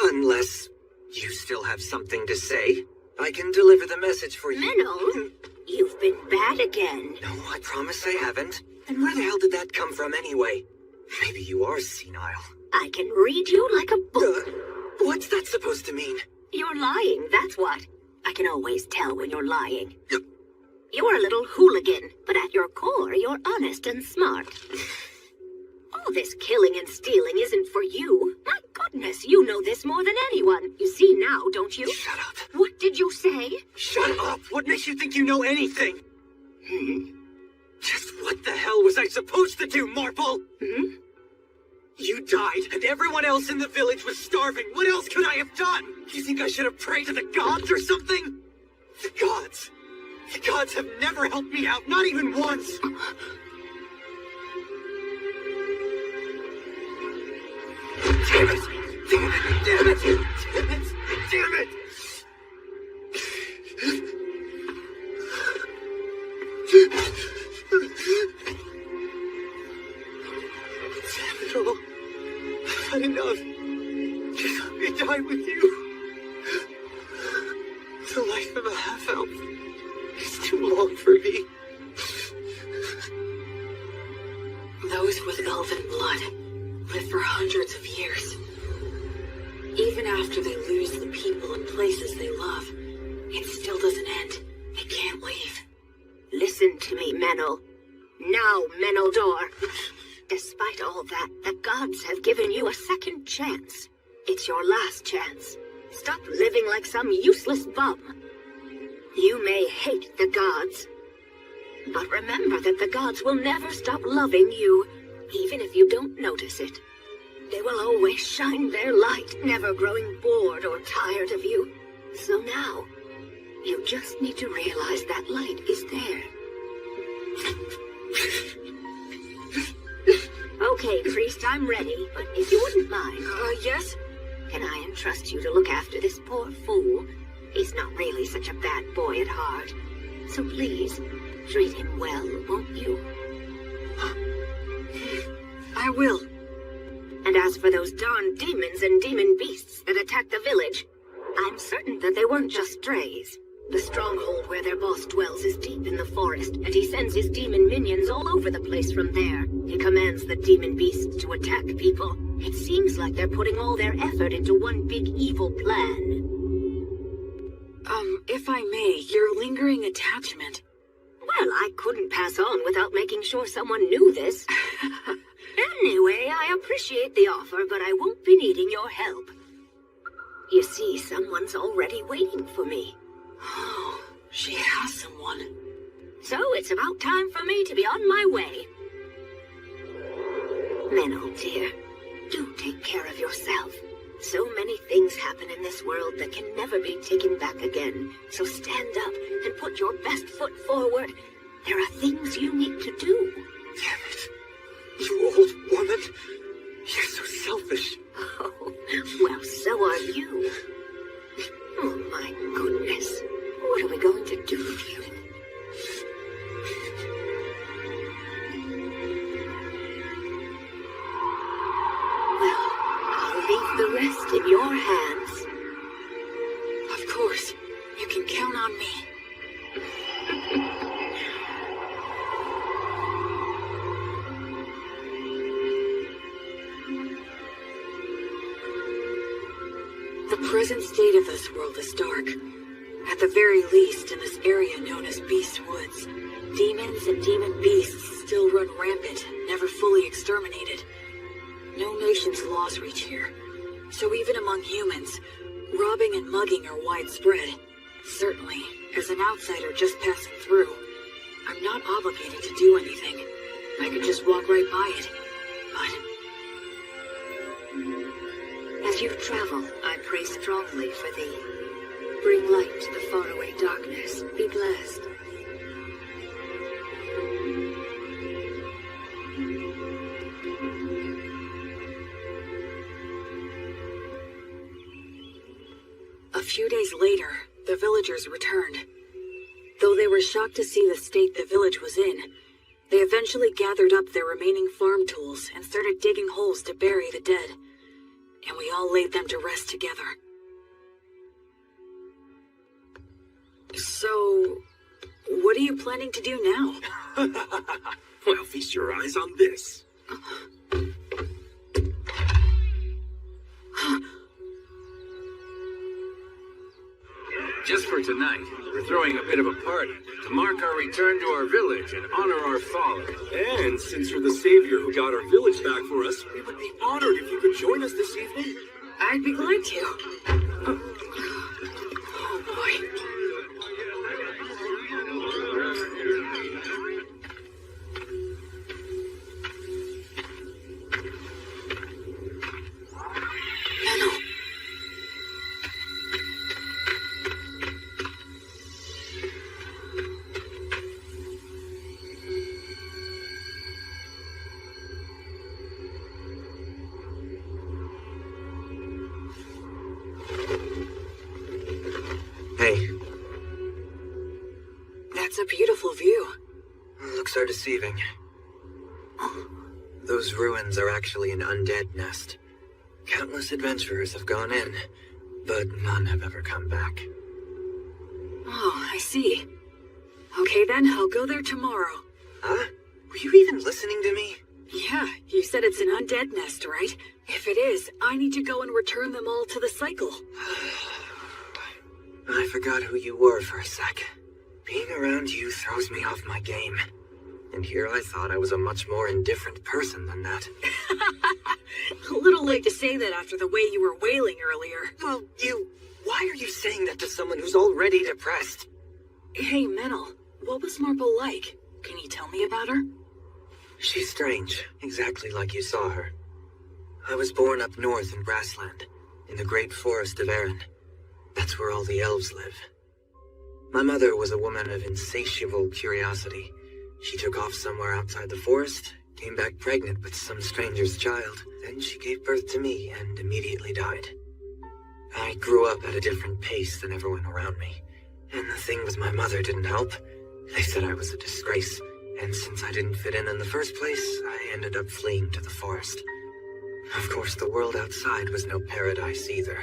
Unless you still have something to say. I can deliver the message for you. Minnow, You've been bad again. No, I promise I haven't. And where the hell did that come from anyway? Maybe you are senile. I can read you like a book. What's that supposed to mean? You're lying, that's what. I can always tell when you're lying. You're a little hooligan, but at your core, you're honest and smart. All this killing and stealing isn't for you. My goodness, you know this more than anyone. You see now, don't you? Shut up. What did you say? Shut up! What makes you think you know anything? Just what the hell was I supposed to do, Marple? You died, and everyone else in the village was starving. What else could I have done? You think I should have prayed to the gods or something? The gods? The gods have never helped me out, not even once. Damn it! Damn it! Damn it! Damn it! Damn it! Damn it all. I've had enough. Just let me die with you. The life of a half-elf is too long for me. Those with elven blood live for hundreds of years. Even after they lose the people and places they love, it still doesn't end. They can't leave. Listen to me, Menel. Now, Meneldor. Despite all that, the gods have given you a second chance. It's your last chance. Stop living like some useless bum. You may hate the gods, but remember that the gods will never stop loving you, even if you don't notice it. They will always shine their light, never growing bored or tired of you. So now, you just need to realize that light is there. Okay, priest, I'm ready, but if you wouldn't mind... Yes? Can I entrust you to look after this poor fool? He's not really such a bad boy at heart. So please, treat him well, won't you? I will. And as for those darn demons and demon beasts that attacked the village, I'm certain that they weren't just strays. The stronghold where their boss dwells is deep in the forest, and he sends his demon minions all over the place from there. He commands the demon beasts to attack people. It seems like they're putting all their effort into one big evil plan. If I may, your lingering attachment. Well, I couldn't pass on without making sure someone knew this. Anyway, I appreciate the offer, but I won't be needing your help. You see, someone's already waiting for me. Oh, she has someone. So it's about time for me to be on my way. Menel, dear, do take care of yourself. So many things happen in this world that can never be taken back again. So stand up and put your best foot forward. There are things you need to do. Damn it. You old woman. You're so selfish. Oh, well, so are you. Oh, my goodness. What are we going to do with you? Well, I'll leave the rest in your hands. Of course. You can count on me. The present state of this world is dark. At the very least, in this area known as Beast Woods, demons and demon beasts still run rampant, never fully exterminated. No nation's laws reach here. So even among humans, robbing and mugging are widespread. Certainly, as an outsider just passing through, I'm not obligated to do anything. I could just walk right by it. But as you travel, I pray strongly for thee. Bring light to the faraway darkness. Be blessed. a few days later, the villagers returned. Though they were shocked to see the state the village was in, they eventually gathered up their remaining farm tools and started digging holes to bury the dead. And we all laid them to rest together. So, What are you planning to do now? Well, feast your eyes on this. Just for tonight, we're throwing a bit of a party to mark our return to our village and honor our fallen. And since you're the savior who got our village back for us, we would be honored if you could join us this evening. I'd be glad to. Oh boy. Hey. That's a beautiful view. Looks are deceiving. Those ruins are actually an undead nest. Countless adventurers have gone in, but none have ever come back. Oh, I see. Okay then, I'll go there tomorrow. Huh? Were you even listening to me? Yeah, you said it's an undead nest, right? If it is, I need to go and return them all to the cycle. I forgot who you were for a sec. Being around you throws me off my game. And here I thought I was a much more indifferent person than that. A little late to say that after the way you were wailing earlier. Well, why are you saying that to someone who's already depressed? Hey, Menel, what was Marble like? Can you tell me about her? She's strange, exactly like you saw her. I was born up north in Brassland, in the great forest of Erin. That's where all the elves live. My mother was a woman of insatiable curiosity. She took off somewhere outside the forest, came back pregnant with some stranger's child. Then she gave birth to me and immediately died. I grew up at a different pace than everyone around me. And the thing with my mother didn't help. They said I was a disgrace, and since I didn't fit in the first place, I ended up fleeing to the forest. Of course, the world outside was no paradise either.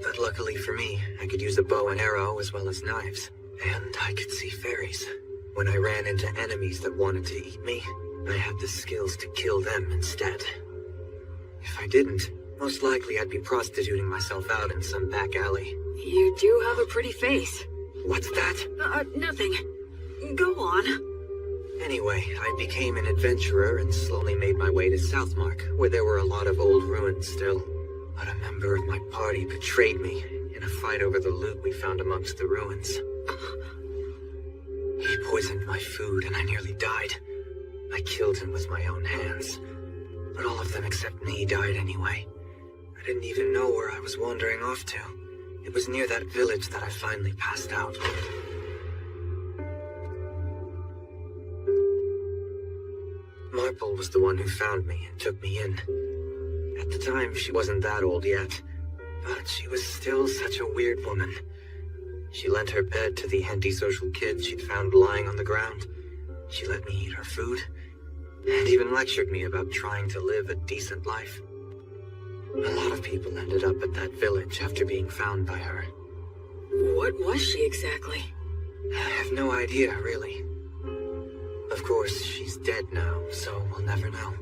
But luckily for me, I could use a bow and arrow as well as knives. And I could see fairies. When I ran into enemies that wanted to eat me, I had the skills to kill them instead. If I didn't, most likely I'd be prostituting myself out in some back alley. You do have a pretty face. What's that? Nothing. Go on. Anyway, I became an adventurer and slowly made my way to Southmark, where there were a lot of old ruins still. But a member of my party betrayed me in a fight over the loot we found amongst the ruins. He poisoned my food and I nearly died. I killed him with my own hands. But all of them except me died anyway. I didn't even know where I was wandering off to. It was near that village that I finally passed out. Marple was the one who found me and took me in. At the time, she wasn't that old yet, but she was still such a weird woman. She lent her bed to the antisocial kids she'd found lying on the ground. She let me eat her food, and even lectured me about trying to live a decent life. A lot of people ended up at that village after being found by her. What was she exactly? I have no idea, really. Of course, she's dead now, so we'll never know.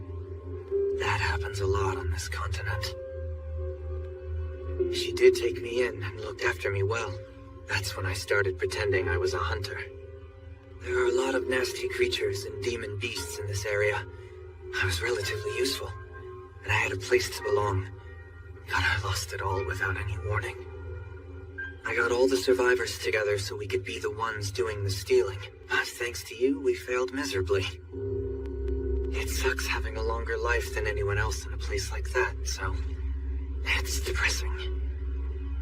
That happens a lot on this continent. She did take me in and looked after me well. That's when I started pretending I was a hunter. There are a lot of nasty creatures and demon beasts in this area. I was relatively useful, and I had a place to belong. But I lost it all without any warning. I got all the survivors together so we could be the ones doing the stealing. But thanks to you, we failed miserably. It sucks having a longer life than anyone else in a place like that, so it's depressing.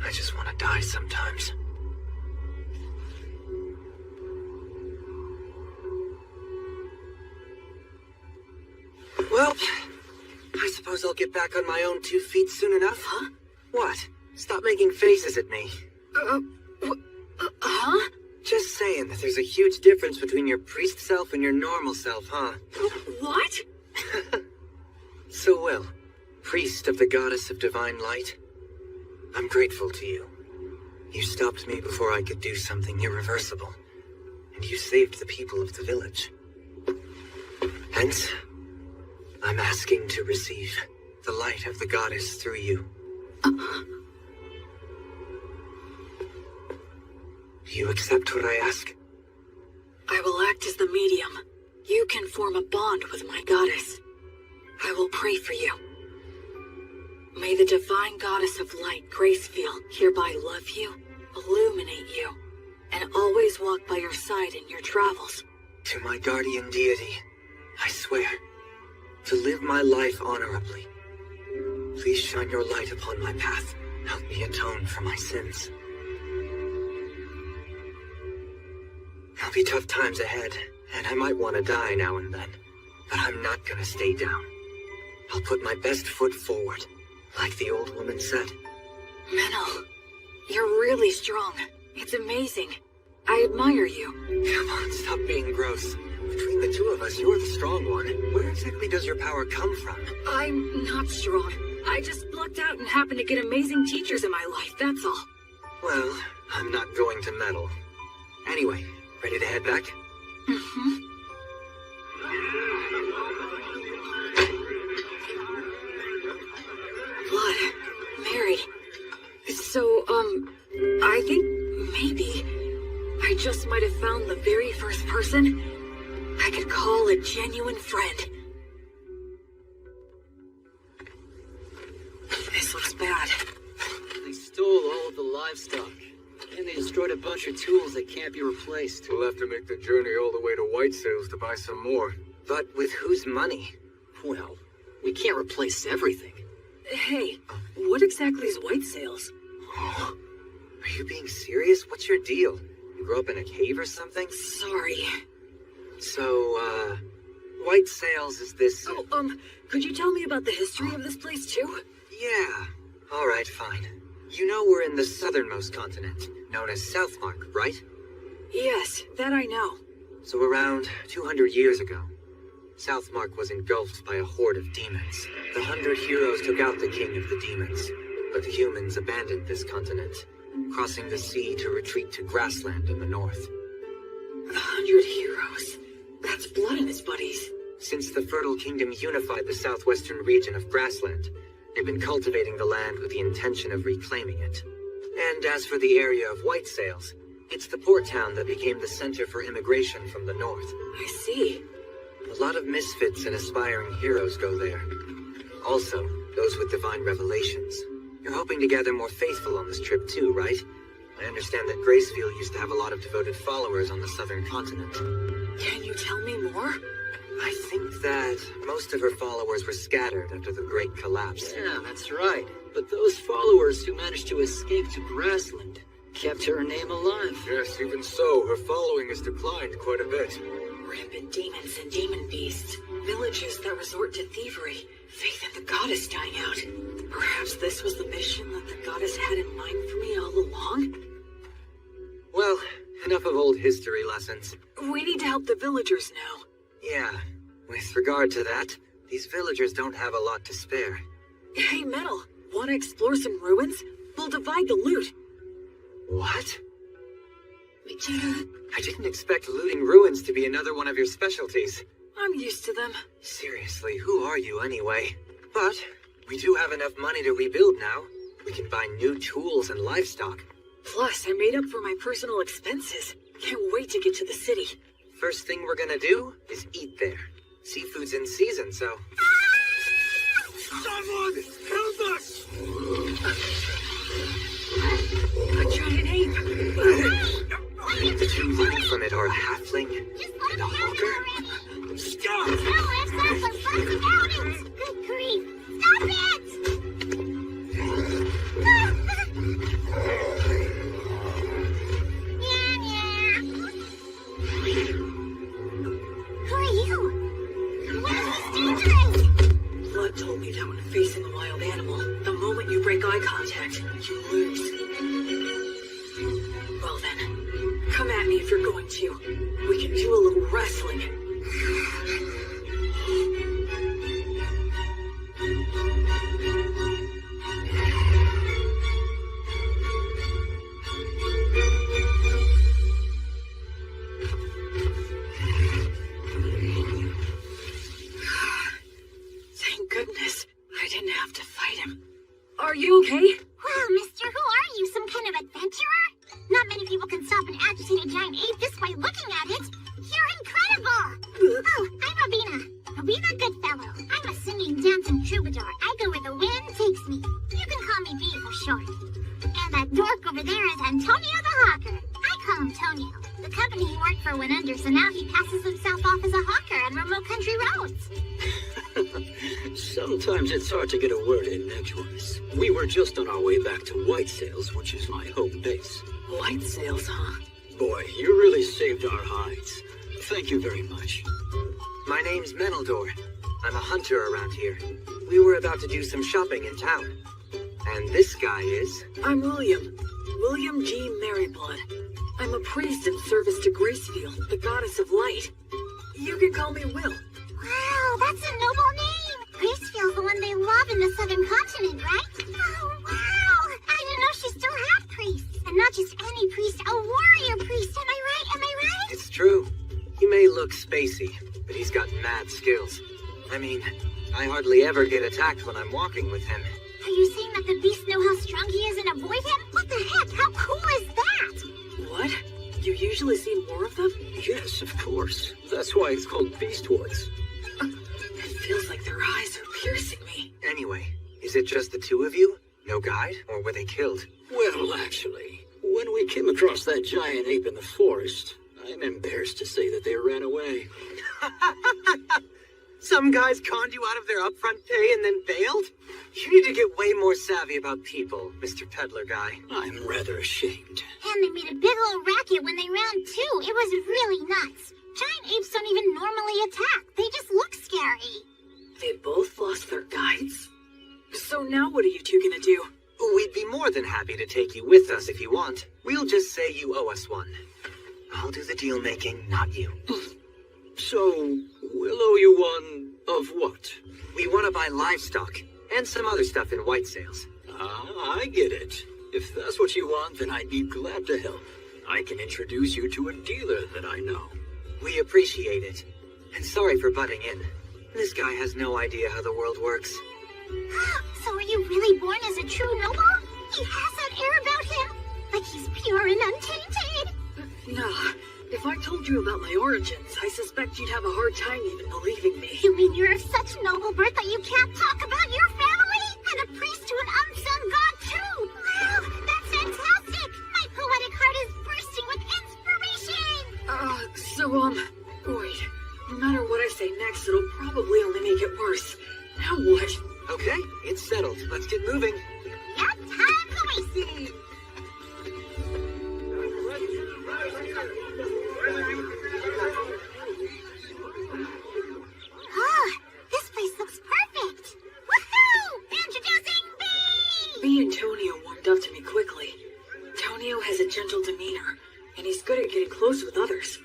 I just want to die sometimes. Well, I suppose I'll get back on my own 2 feet soon enough, huh? What? Stop making faces at me. Huh? Just saying that there's a huge difference between your priest self and your normal self, huh? What? So, Will, priest of the goddess of divine light, I'm grateful to you. You stopped me before I could do something irreversible. and you saved the people of the village. Hence, I'm asking to receive the light of the goddess through you. Do you accept what I ask? I will act as the medium. You can form a bond with my goddess. I will pray for you. May the divine goddess of light, Gracefield, hereby love you, illuminate you, and always walk by your side in your travels. To my guardian deity, I swear to live my life honorably. Please shine your light upon my path. Help me atone for my sins. There'll be tough times ahead, and I might want to die now and then. But I'm not gonna stay down. I'll put my best foot forward, like the old woman said. Menel, you're really strong. It's amazing. I admire you. Come on, stop being gross. Between the two of us, you're the strong one. Where exactly does your power come from? I'm not strong. I just lucked out and happened to get amazing teachers in my life, that's all. Well, I'm not going to meddle. Anyway, ready to head back? Mm-hmm. Blood. Married. So, I think maybe I just might have found the very first person I could call a genuine friend. This looks bad. They stole all of the livestock, and they destroyed a bunch of tools that can't be replaced. We'll have to make the journey all the way to White Sails to buy some more. But with whose money? Well, we can't replace everything. Hey, what exactly is White Sails? Oh, are you being serious? What's your deal? You grew up in a cave or something? Sorry. So, White Sails is this... Oh, could you tell me about the history of this place, too? Yeah. All right, fine. You know we're in the southernmost continent, known as Southmark, right? Yes, that I know. So around 200 years ago, Southmark was engulfed by a horde of demons. The 100 heroes took out the king of the demons, but the humans abandoned this continent, crossing the sea to retreat to grassland in the north. The 100 heroes. That's Blood and his buddies. Since the Fertile Kingdom unified the southwestern region of grassland, they've been cultivating the land with the intention of reclaiming it. And as for the area of White Sails, it's the port town that became the center for immigration from the north. I see. A lot of misfits and aspiring heroes go there. Also, those with divine revelations. You're hoping to gather more faithful on this trip too, right? I understand that Gracefield used to have a lot of devoted followers on the southern continent. Can you tell me more? I think that most of her followers were scattered after the Great Collapse. Yeah, that's right. But those followers who managed to escape to grassland kept her name alive. Yes, even so, her following has declined quite a bit. Rampant demons and demon beasts. Villages that resort to thievery. Faith in the goddess dying out. Perhaps this was the mission that the goddess had in mind for me all along? Well, enough of old history lessons. We need to help the villagers now. Yeah, with regard to that, these villagers don't have a lot to spare. Hey, Metal, want to explore some ruins? We'll divide the loot. What? I didn't expect looting ruins to be another one of your specialties. I'm used to them. Seriously, who are you anyway? But we do have enough money to rebuild now. We can buy new tools and livestock. Plus, I made up for my personal expenses. Can't wait to get to the city. First thing we're gonna do is eat there. Seafood's in season, so... Someone help us! A giant ape! The two running from it are a halfling and a hawker? Stop! Good grief! Stop it! Who are you? What is this dangerous? Blood told me that when facing a wild animal, the moment you break eye contact, you lose. Well then, come at me if you're going to. We can do a little wrestling. imitate a giant ape this way looking at it. You're incredible! Oh, I'm Robina. Robina Goodfellow. I'm a singing, dancing troubadour. I go where the wind takes me. You can call me B for short. And that dork over there is Antonio the Hawker. I call him Tonio. The company he worked for went under, so now he passes himself off as a hawker on remote country roads. Sometimes it's hard to get a word in edgewise. We were just on our way back to White Sails, which is my home base. White Sails, huh? Boy, you really saved our hides. Thank you very much. My name's Meneldor. I'm a hunter around here. We were about to do some shopping in town. And this guy is... I'm William. William G. Merryblood. I'm a priest in service to Gracefield, the goddess of light. You can call me Will. Wow, that's a noble name. Gracefield's the one they love in the southern continent, right? Oh, wow. I didn't know she still had priests. And not just any priest, a warrior priest. Am I right? Am I right? It's true. He may look spacey, but he's got mad skills. I mean, I hardly ever get attacked when I'm walking with him. Are you saying that the beasts know how strong he is and avoid him? What the heck? How cool is that? What? You usually see more of them? Yes, of course. That's why it's called Beast Woods. It feels like their eyes are piercing me. Anyway, is it just the two of you? No guide? Or were they killed? Well, actually, when we came across that giant ape in the forest, I'm embarrassed to say that they ran away. Some guys conned you out of their upfront pay and then bailed? You need to get way more savvy about people, Mr. Peddler guy. I'm rather ashamed. And they made a big old racket when they ran too. It was really nuts. Giant apes don't even normally attack. They just look scary. They both lost their guides? So now what are you two gonna do? We'd be more than happy to take you with us if you want. We'll just say you owe us one. I'll do the deal making, not you. So, we'll owe you one of what? We want to buy livestock and some other stuff in White Sails. Ah, I get it. If that's what you want, then I'd be glad to help. I can introduce you to a dealer that I know. We appreciate it. And sorry for butting in. This guy has no idea how the world works. So are you really born as a true noble? He has that air about him? Like he's pure and untainted? Nah. If I told you about my origins, I suspect you'd have a hard time even believing me. You mean you're of such noble birth that you can't talk about your family? And a priest to an unsung god too? Wow, that's fantastic! My poetic heart is bursting with inspiration! Wait. No matter what I say next, it'll probably only make it worse. Now what? Okay, it's settled. Let's get moving. Yep, time for racing! This place looks perfect! Woohoo! Introducing B! B and Tonio warmed up to me quickly. Tonio has a gentle demeanor, and he's good at getting close with others.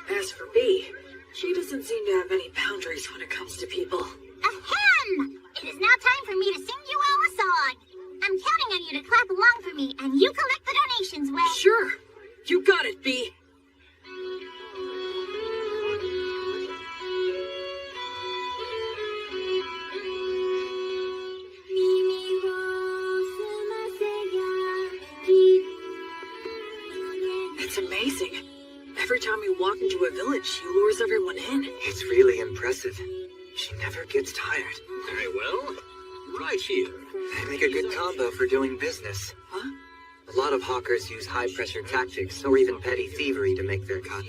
As for B, she doesn't seem to have any boundaries when it comes to people. Ahem! It is now time for me to sing you all a song. I'm counting on you to clap along for me, and you collect the donations when... Sure! You got it, B! It's amazing. Every time we walk into a village, she lures everyone in. It's really impressive. She never gets tired. Very well. Right here. They make a good combo for doing business. Huh? A lot of hawkers use high-pressure tactics or even petty thievery to make their cut.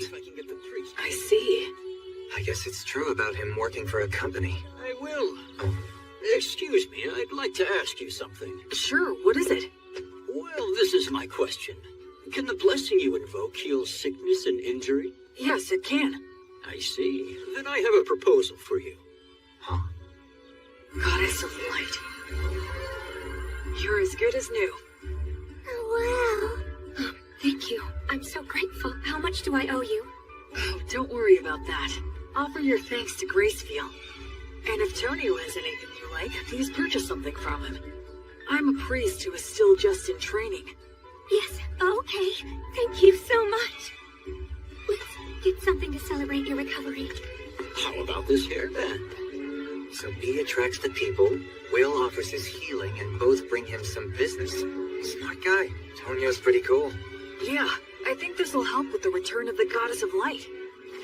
I see. I guess it's true about him working for a company. I will. Excuse me, I'd like to ask you something. Sure, what is it? Well, this is my question. Can the blessing you invoke heal sickness and injury? Yes, it can. I see. Then I have a proposal for you. Huh? Goddess of Light. You're as good as new. Oh, wow. Thank you. I'm so grateful. How much do I owe you? Oh, don't worry about that. Offer your thanks to Gracefield. And if Tonio has anything you like, please purchase something from him. I'm a priest who is still just in training. Yes, okay. Thank you so much. Let's get something to celebrate your recovery. How about this hairband? So B attracts the people, Will offers his healing, and both bring him some business. Smart guy. Tonio's pretty cool. Yeah, I think this will help with the return of the Goddess of Light.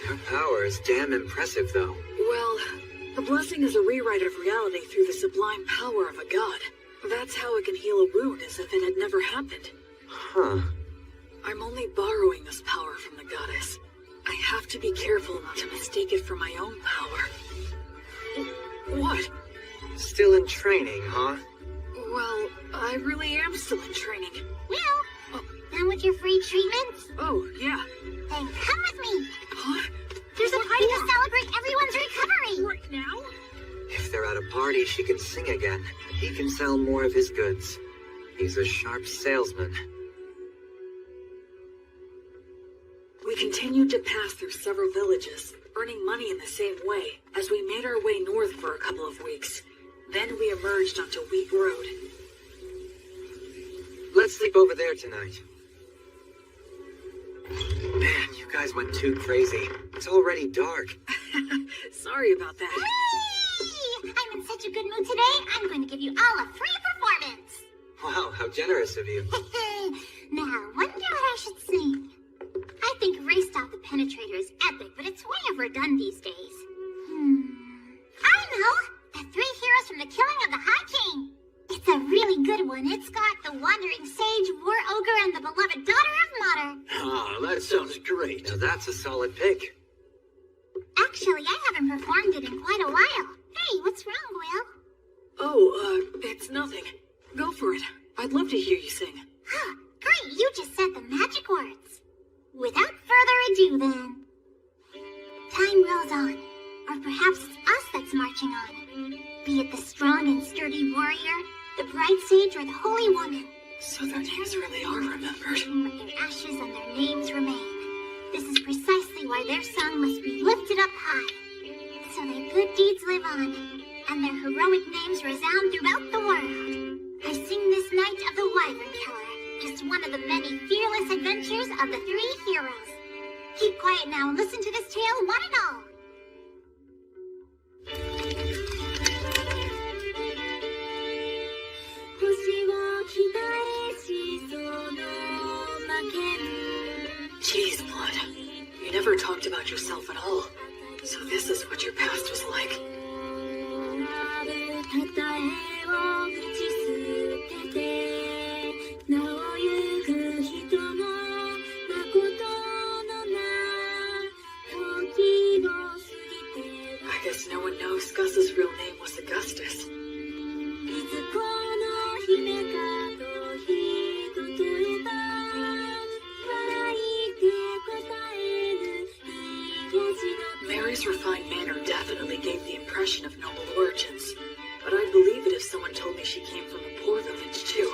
Her power is damn impressive, though. Well, the blessing is a rewrite of reality through the sublime power of a god. That's how it can heal a wound as if it had never happened. Huh. I'm only borrowing this power from the goddess. I have to be careful not to mistake it for my own power. What? Still in training, huh? Well, I really am still in training. Will, done with your free treatments? Oh, yeah. Then come with me. Huh? There's a party to celebrate everyone's recovery. Right now? If they're at a party, she can sing again. He can sell more of his goods. He's a sharp salesman. We continued to pass through several villages, earning money in the same way, as we made our way north for a couple of weeks. Then we emerged onto Wheat Road. Let's sleep over there tonight. Man, you guys went too crazy. It's already dark. Sorry about that. Whee! I'm in such a good mood today, I'm going to give you all a free performance. Wow, how generous of you. Now, wonder what I should sing. I think Race Stop the Penetrator is epic, but it's way overdone these days. I know! The three heroes from the killing of the High King. It's a really good one. It's got the Wandering Sage, War Ogre, and the beloved Daughter of Mater. Ah, that sounds great. Now that's a solid pick. Actually, I haven't performed it in quite a while. Hey, what's wrong, Will? Oh, it's nothing. Go for it. I'd love to hear you sing. Great, you just said the magic words. Without further ado, then. Time rolls on. Or perhaps it's us that's marching on. Be it the strong and sturdy warrior, the bright sage, or the holy woman. So their names really are remembered. But their ashes and their names remain. This is precisely why their song must be lifted up high. So their good deeds live on, and their heroic names resound throughout the world. I sing this night of the Wyvern Killer, just one of the many fearless adventures of the three heroes. Keep quiet now and listen to this tale, one and all. Jeez, Blood. You never talked about yourself at all. So this is what your past was like. I guess no one knows Gus's real name was Augustus. Mary's refined manner definitely gave the impression of noble origins, but I'd believe it if someone told me she came from a poor village, too.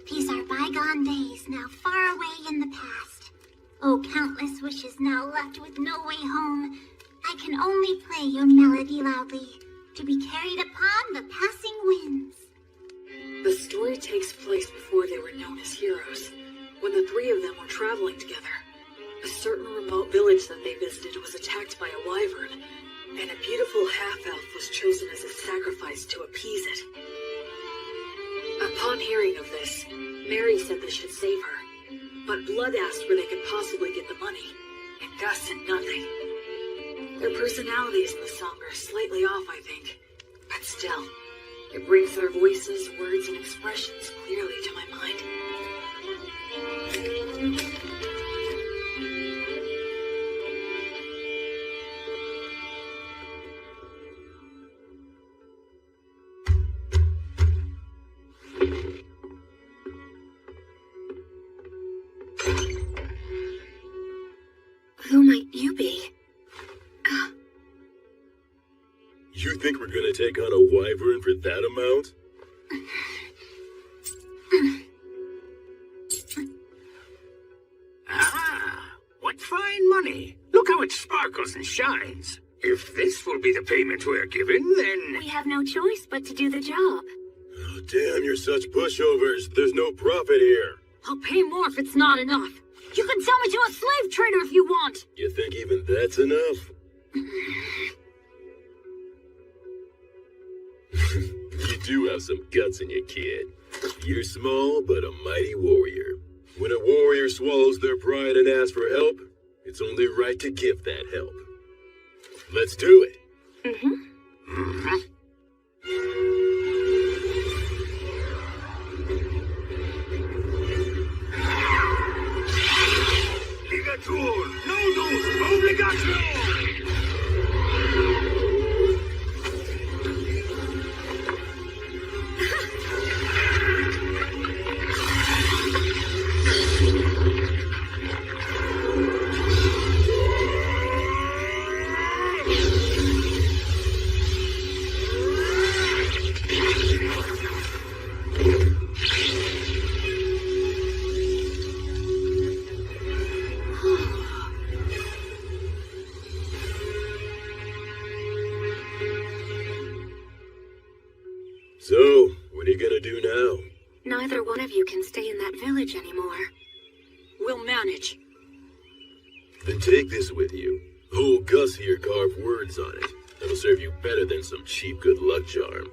These are bygone days, now far away in the past. Oh, countless wishes now left with no way home. I can only play your melody loudly, to be carried upon the passing winds. The story takes place before they were known as heroes, when the three of them were traveling together. A certain remote village that they visited was attacked by a wyvern, and a beautiful half-elf was chosen as a sacrifice to appease it. Upon hearing of this, Mary said they should save her, but Blood asked where they could possibly get the money, and Gus said nothing. Their personalities in the song are slightly off, I think, but still, it brings their voices, words, and expressions clearly to my mind. Who might you be? You think we're gonna take on a wyvern for that amount? Ah, what fine money. Look how it sparkles and shines. If this will be the payment we're given, then... We have no choice but to do the job. Oh, damn, you're such pushovers. There's no profit here. I'll pay more if it's not enough. You can sell me to a slave trader if you want. You think even that's enough? You do have some guts in you, kid. You're small, but a mighty warrior. When a warrior swallows their pride and asks for help, it's only right to give that help. Let's do it. Ligatur, nodus, obligatio! So, what are you gonna do now? Neither one of you can stay in that village anymore. We'll manage. Then take this with you. Old Gus here carved words on it. That'll serve you better than some cheap good luck charm.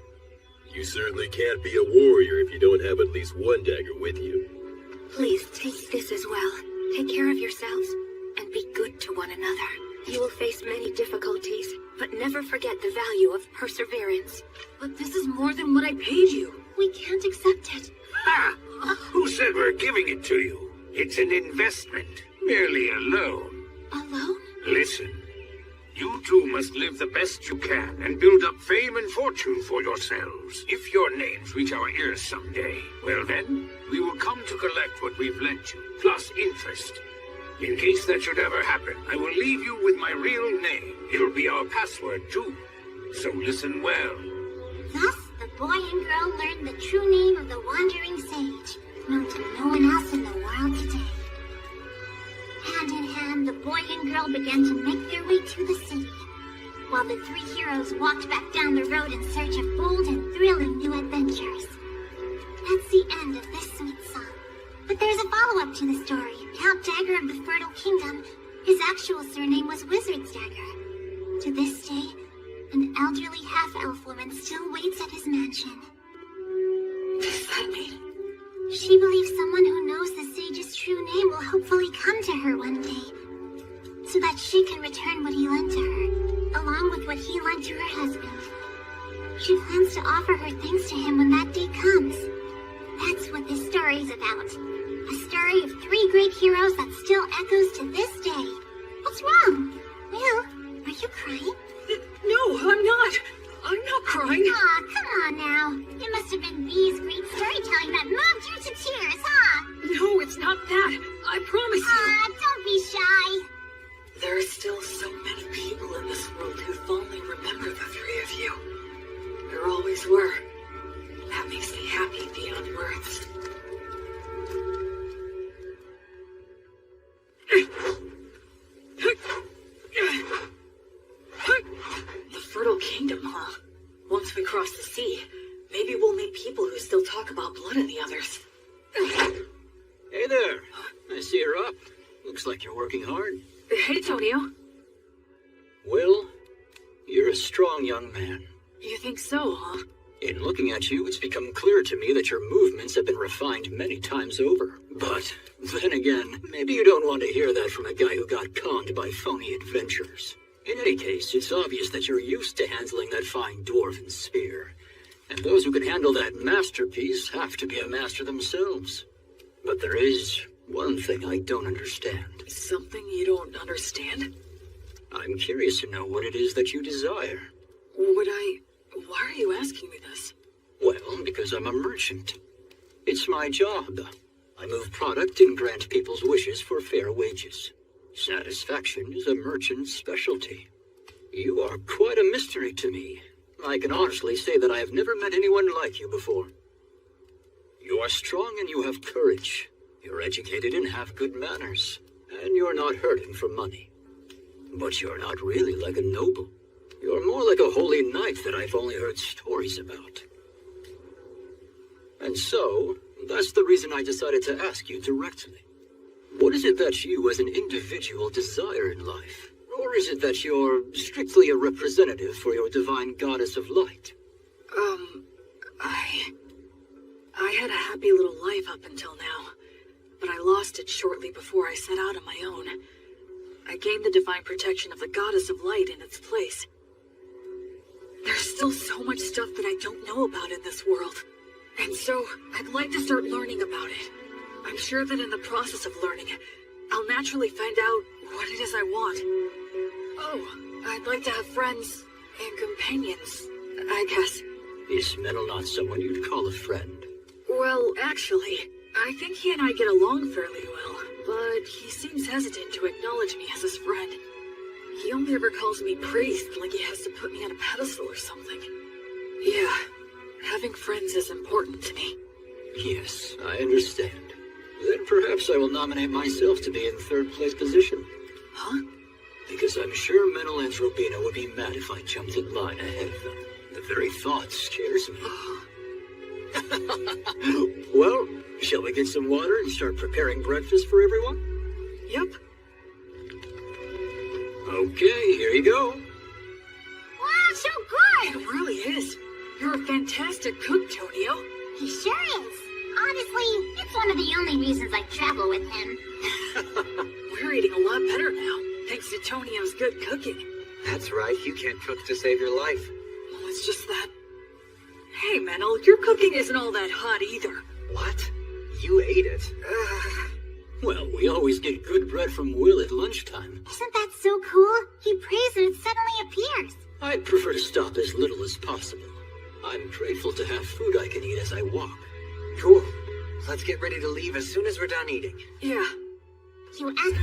You certainly can't be a warrior if you don't have at least one dagger with you. Please take this as well. Take care of yourselves and be good to one another. You will face many difficulties, but never forget the value of perseverance. But this is more than what I paid you. We can't accept it. Ha! Who said we're giving it to you? It's an investment, merely a loan. A loan? Listen, you two must live the best you can and build up fame and fortune for yourselves. If your names reach our ears someday, well then, we will come to collect what we've lent you, plus interest. In case that should ever happen, I will leave you with my real name. It'll be our password, too. So listen well. Thus, the boy and girl learned the true name of the wandering sage, known to no one else in the world today. Hand in hand, the boy and girl began to make their way to the city, while the three heroes walked back down the road in search of bold and thrilling new adventures. That's the end of this sweet song. But there's a follow-up to the story. Count Dagger of the Fertile Kingdom, his actual surname was Wizard's Dagger. To this day, an elderly half-elf woman still waits at his mansion. What does that mean? She believes someone who knows the sage's true name will hopefully come to her one day, so that she can return what he lent to her, along with what he lent to her husband. She plans to offer her thanks to him when that day comes. That's what this story's about. A story of three great heroes that still echoes to this day. What's wrong? Will, are you crying? No, I'm not. I'm not crying. Aw, come on now. It must have been V's great storytelling that moved you to tears, huh? No, it's not that. I promise you. Aw, don't be shy. There are still so many people in this world who fondly remember the three of you. There always were. That makes me happy beyond words. The Fertile Kingdom, huh? Once we cross the sea, maybe we'll meet people who still talk about blood and the others. Hey there. I see you're up. Looks like you're working hard. Hey, Tonio. Will, you're a strong young man. You think so, huh? In looking at you, it's become clear to me that your movements have been refined many times over. But then again, maybe you don't want to hear that from a guy who got conned by phony adventurers. In any case, it's obvious that you're used to handling that fine dwarven spear. And those who can handle that masterpiece have to be a master themselves. But there is one thing I don't understand. Something you don't understand? I'm curious to know what it is that you desire. Why are you asking me this? Well, because I'm a merchant. It's my job. I move product and grant people's wishes for fair wages. Satisfaction is a merchant's specialty. You are quite a mystery to me. I can honestly say that I have never met anyone like you before. You are strong and you have courage. You're educated and have good manners. And you're not hurting for money. But you're not really like a noble. You're more like a holy knight that I've only heard stories about. And so, that's the reason I decided to ask you directly. What is it that you as an individual desire in life? Or is it that you're strictly a representative for your divine goddess of light? I had a happy little life up until now, but I lost it shortly before I set out on my own. I gained the divine protection of the goddess of light in its place. There's still so much stuff that I don't know about in this world. And so, I'd like to start learning about it. I'm sure that in the process of learning, I'll naturally find out what it is I want. Oh, I'd like to have friends and companions, I guess. Is Metal not someone you'd call a friend? Well, actually, I think he and I get along fairly well, but he seems hesitant to acknowledge me as his friend. He only ever calls me priest, like he has to put me on a pedestal or something. Yeah, having friends is important to me. Yes, I understand. Then perhaps I will nominate myself to be in third place position. Huh? Because I'm sure Metal and Robina would be mad if I jumped in line ahead of them. The very thought scares me. Well, shall we get some water and start preparing breakfast for everyone? Yep. Okay, here you go. Wow, so good! It really is. You're a fantastic cook, Tonio. He sure is. Honestly, it's one of the only reasons I travel with him. We're eating a lot better now, thanks to Tonio's good cooking. That's right, you can't cook to save your life. Well, it's just that... Hey, Menel, your cooking isn't all that hot either. What? You ate it? Well, we always get good bread from Will at lunchtime. Isn't that so cool? He prays and it suddenly appears. I'd prefer to stop as little as possible. I'm grateful to have food I can eat as I walk. Cool. Let's get ready to leave as soon as we're done eating. Yeah. You asked...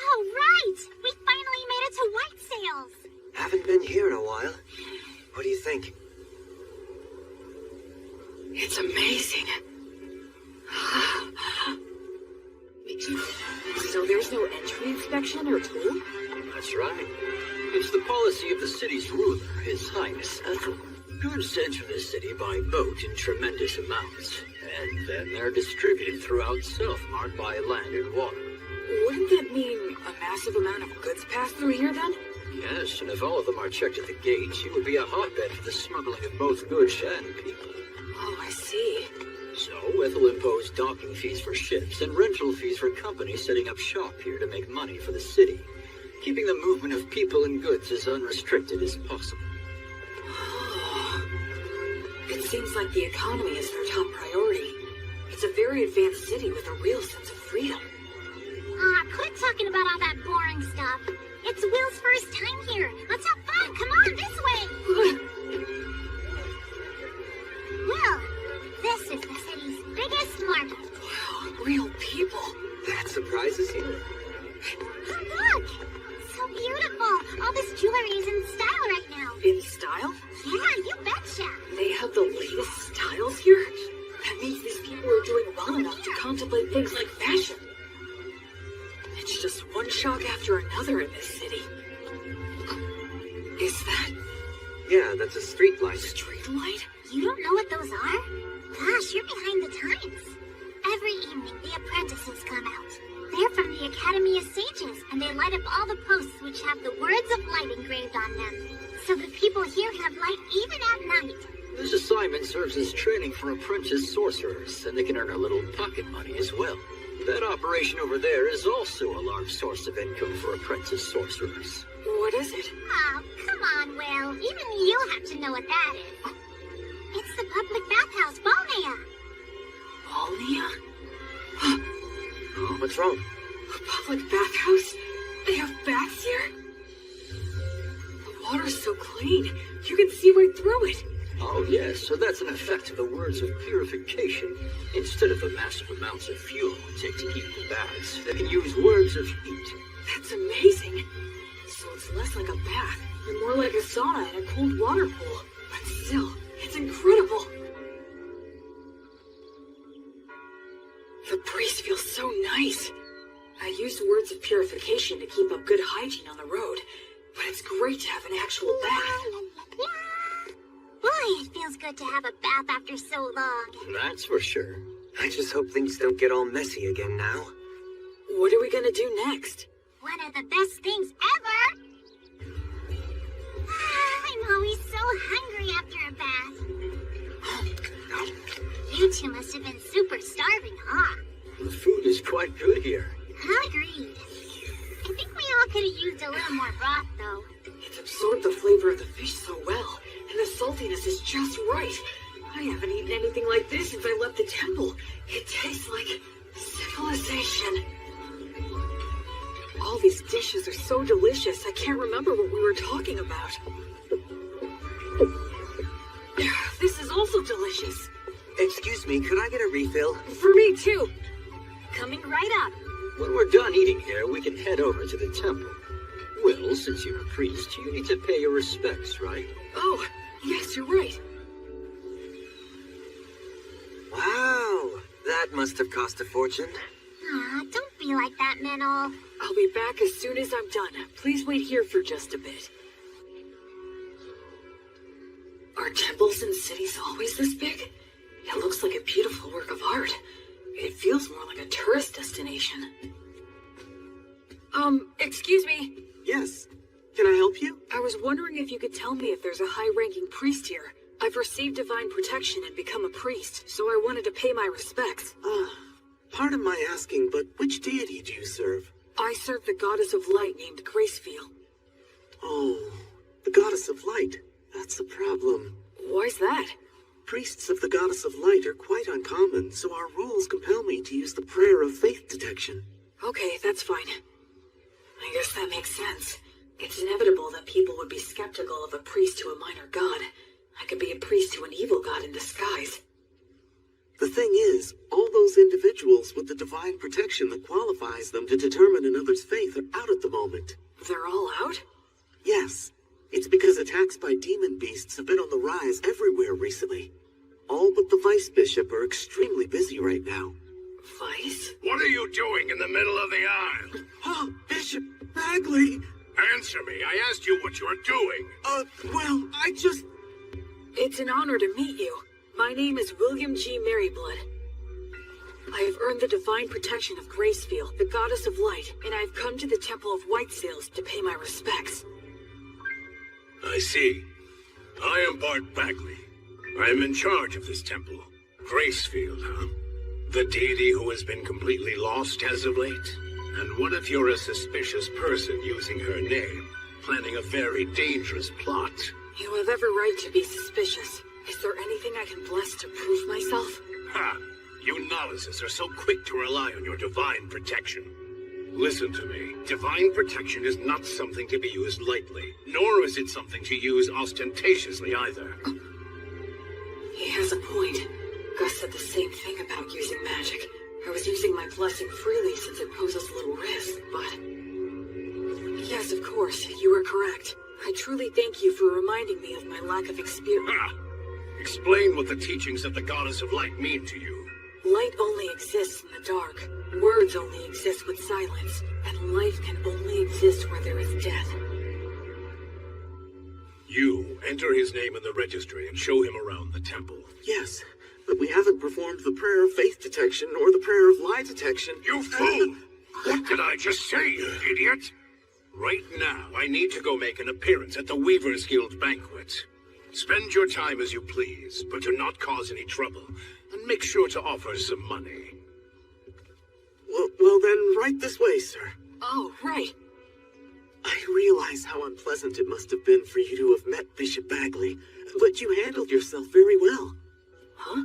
All right! We finally made it to White Sails! Haven't been here in a while. What do you think? It's amazing. So there's no entry inspection or toll? That's right. It's the policy of the city's ruler, His Highness Ethel. Goods enter the city by boat in tremendous amounts, and then they're distributed throughout Selfmart by land and water. Wouldn't that mean a massive amount of goods pass through here then? Yes, and if all of them are checked at the gates, it would be a hotbed for the smuggling of both goods and people. Oh, I see. So, Ethel imposed docking fees for ships and rental fees for companies setting up shop here to make money for the city, keeping the movement of people and goods as unrestricted as possible. It seems like the economy is their top priority. It's a very advanced city with a real sense of freedom. Quit talking about all that boring stuff. It's Will's first time here. Let's have fun. Come on, this way. Will, this is the city's biggest market. Wow, real people. That surprises you? Look, so beautiful. All this jewelry is in style right now. In style? Yeah, you betcha. They have the latest styles here? That means these people are doing well enough to contemplate things like fashion. It's just one shock after another in this city. Is that... Yeah, that's a street light. Street light? You don't know what those are? Gosh, you're behind the times. Every evening, the apprentices come out. They're from the Academy of Sages, and they light up all the posts which have the words of light engraved on them. So the people here have light even at night. This assignment serves as training for apprentice sorcerers, and they can earn a little pocket money as well. That operation over there is also a large source of income for apprentice sorcerers. What is it? Oh, come on, Will. Even you have to know what that is. It's the public bathhouse, Balnea. Balnea? Oh, what's wrong? A public bathhouse? They have baths here? The water's so clean, you can see right through it. Oh yes, so that's an effect of the words of purification. Instead of the massive amounts of fuel it takes to heat the baths, they can use words of heat. That's amazing. So it's less like a bath and more like a sauna and a cold water pool. But still, it's incredible. The breeze feels so nice. I used words of purification to keep up good hygiene on the road, but it's great to have an actual bath. Boy, it feels good to have a bath after so long. That's for sure. I just hope things don't get all messy again now. What are we gonna do next? One of the best things ever! I'm bet you must have been super starving, huh? The food is quite good here. Agreed. I think we all could have used a little more broth, though. It's absorbed the flavor of the fish so well, and the saltiness is just right. I haven't eaten anything like this since I left the temple. It tastes like civilization. All these dishes are so delicious, I can't remember what we were talking about. This is also delicious. Excuse me, could I get a refill? For me, too. Coming right up. When we're done eating here, we can head over to the temple. Well, since you're a priest, you need to pay your respects, right? Oh, yes, you're right. Wow, that must have cost a fortune. Aw, don't be like that, Menel. I'll be back as soon as I'm done. Please wait here for just a bit. Are temples in cities always this big? It looks like a beautiful work of art. It feels more like a tourist destination. Excuse me. Yes. Can I help you? I was wondering if you could tell me if there's a high-ranking priest here. I've received divine protection and become a priest, so I wanted to pay my respects. Pardon my asking, but which deity do you serve? I serve the goddess of light named Gracefield. Oh, the goddess of light. That's the problem. Why's that? Priests of the goddess of light are quite uncommon, so our rules compel me to use the prayer of faith detection. Okay, that's fine. I guess that makes sense. It's inevitable that people would be skeptical of a priest to a minor god. I could be a priest to an evil god in disguise. The thing is, all those individuals with the divine protection that qualifies them to determine another's faith are out at the moment. They're all out? Yes. It's because attacks by demon beasts have been on the rise everywhere recently. All but the vice bishop are extremely busy right now. Vice? What are you doing in the middle of the aisle? Oh, Bishop Bagley! Answer me. I asked you what you're doing. Well, I just... It's an honor to meet you. My name is William G. Merryblood. I have earned the divine protection of Gracefield, the goddess of light, and I have come to the Temple of White Sails to pay my respects. I see. I am Bart Bagley. I am in charge of this temple. Gracefield, huh? The deity who has been completely lost as of late? And what if you're a suspicious person using her name, planning a very dangerous plot? You have every right to be suspicious. Is there anything I can bless to prove myself? Ha! You novices are so quick to rely on your divine protection. Listen to me. Divine protection is not something to be used lightly, nor is it something to use ostentatiously either. He has a point. Gus said the same thing about using magic. I was using my blessing freely since it poses little risk, but... Yes, of course, you are correct. I truly thank you for reminding me of my lack of experience. Ha! Explain what the teachings of the Goddess of Light mean to you. Light only exists in the dark. Words only exist with silence. And life can only exist where there is death. You enter his name in the registry and show him around the temple. Yes, but we haven't performed the prayer of faith detection or the prayer of lie detection. You fool! What did I just say, you idiot? Right now, I need to go make an appearance at the Weavers Guild banquet. Spend your time as you please, but do not cause any trouble. And make sure to offer some money. Well then, right this way, sir. Oh, right. I realize how unpleasant it must have been for you to have met Bishop Bagley, but you handled yourself very well. Huh?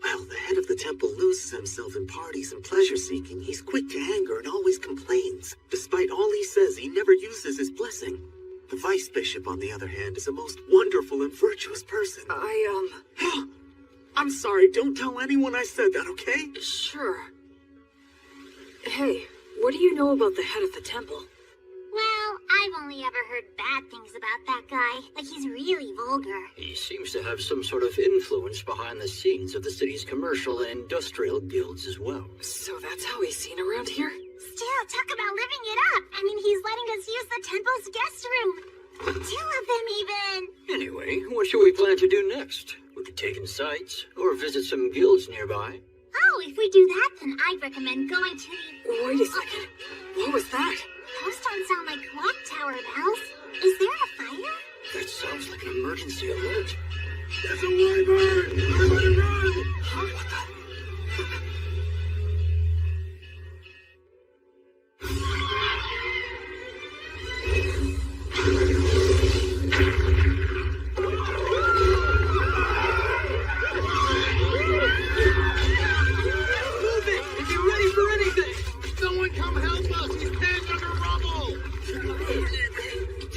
Well, the head of the temple loses himself in parties and pleasure-seeking. He's quick to anger and always complains. Despite all he says, he never uses his blessing. The vice bishop, on the other hand, is a most wonderful and virtuous person. I'm sorry, don't tell anyone I said that, okay? Sure. Hey, what do you know about the head of the temple? Well, I've only ever heard bad things about that guy. Like, he's really vulgar. He seems to have some sort of influence behind the scenes of the city's commercial and industrial guilds as well. So that's how he's seen around here? Still, talk about living it up. I mean, he's letting us use the temple's guest room. 2 of them, even. Anyway, what should we plan to do next? We could take in sights, or visit some guilds nearby. Oh, if we do that, then I'd recommend going to the... Wait a second. What was that? Those don't sound like clock tower bells. Is there a fire? That sounds like an emergency alert. There's a wyvern! Everybody run!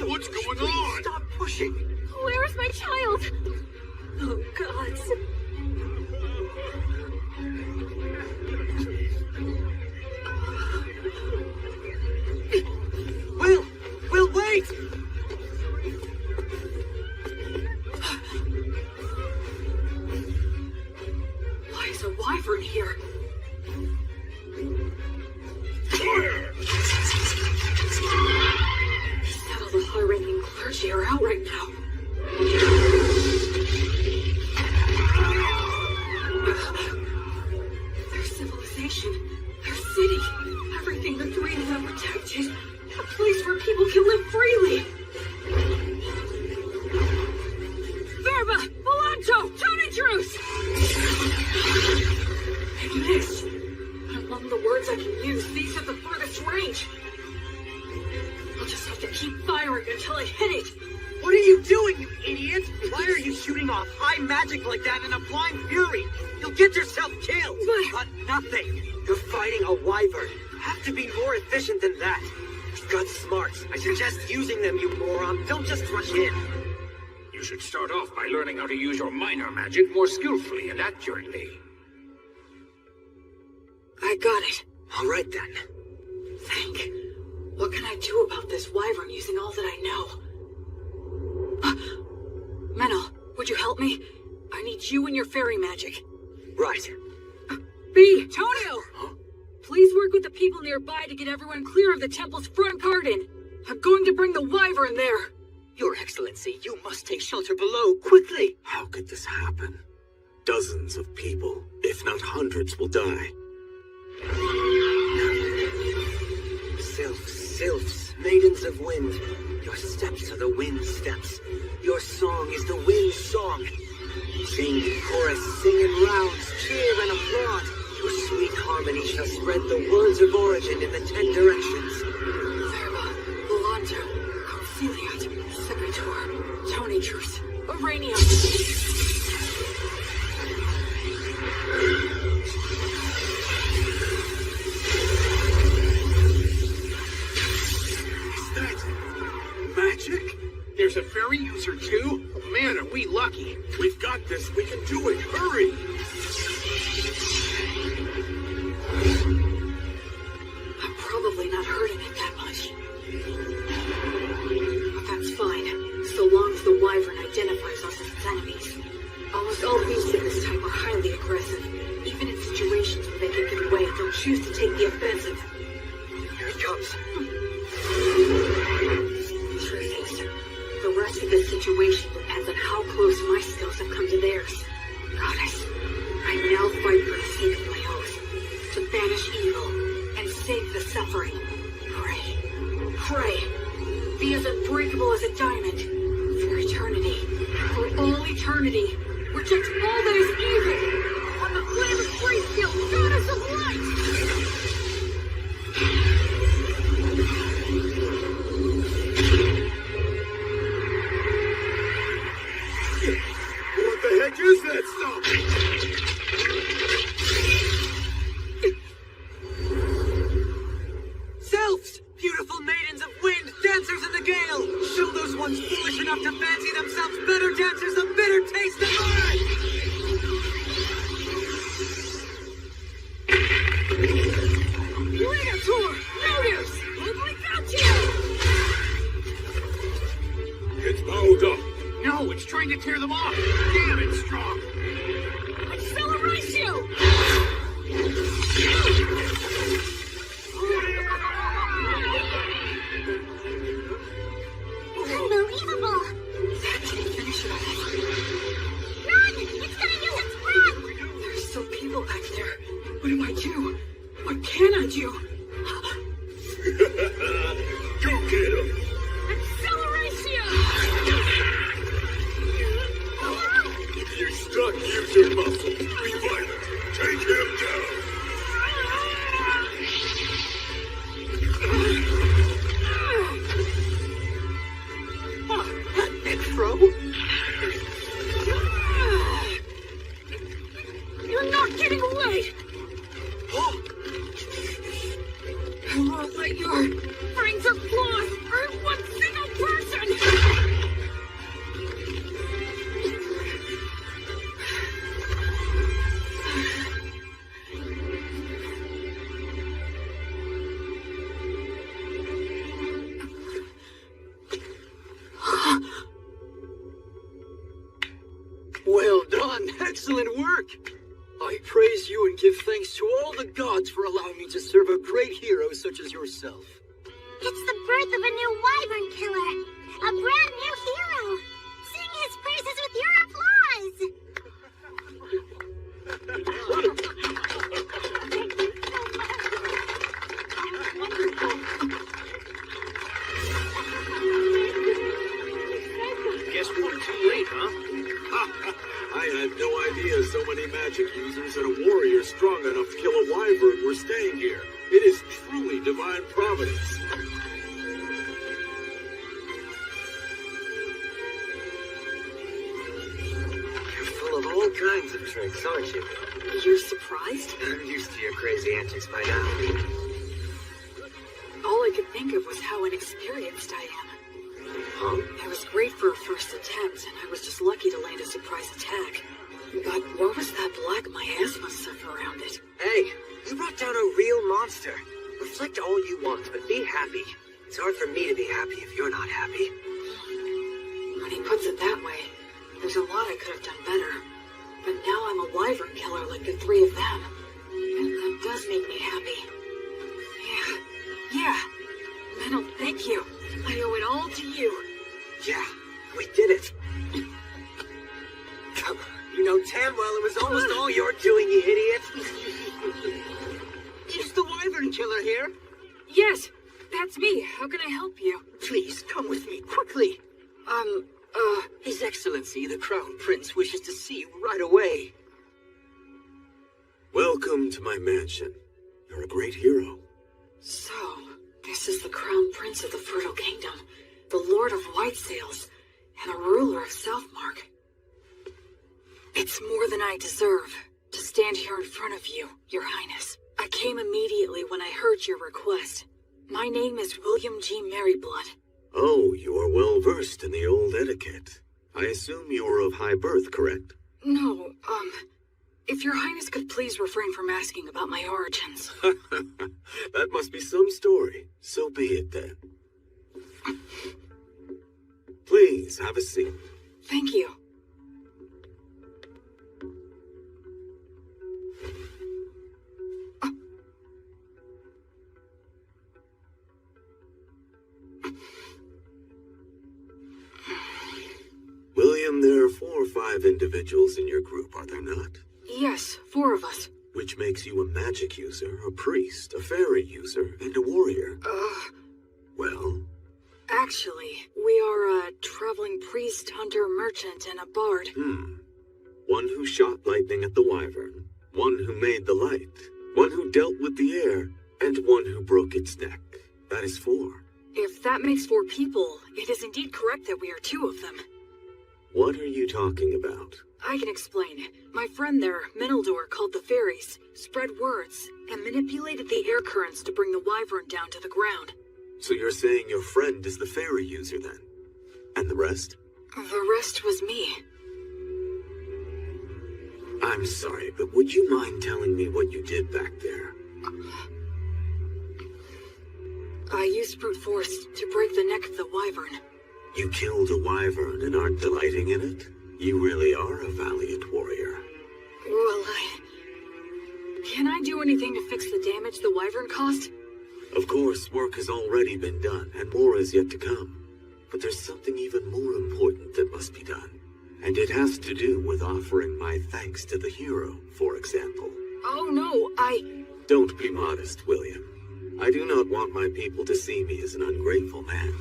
What's going on? Stop pushing! Where is my child? Oh, gods. Will, wait! Why is a wyvern here? Said all the high-ranking clergy are out right now. Their civilization, their city, everything they're dreaming of protected. A place where people can live freely. Verba! Volanto! Tony Truce! I missed. Among the words I can use, these have the furthest range. I'll just have to keep firing until I hit it. What are you doing, you idiot? Why are you shooting off high magic like that in a blind fury? You'll get yourself killed. But nothing. You're fighting a wyvern. Have to be more efficient than that. You've got smarts. I suggest using them, you moron. Don't just rush in. You should start off by learning how to use your minor magic more skillfully and accurately. I got it. All right, then. Think. What can I do about this wyvern using all that I know? Menel, would you help me? I need you and your fairy magic. Right. B, Tonio! Huh? Please work with the people nearby to get everyone clear of the temple's front garden. I'm going to bring the wyvern there. Your Excellency, you must take shelter below, quickly! How could this happen? Dozens of people, if not hundreds, will die. Sylphs, maidens of wind. Your steps are the wind steps. Your song is the wind song. Sing, chorus, sing in rounds, cheer and applaud. Your sweet harmony shall spread the words of origin in the 10 directions. Verba, Volanto, Conciliat, Sepitor, Tony Truce, Uranium. Magic? There's a fairy user too? Man, are we lucky. We've got this. We can do it. Hurry! I'm probably not hurting it that much. But that's fine, so long as the wyvern identifies us as its enemies. Almost all beasts of this type are highly aggressive. Even in situations where they can get away, they'll choose to take the offensive. Here it comes. The rest of the situation depends on how close my skills have come to theirs. Goddess, I now fight for the sake of my oath. To banish evil and save the suffering. Pray. Be as unbreakable as a diamond. For eternity. For all eternity. Reject all that is evil. On the flame of Gracefield, goddess of light! What the heck is that stuff? Sylphs! Beautiful maidens of wind, dancers in the gale! Show those ones foolish enough to fancy themselves better dancers a bitter taste of art! Legator! Notice! It's bowed up. No, it's trying to tear them off. Damn, it's strong. Acceleratio! Unbelievable! That didn't finish it off. Run! It's gonna use its breath! There's still people back there. What do I do? What can I do? Go get him. Acceleratio! If you're stuck, use your muscles. Be violent. Well done. Excellent work. I praise you and give thanks to all the gods for allowing me to serve a great hero such as yourself. It's the birth of a new wyvern killer. A brand new hero. Sing his praises with your applause. Guess we're too late, huh? I had no idea so many magic users and a warrior strong enough to kill a wyvern were staying here. It is truly divine providence. You're full of all kinds of tricks, aren't you? You're surprised? I'm used to your crazy antics by now. All I could think of was how inexperienced I am. Huh? I was great for a first attempt, and I was just lucky to land a surprise attack. But what was that black miasma stuff around it? Hey, you brought down a real monster. Reflect all you want, but be happy. It's hard for me to be happy if you're not happy. When he puts it that way, there's a lot I could have done better. But now I'm a wyvern killer like the three of them. And that does make me happy. Yeah. Metal, thank you. I owe it all to you. Yeah, we did it. You know damn well it was almost all your doing, you idiot. Is the wyvern killer here? Yes, that's me. How can I help you? Please, come with me, quickly. His Excellency, the Crown Prince, wishes to see you right away. Welcome to my mansion. You're a great hero. So, this is the Crown Prince of the Fertile Kingdom, the Lord of White Sails, and a ruler of Southmark. It's more than I deserve to stand here in front of you, Your Highness. I came immediately when I heard your request. My name is William G. Merryblood. Oh, you are well versed in the old etiquette. I assume you are of high birth, correct? No, if Your Highness could please refrain from asking about my origins. That must be some story. So be it then. Please, have a seat. Thank you. William, there are 4 or 5 individuals in your group, are there not? Yes, 4 of us. Which makes you a magic user, a priest, a fairy user, and a warrior. Well? Actually, we are a traveling priest, hunter, merchant, and a bard. One who shot lightning at the wyvern, one who made the light, one who dealt with the air, and one who broke its neck. That is 4. If that makes 4 people, it is indeed correct that we are 2 of them. What are you talking about? I can explain. My friend there, Minaldor, called the fairies, spread words, and manipulated the air currents to bring the wyvern down to the ground. So you're saying your friend is the fairy user then? And the rest? The rest was me. I'm sorry, but would you mind telling me what you did back there? I used brute force to break the neck of the wyvern. You killed a wyvern and aren't delighting in it? You really are a valiant warrior. Well, can I do anything to fix the damage the wyvern caused? Of course, work has already been done, and more is yet to come. But there's something even more important that must be done. And it has to do with offering my thanks to the hero, for example. Oh no, Don't be modest, William. I do not want my people to see me as an ungrateful man.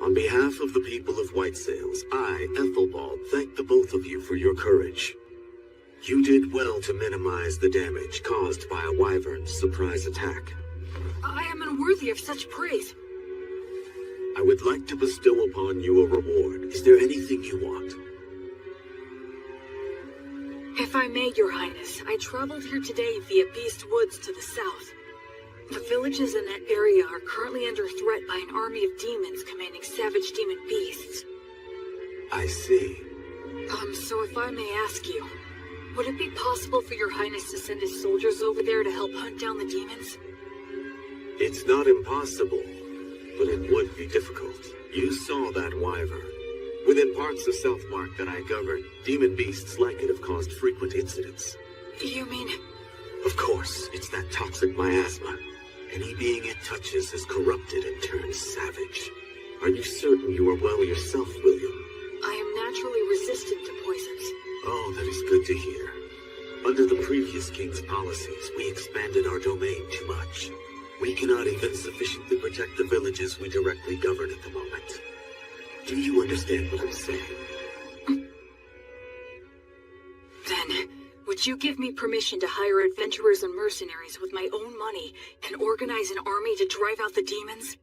On behalf of the people of White Sails, I, Ethelbald, thank the both of you for your courage. You did well to minimize the damage caused by a wyvern's surprise attack. I am unworthy of such praise. I would like to bestow upon you a reward. Is there anything you want? If I may, Your Highness, I traveled here today via Beast Woods to the south. The villages in that area are currently under threat by an army of demons commanding savage demon beasts. I see. So if I may ask you, would it be possible for Your Highness to send his soldiers over there to help hunt down the demons? It's not impossible, but it would be difficult. You saw that wyvern. Within parts of Southmark that I govern, demon beasts like it have caused frequent incidents. You mean... Of course, it's that toxic miasma. Any being it touches is corrupted and turns savage. Are you certain you are well yourself, William? I am naturally resistant to poisons. Oh, that is good to hear. Under the previous king's policies, we expanded our domain too much. We cannot even sufficiently protect the villages we directly govern at the moment. Do you understand what I'm saying? Then, would you give me permission to hire adventurers and mercenaries with my own money and organize an army to drive out the demons?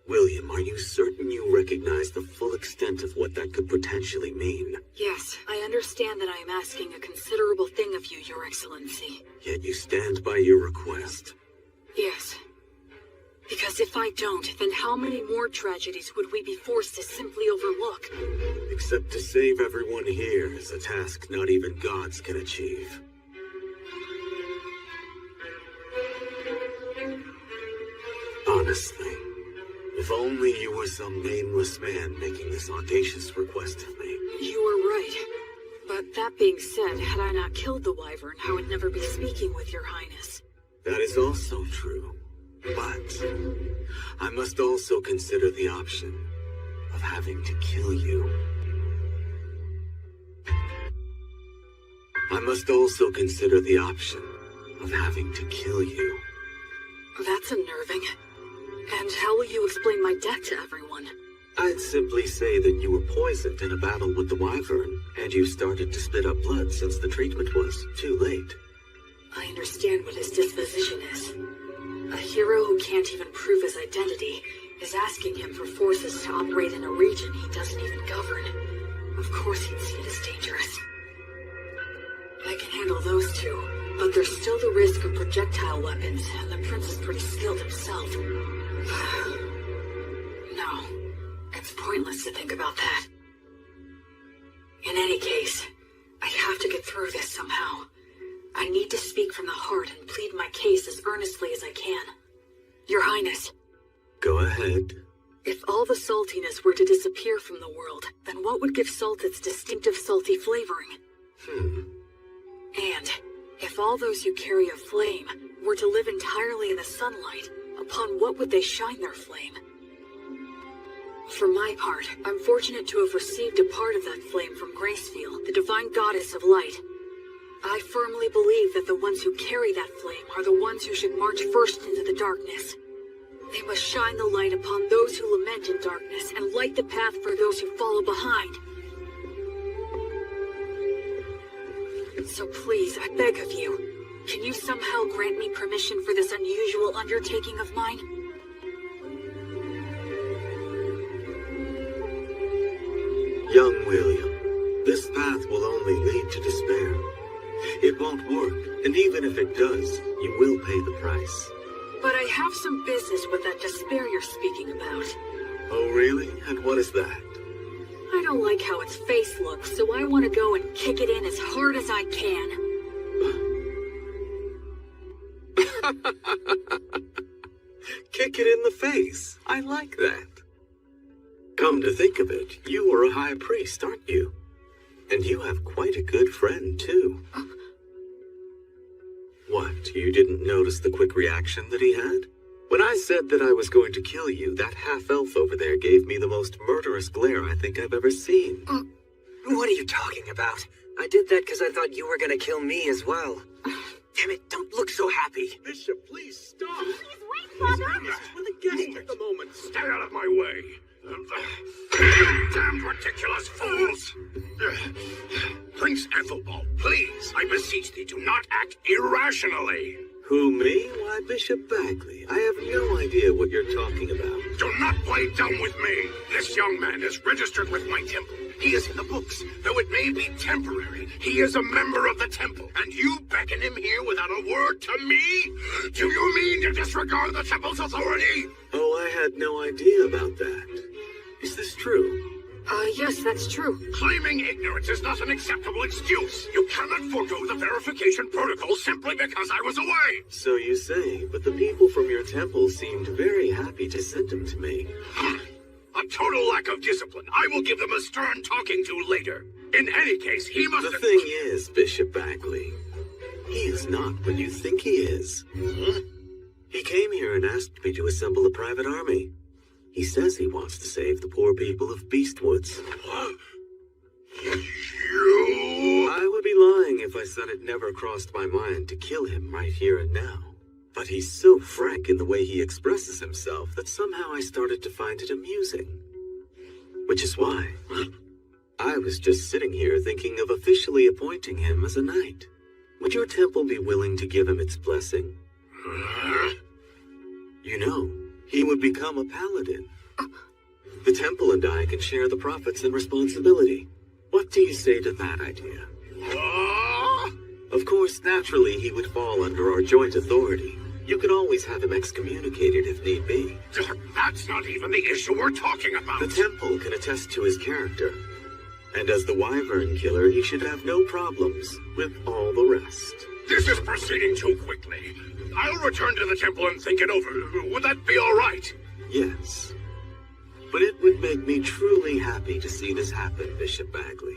William, are you certain you recognize the full extent of what that could potentially mean? Yes, I understand that I am asking a considerable thing of you, Your Excellency. Yet you stand by your request. Yes. Because if I don't, then how many more tragedies would we be forced to simply overlook? Except to save everyone here is a task not even gods can achieve. Honestly, if only you were some nameless man making this audacious request of me. You are right. But that being said, had I not killed the wyvern, I would never be speaking with your highness. That is also true. But I must also consider the option of having to kill you. I must also consider the option of having to kill you. That's unnerving. And how will you explain my death to everyone? I'd simply say that you were poisoned in a battle with the wyvern, and you started to spit up blood since the treatment was too late. I understand what his disposition is. A hero who can't even prove his identity is asking him for forces to operate in a region he doesn't even govern. Of course he'd see it as dangerous. I can handle those two, but there's still the risk of projectile weapons, and the prince is pretty skilled himself. No, it's pointless to think about that. In any case, I have to get through this somehow. I need to speak from the heart and plead my case as earnestly as I can. Your Highness. Go ahead. If all the saltiness were to disappear from the world, then what would give salt its distinctive salty flavoring? And if all those who carry a flame were to live entirely in the sunlight, upon what would they shine their flame? For my part, I'm fortunate to have received a part of that flame from Gracefield, the divine goddess of light. I firmly believe that the ones who carry that flame are the ones who should march first into the darkness. They must shine the light upon those who lament in darkness and light the path for those who follow behind. So please, I beg of you, can you somehow grant me permission for this unusual undertaking of mine? Young William, this path will only lead to despair. It won't work, and even if it does, you will pay the price. But I have some business with that despair you're speaking about. Oh, really? And what is that? I don't like how its face looks, so I want to go and kick it in as hard as I can. Kick it in the face. I like that. Come to think of it, you are a high priest, aren't you? And you have quite a good friend, too. What, you didn't notice the quick reaction that he had? When I said that I was going to kill you, that half-elf over there gave me the most murderous glare I think I've ever seen. What are you talking about? I did that because I thought you were going to kill me as well. Damn it, don't look so happy. Bishop, please stop. Please wait, Father. This is for the guests at the moment. Stay out of my way. Damn ridiculous fools! Prince Ethelbald, please, I beseech thee, do not act irrationally. Who, me? Why, Bishop Bagley. I have no idea what you're talking about. Do not play dumb with me. This young man is registered with my temple. He is in the books. Though it may be temporary, he is a member of the temple. And you beckon him here without a word to me? Do you mean to disregard the temple's authority? Oh, I had no idea about that. Is this true? Yes, that's true. Claiming ignorance is not an acceptable excuse. You cannot forego the verification protocol simply because I was away. So you say, but the people from your temple seemed very happy to send him to me. A total lack of discipline. I will give them a stern talking to later. In any case, he must... The thing is, Bishop Bagley, he is not what you think he is. Huh? He came here and asked me to assemble a private army. He says he wants to save the poor people of Beastwoods. You... I would be lying if I said it never crossed my mind to kill him right here and now. But he's so frank in the way he expresses himself that somehow I started to find it amusing. Which is why I was just sitting here thinking of officially appointing him as a knight. Would your temple be willing to give him its blessing? You know, he would become a paladin. The temple and I can share the profits and responsibility. What do you say to that idea? Of course, naturally, he would fall under our joint authority. You could always have him excommunicated if need be. That's not even the issue we're talking about. The temple can attest to his character. And as the Wyvern Killer, he should have no problems with all the rest. This is proceeding too quickly. I'll return to the temple and think it over. Would that be all right? Yes. But it would make me truly happy to see this happen, Bishop Bagley.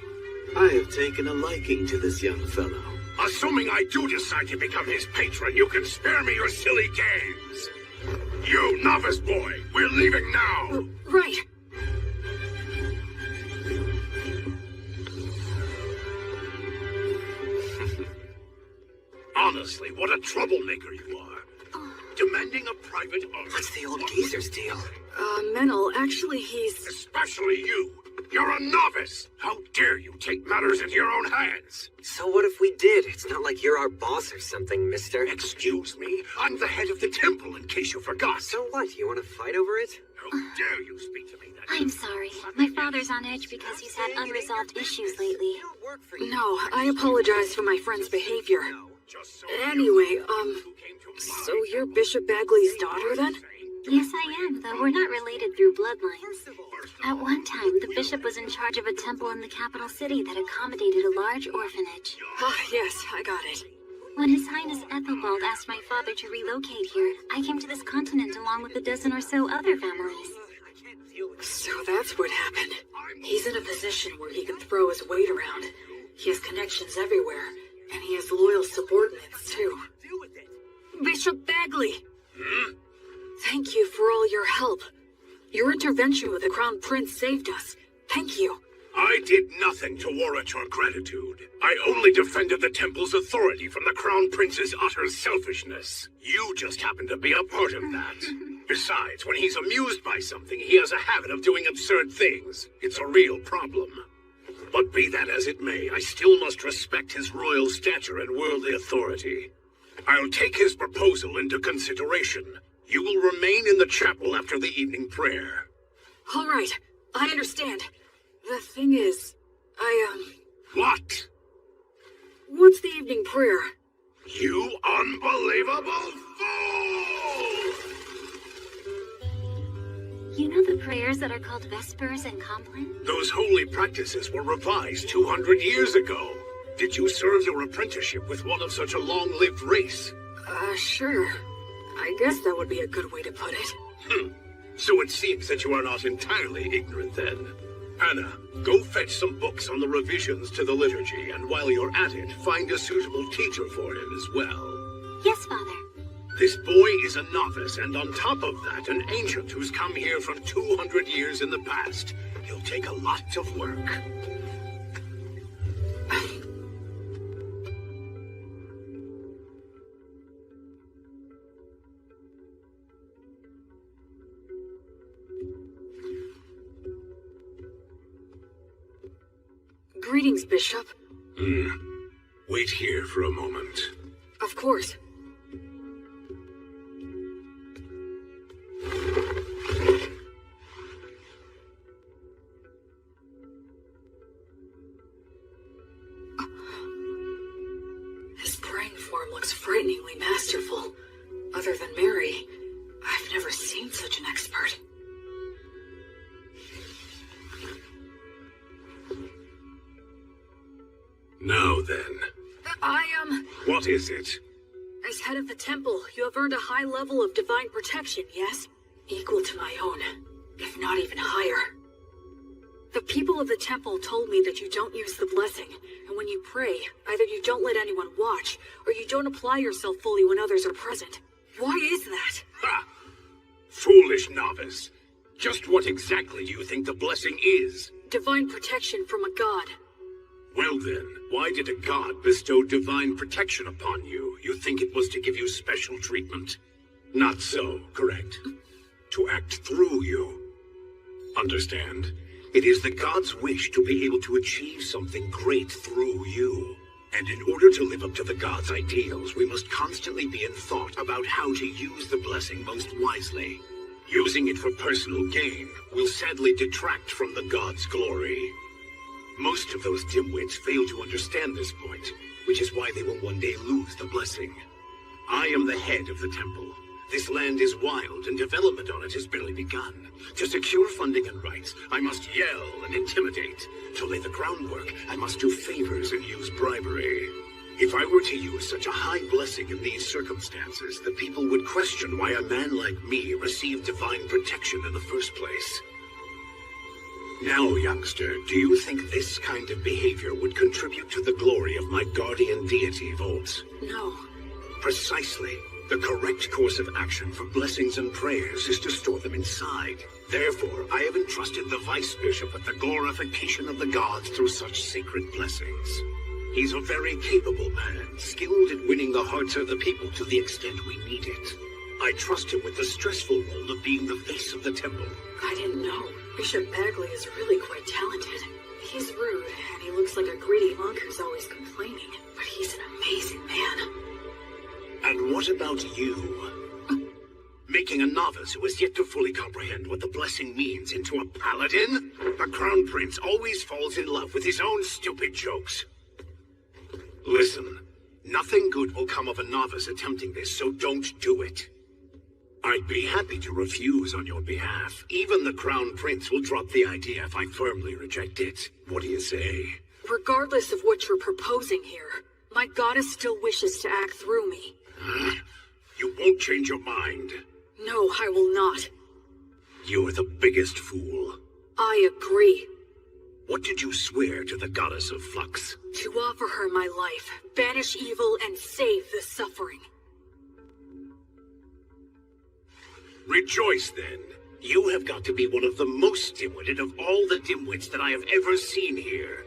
I have taken a liking to this young fellow. Assuming I do decide to become his patron, you can spare me your silly games. You novice boy, we're leaving now. Right. Honestly, what a troublemaker you are. Demanding a private army. What's the old geezer's deal? Menel, actually he's... Especially you. You're a novice. How dare you take matters into your own hands? So what if we did? It's not like you're our boss or something, mister. Excuse me? I'm the head of the temple, in case you forgot. So what? You want to fight over it? How dare you speak to me that way? I'm sorry. My father's on edge because he's had unresolved issues lately. No, I apologize for my friend's behavior. Anyway, so you're Bishop Bagley's daughter, then? Yes, I am, though we're not related through bloodlines. At one time, the bishop was in charge of a temple in the capital city that accommodated a large orphanage. Ah, yes, I got it. When His Highness Ethelbald asked my father to relocate here, I came to this continent along with a dozen or so other families. So that's what happened. He's in a position where he can throw his weight around. He has connections everywhere, and he has loyal subordinates, too. Bishop Bagley! Thank you for all your help. Your intervention with the Crown Prince saved us. Thank you. I did nothing to warrant your gratitude. I only defended the temple's authority from the Crown Prince's utter selfishness. You just happen to be a part of that. Besides, when he's amused by something, he has a habit of doing absurd things. It's a real problem. But be that as it may, I still must respect his royal stature and worldly authority. I'll take his proposal into consideration. You will remain in the chapel after the evening prayer. All right, I understand. The thing is, What? What's the evening prayer? You unbelievable fool! You know the prayers that are called Vespers and Compline? Those holy practices were revised 200 years ago. Did you serve your apprenticeship with one of such a long-lived race? Sure. I guess that would be a good way to put it. So it seems that you are not entirely ignorant then. Anna, go fetch some books on the revisions to the liturgy, and while you're at it, find a suitable teacher for him as well. Yes, Father. This boy is a novice, and on top of that, an ancient who's come here from 200 years in the past. He'll take a lot of work. Greetings, Bishop. Wait here for a moment. Of course. His praying form looks frighteningly masterful. Other than Mary, I've never seen such an expert. Now then. What is it? As head of the temple, you have earned a high level of divine protection, yes? Equal to my own. if not even higher. The people of the temple told me that you don't use the blessing, and when you pray, either you don't let anyone watch, or you don't apply yourself fully when others are present. Why is that? Ha! Foolish novice. Just what exactly do you think the blessing is? Divine protection from a god. Well then, why did a god bestow divine protection upon you? You think it was to give you special treatment? Not so, correct? To act through you. Understand? It is the god's wish to be able to achieve something great through you. And in order to live up to the god's ideals, we must constantly be in thought about how to use the blessing most wisely. Using it for personal gain will sadly detract from the god's glory. Most of those dimwits fail to understand this point, which is why they will one day lose the blessing. I am the head of the temple. This land is wild, and development on it has barely begun. To secure funding and rights, I must yell and intimidate. To lay the groundwork, I must do favors and use bribery. If I were to use such a high blessing in these circumstances, the people would question why a man like me received divine protection in the first place. Now, youngster, do you think this kind of behavior would contribute to the glory of my guardian deity, Volt? No. Precisely. The correct course of action for blessings and prayers is to store them inside. Therefore, I have entrusted the Vice Bishop with the glorification of the gods through such sacred blessings. He's a very capable man, skilled at winning the hearts of the people to the extent we need it. I trust him with the stressful role of being the face of the temple. I didn't know. Bishop Bagley is really quite talented. He's rude, and he looks like a greedy monk who's always complaining. But he's an amazing man. And what about you? Making a novice who has yet to fully comprehend what the blessing means into a paladin? The Crown Prince always falls in love with his own stupid jokes. Listen, nothing good will come of a novice attempting this, so don't do it. I'd be happy to refuse on your behalf. Even the Crown Prince will drop the idea if I firmly reject it. What do you say? Regardless of what you're proposing here, my goddess still wishes to act through me. You won't change your mind. No, I will not. You're the biggest fool. I agree. What did you swear to the goddess of flux? To offer her my life, banish evil, and save the suffering. Rejoice, then. You have got to be one of the most dim-witted of all the dimwits that I have ever seen here.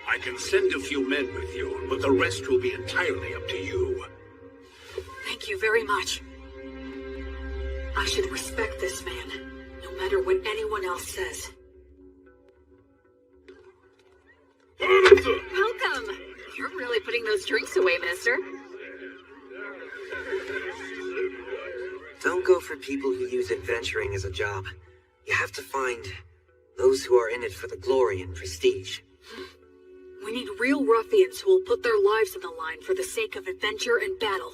I can send a few men with you, but the rest will be entirely up to you. Thank you very much. I should respect this man, no matter what anyone else says. Welcome! You're really putting those drinks away, mister. Don't go for people who use adventuring as a job. You have to find those who are in it for the glory and prestige. We need real ruffians who will put their lives on the line for the sake of adventure and battle.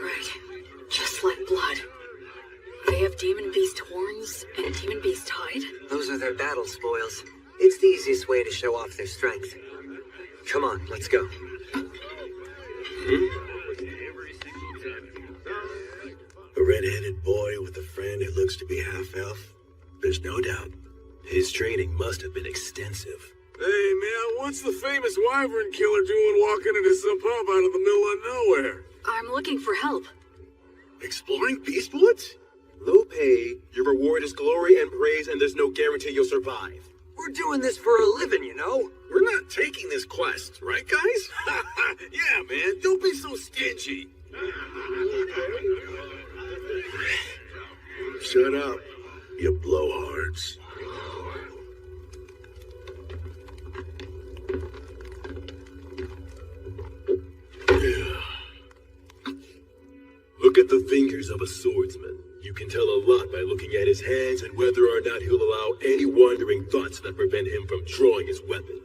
Right. Just like blood. They have demon beast horns and demon beast hide? Those are their battle spoils. It's the easiest way to show off their strength. Come on, let's go. A red-headed boy with a friend who looks to be half-elf? There's no doubt. His training must have been extensive. Hey, man, what's the famous wyvern killer doing walking into some pub out of the middle of nowhere? I'm looking for help. Exploring Beast Woods? Low pay, your reward is glory and praise, and there's no guarantee you'll survive. We're doing this for a living, you know? We're not taking this quest, right, guys? Yeah, man, don't be so stingy. Shut up, you blowhards. Look at the fingers of a swordsman. You can tell a lot by looking at his hands and whether or not he'll allow any wandering thoughts that prevent him from drawing his weapon.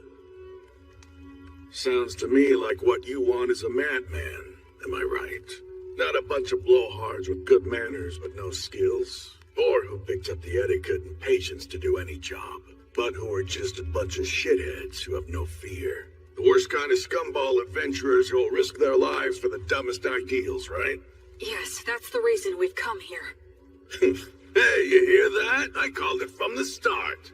Sounds to me like what you want is a madman. Am I right? Not a bunch of blowhards with good manners but no skills, or who picked up the etiquette and patience to do any job, but who are just a bunch of shitheads who have no fear. The worst kind of scumball adventurers who'll risk their lives for the dumbest ideals, right? Yes, that's the reason we've come here. Hey, you hear that? I called it from the start.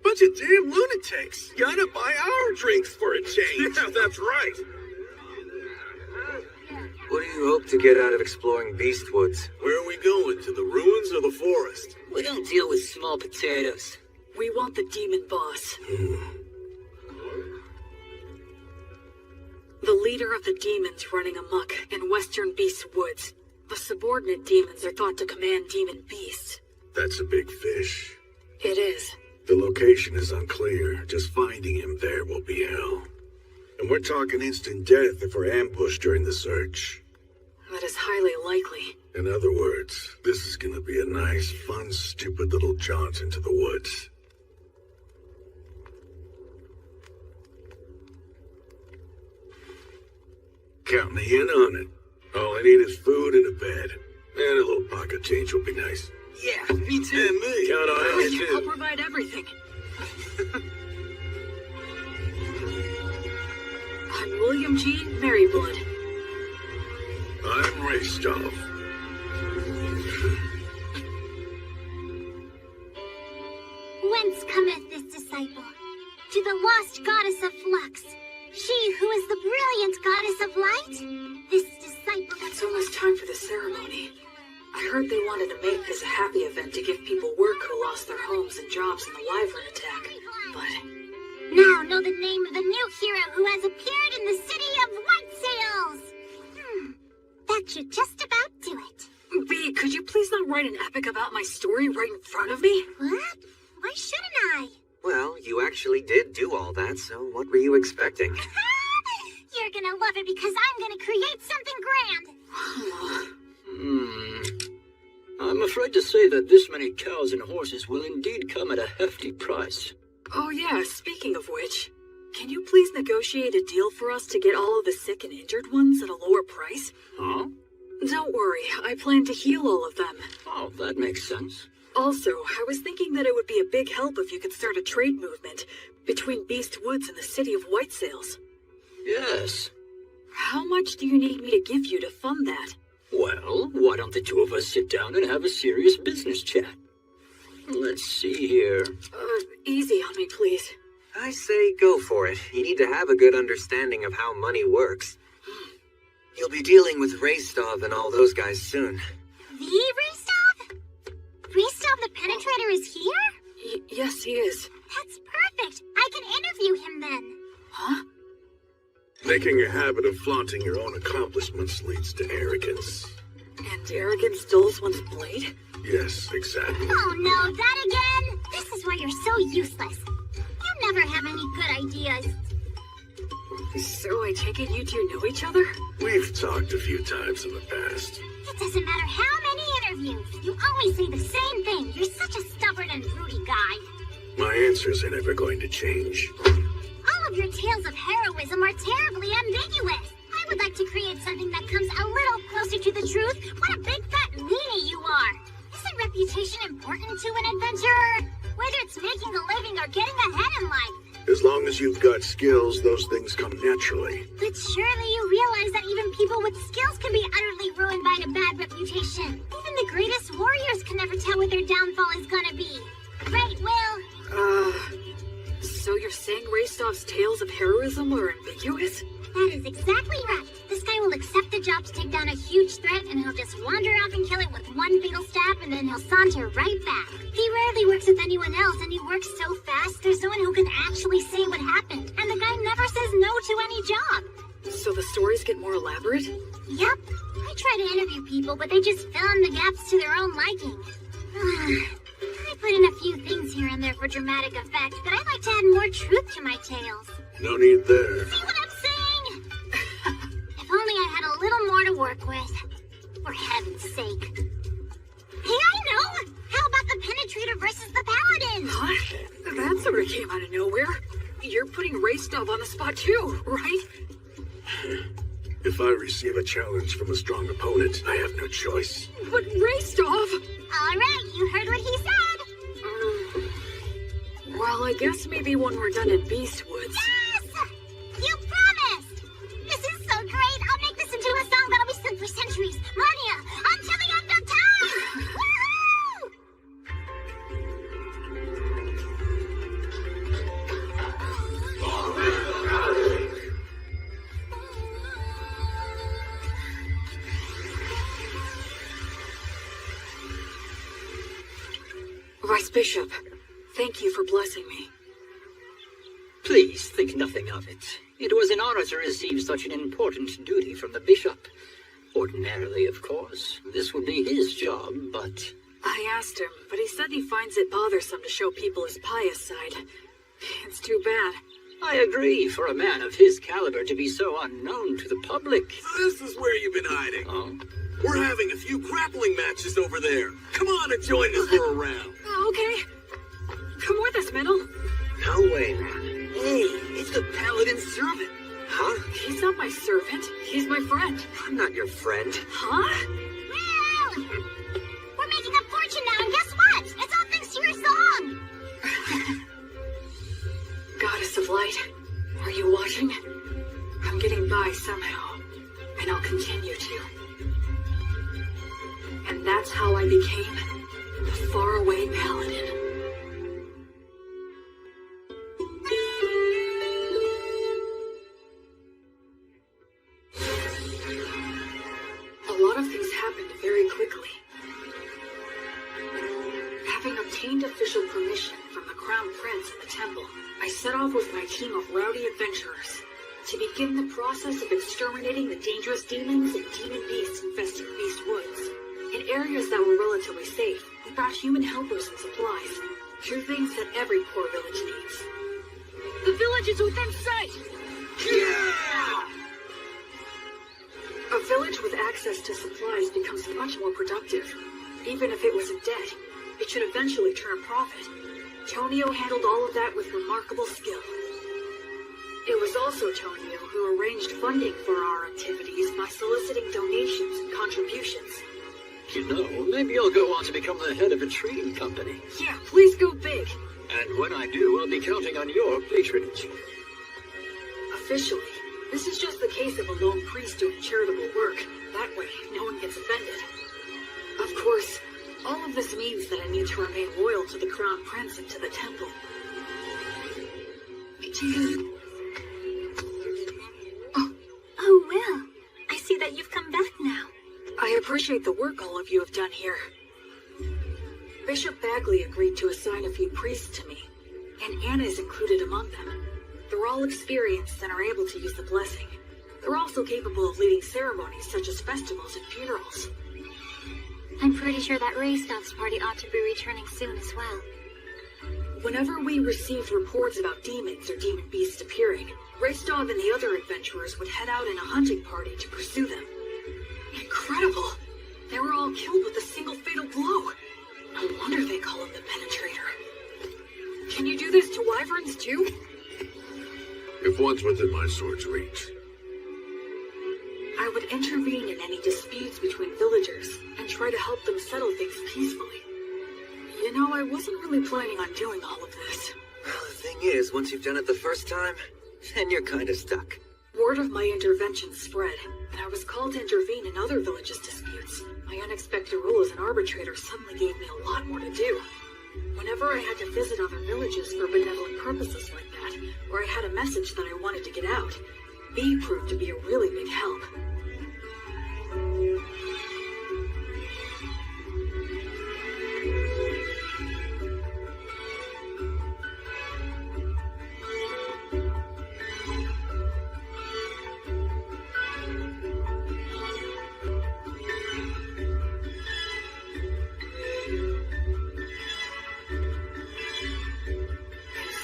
Bunch of damn lunatics. Gotta buy our drinks for a change. Yeah, that's right. What do you hope to get out of exploring Beastwoods? Where are we going? To the ruins or the forest? We don't deal with small potatoes. We want the demon boss. The leader of the demons running amok in Western Beast Woods. The subordinate demons are thought to command demon beasts. That's a big fish. It is. The location is unclear. Just finding him there will be hell. And we're talking instant death if we're ambushed during the search. That is highly likely. In other words, this is gonna be a nice, fun, stupid little jaunt into the woods. Count me in on it. All I need is food and a bed. And a little pocket change will be nice. Yeah, me too. And me. Count on it, I'll too. provide everything. I'm William G. Merryblood. I'm Raystov. Whence cometh this disciple? To the lost goddess of flux. She who is the brilliant goddess of light? This disciple... It's almost time for the ceremony. I heard they wanted to make this a happy event to give people work who lost their homes and jobs in the Wyvern attack. But... Now know the name of the new hero who has appeared in the city of White Sails! That should just about do it. B, could you please not write an epic about my story right in front of me? What? Why shouldn't I? Well, you actually did do all that, so what were you expecting? You're gonna love it because I'm gonna create something grand! I'm afraid to say that this many cows and horses will indeed come at a hefty price. Oh yeah, speaking of which, can you please negotiate a deal for us to get all of the sick and injured ones at a lower price? Huh? Don't worry, I plan to heal all of them. Oh, that makes sense. Also, I was thinking that it would be a big help if you could start a trade movement between Beast Woods and the city of White Sails. Yes. How much do you need me to give you to fund that? Well, why don't the two of us sit down and have a serious business chat? Let's see here. Easy on me, please. I say go for it. You need to have a good understanding of how money works. You'll be dealing with Raystov and all those guys soon. The Raystov? Raystov the Penetrator is here? Yes, he is. That's perfect. I can interview him then. Huh? Making a habit of flaunting your own accomplishments leads to arrogance. And arrogance dulls one's blade? Yes, exactly. Oh no, that again? This is why you're so useless. You never have any good ideas. So I take it you two know each other? We've talked a few times in the past. It doesn't matter how many interviews. You always say the same thing. You're such a stubborn and broody guy. My answers are never going to change. All of your tales of heroism are terribly ambiguous. I would like to create something that comes a little closer to the truth. What a big fat meanie you are. Isn't reputation important to an adventurer? Whether it's making a living or getting ahead in life. As long as you've got skills, those things come naturally. But surely you realize that even people with skills can be utterly ruined by a bad reputation. Even the greatest warriors can never tell what their downfall is gonna be. Right, Will? So you're saying Raystov's tales of heroism are ambiguous? That is exactly right. This guy will accept the job to take down a huge threat, and he'll just wander off and kill it with one fatal stab, and then he'll saunter right back. He rarely works with anyone else, and he works so fast, there's no one who can actually say what happened. And the guy never says no to any job. So the stories get more elaborate? Yep. I try to interview people, but they just fill in the gaps to their own liking. I put in a few things here and there for dramatic effect, but I like to add more truth to my tales. No need there. See what I'm saying? If only I had a little more to work with. For heaven's sake. Hey, I know! How about the Penetrator versus the Paladins? Huh? That sort of came out of nowhere. You're putting Raystov on the spot too, right? If I receive a challenge from a strong opponent, I have no choice. But Raystov! Alright, you heard what he said. Well, I guess maybe when we're done at Beastwoods. Yes! You promised! This is so great! I'll make this into a song that'll be sung for centuries. Millennia! Until the end of time! Woohoo! Vice Bishop, thank you for blessing me. Please think nothing of it. It was an honor to receive such an important duty from the bishop. Ordinarily, of course, this would be his job, but... I asked him, but he said he finds it bothersome to show people his pious side. It's too bad. I agree, for a man of his caliber to be so unknown to the public. So this is where you've been hiding. Oh? We're having a few grappling matches over there. Come on and join us for a round. Okay. Come with us, Middle. No way, man. Hey, it's the paladin's servant. Huh? He's not my servant. He's my friend. I'm not your friend. Huh? Well, we're making a fortune now, and guess what? It's all thanks to your song. Goddess of Light, are you watching? I'm getting by somehow, and I'll continue to. And that's how I became the faraway paladin. A lot of things happened very quickly. Having obtained official permission from the Crown Prince and the temple, I set off with my team of rowdy adventurers to begin the process of exterminating the dangerous demons and demon beasts infesting Beast Woods. In areas that were relatively safe, we brought human helpers and supplies, two things that every poor village needs. The village is within sight! Yeah! A village with access to supplies becomes much more productive. Even if it was in debt, it should eventually turn a profit. Tonio handled all of that with remarkable skill. It was also Tonio who arranged funding for our activities by soliciting donations and contributions. You know, maybe I'll go on to become the head of a trading company. Yeah, please go big. And when I do, I'll be counting on your patronage. Officially, this is just the case of a lone priest doing charitable work. That way, no one gets offended. Of course, all of this means that I need to remain loyal to the Crown Prince and to the temple. Oh, Will. I see that you've come back now. I appreciate the work all of you have done here. Bishop Bagley agreed to assign a few priests to me, and Anna is included among them. They're all experienced and are able to use the blessing. They're also capable of leading ceremonies such as festivals and funerals. I'm pretty sure that Raystof's party ought to be returning soon as well. Whenever we received reports about demons or demon beasts appearing, Raystov and the other adventurers would head out in a hunting party to pursue them. Incredible! They were all killed with a single fatal blow. No wonder they call him the Penetrator. Can you do this to wyverns too? If one's within my sword's reach. I would intervene in any disputes between villagers and try to help them settle things peacefully. You know, I wasn't really planning on doing all of this. Well, the thing is, once you've done it the first time, then you're kinda stuck. Word of my intervention spread, and I was called to intervene in other villages' disputes. My unexpected role as an arbitrator suddenly gave me a lot more to do. Whenever I had to visit other villages for benevolent purposes like that, or I had a message that I wanted to get out, B proved to be a really big help.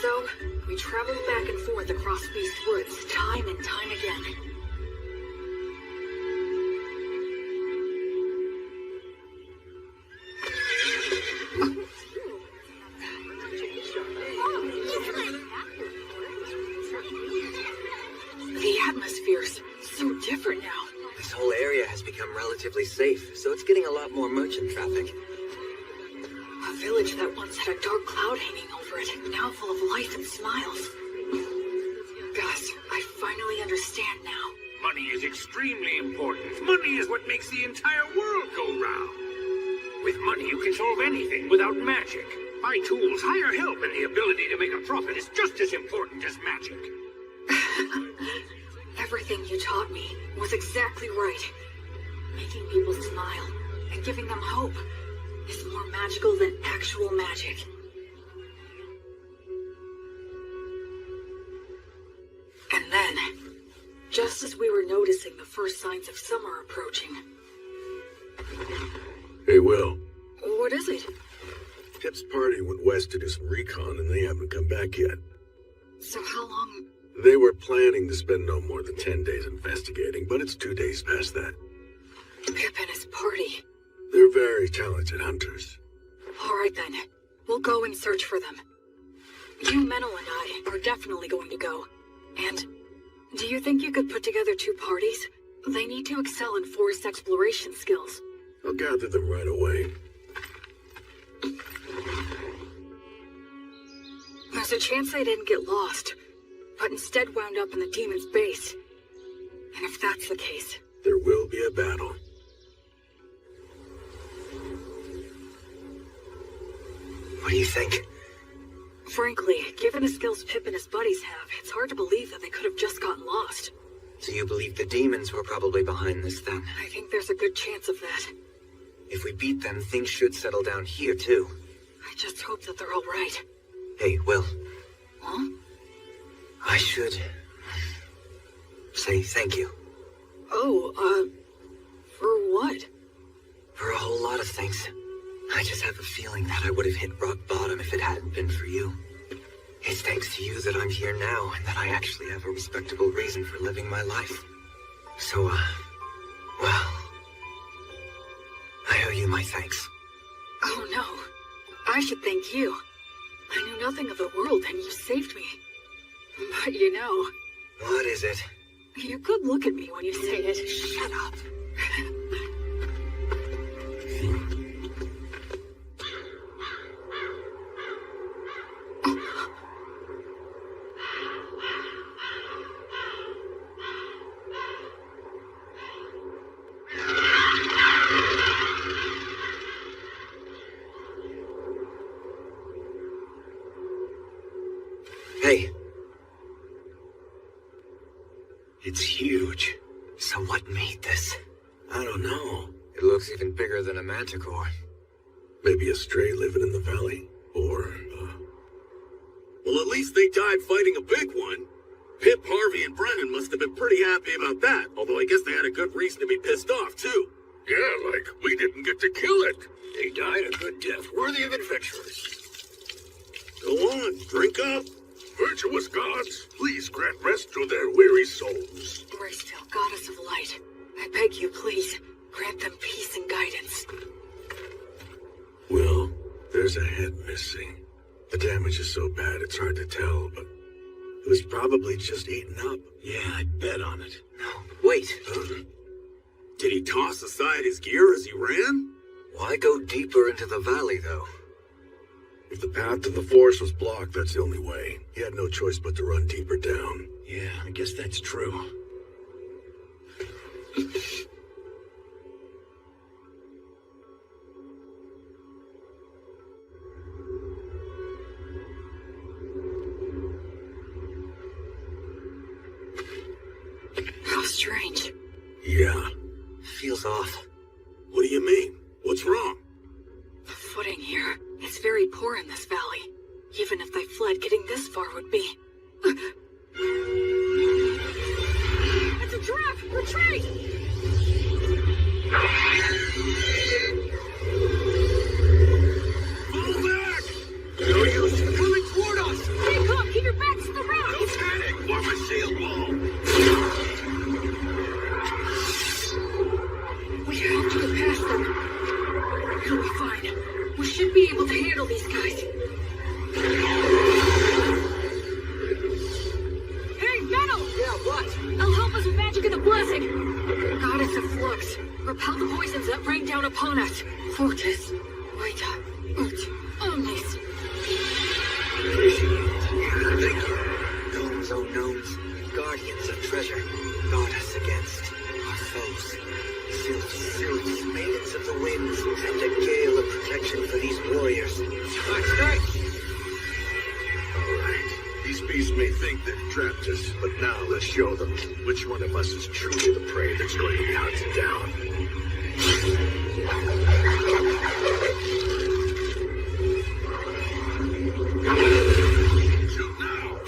So, we traveled back and forth across Beast Woods time and time again. The atmosphere's so different now. This whole area has become relatively safe, so it's getting a lot more merchant traffic. A village that once had a dark cloud hanging over it, now full of life and smiles. Gus, I finally understand now. Money is extremely important. Money is what makes the entire world go round. With money, you can solve anything without magic. Buy tools, hire help, and the ability to make a profit is just as important as magic. Everything you taught me was exactly right. Making people smile and giving them hope is more magical than actual magic. just as we were noticing the first signs of summer approaching. Hey, Will. What is it? Pip's party went west to do some recon, and they haven't come back yet. So how long? They were planning to spend no more than 10 days investigating, but it's 2 days past that. Pip and his party. They're very talented hunters. All right then. We'll go and search for them. You, Menel, and I are definitely going to go. And do you think you could put together 2 parties? They need to excel in forest exploration skills. I'll gather them right away. There's a chance they didn't get lost, but instead wound up in the demon's base. And if that's the case, there will be a battle. What do you think? Frankly, given the skills Pip and his buddies have, it's hard to believe that they could have just gotten lost. So you believe the demons were probably behind this then? I think there's a good chance of that. If we beat them, things should settle down here too. I just hope that they're all right. Hey, Will. Huh? I should say thank you. Oh, for what? For a whole lot of things. I just have a feeling that I would have hit rock bottom if it hadn't been for you. It's thanks to you that I'm here now and that I actually have a respectable reason for living my life. So, well, I owe you my thanks. Oh no, I should thank you. I knew nothing of the world and you saved me. But you know... What is it? You could look at me when you say it. Shut up. Hey. It's huge. So what made this? I don't know. It looks even bigger than a manticore. Maybe a stray living in the valley. Or, Well, at least they died fighting a big one. Pip, Harvey, and Brennan must have been pretty happy about that. Although I guess they had a good reason to be pissed off, too. Yeah, like we didn't get to kill it. They died a good death, worthy of adventurers. Go on, drink up. Virtuous gods, please grant rest to their weary souls. Graceful goddess of light, I beg you, please, grant them peace and guidance. Will, there's a head missing. The damage is so bad it's hard to tell, but it was probably just eaten up. Yeah, I'd bet on it. No, wait. Did he toss aside his gear as he ran? Why go deeper into the valley, though? If the path to the forest was blocked, that's the only way. He had no choice but to run deeper down. Yeah, I guess that's true. How strange. Yeah. Feels off. What do you mean? What's wrong? The footing here is very poor in this valley. Even if they fled, getting this far would be... It's a trap! Retreat! Fall back! No use coming toward us! Stay calm! Keep your backs to the rock! Don't panic! Form a shield wall! We have to get past them. It'll be fine. We should be able to handle these guys. Hey, Metal! Yeah, what? I'll help us with magic of the blessing! Goddess of flux, repel the poisons that rain down upon us. Fortis, Vita, Ut, Omnis. Thank you. Gnomes, oh gnomes, guardians of treasure, guard us against our foes. Sylphs, maidens of the winds, send a gale of protection for these warriors. Nice. Alright. These beasts may think they've trapped us, but now let's show them which one of us is truly the prey that's going to be hunted down. Shoot now!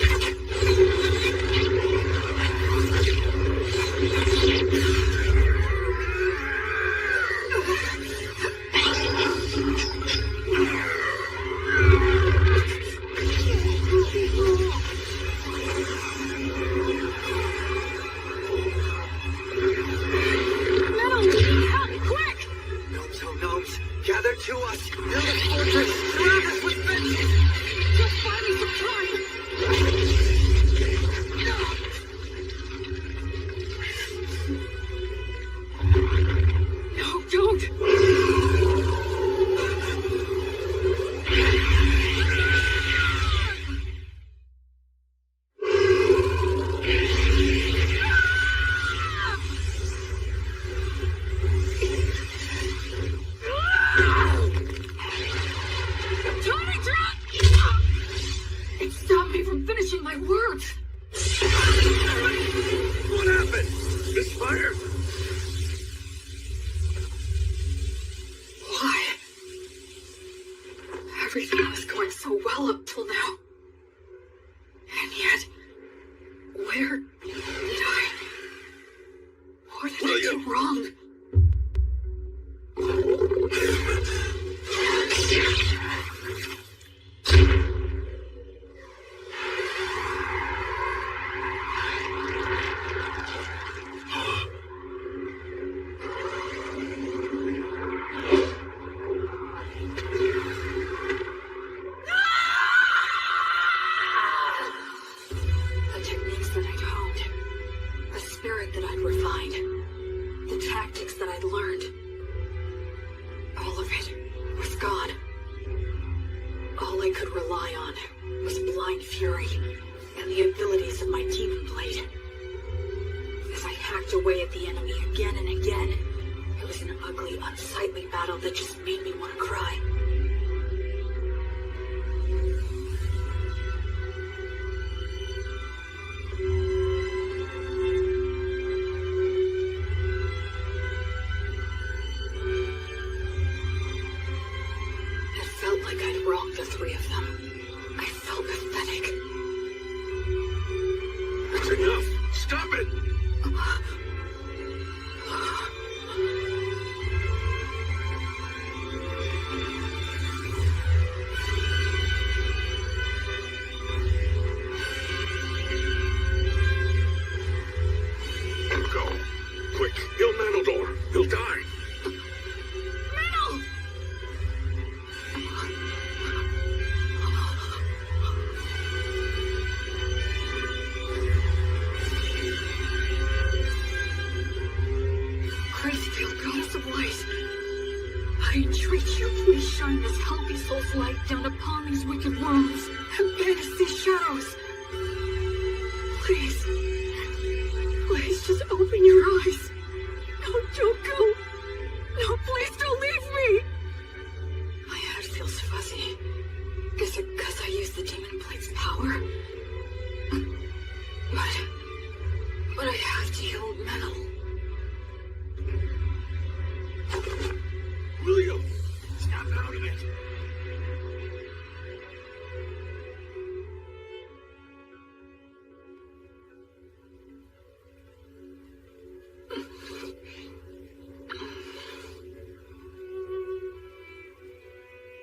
it! This fire! Why? Everything was going so well up till now. And yet, where did I... What did I do wrong?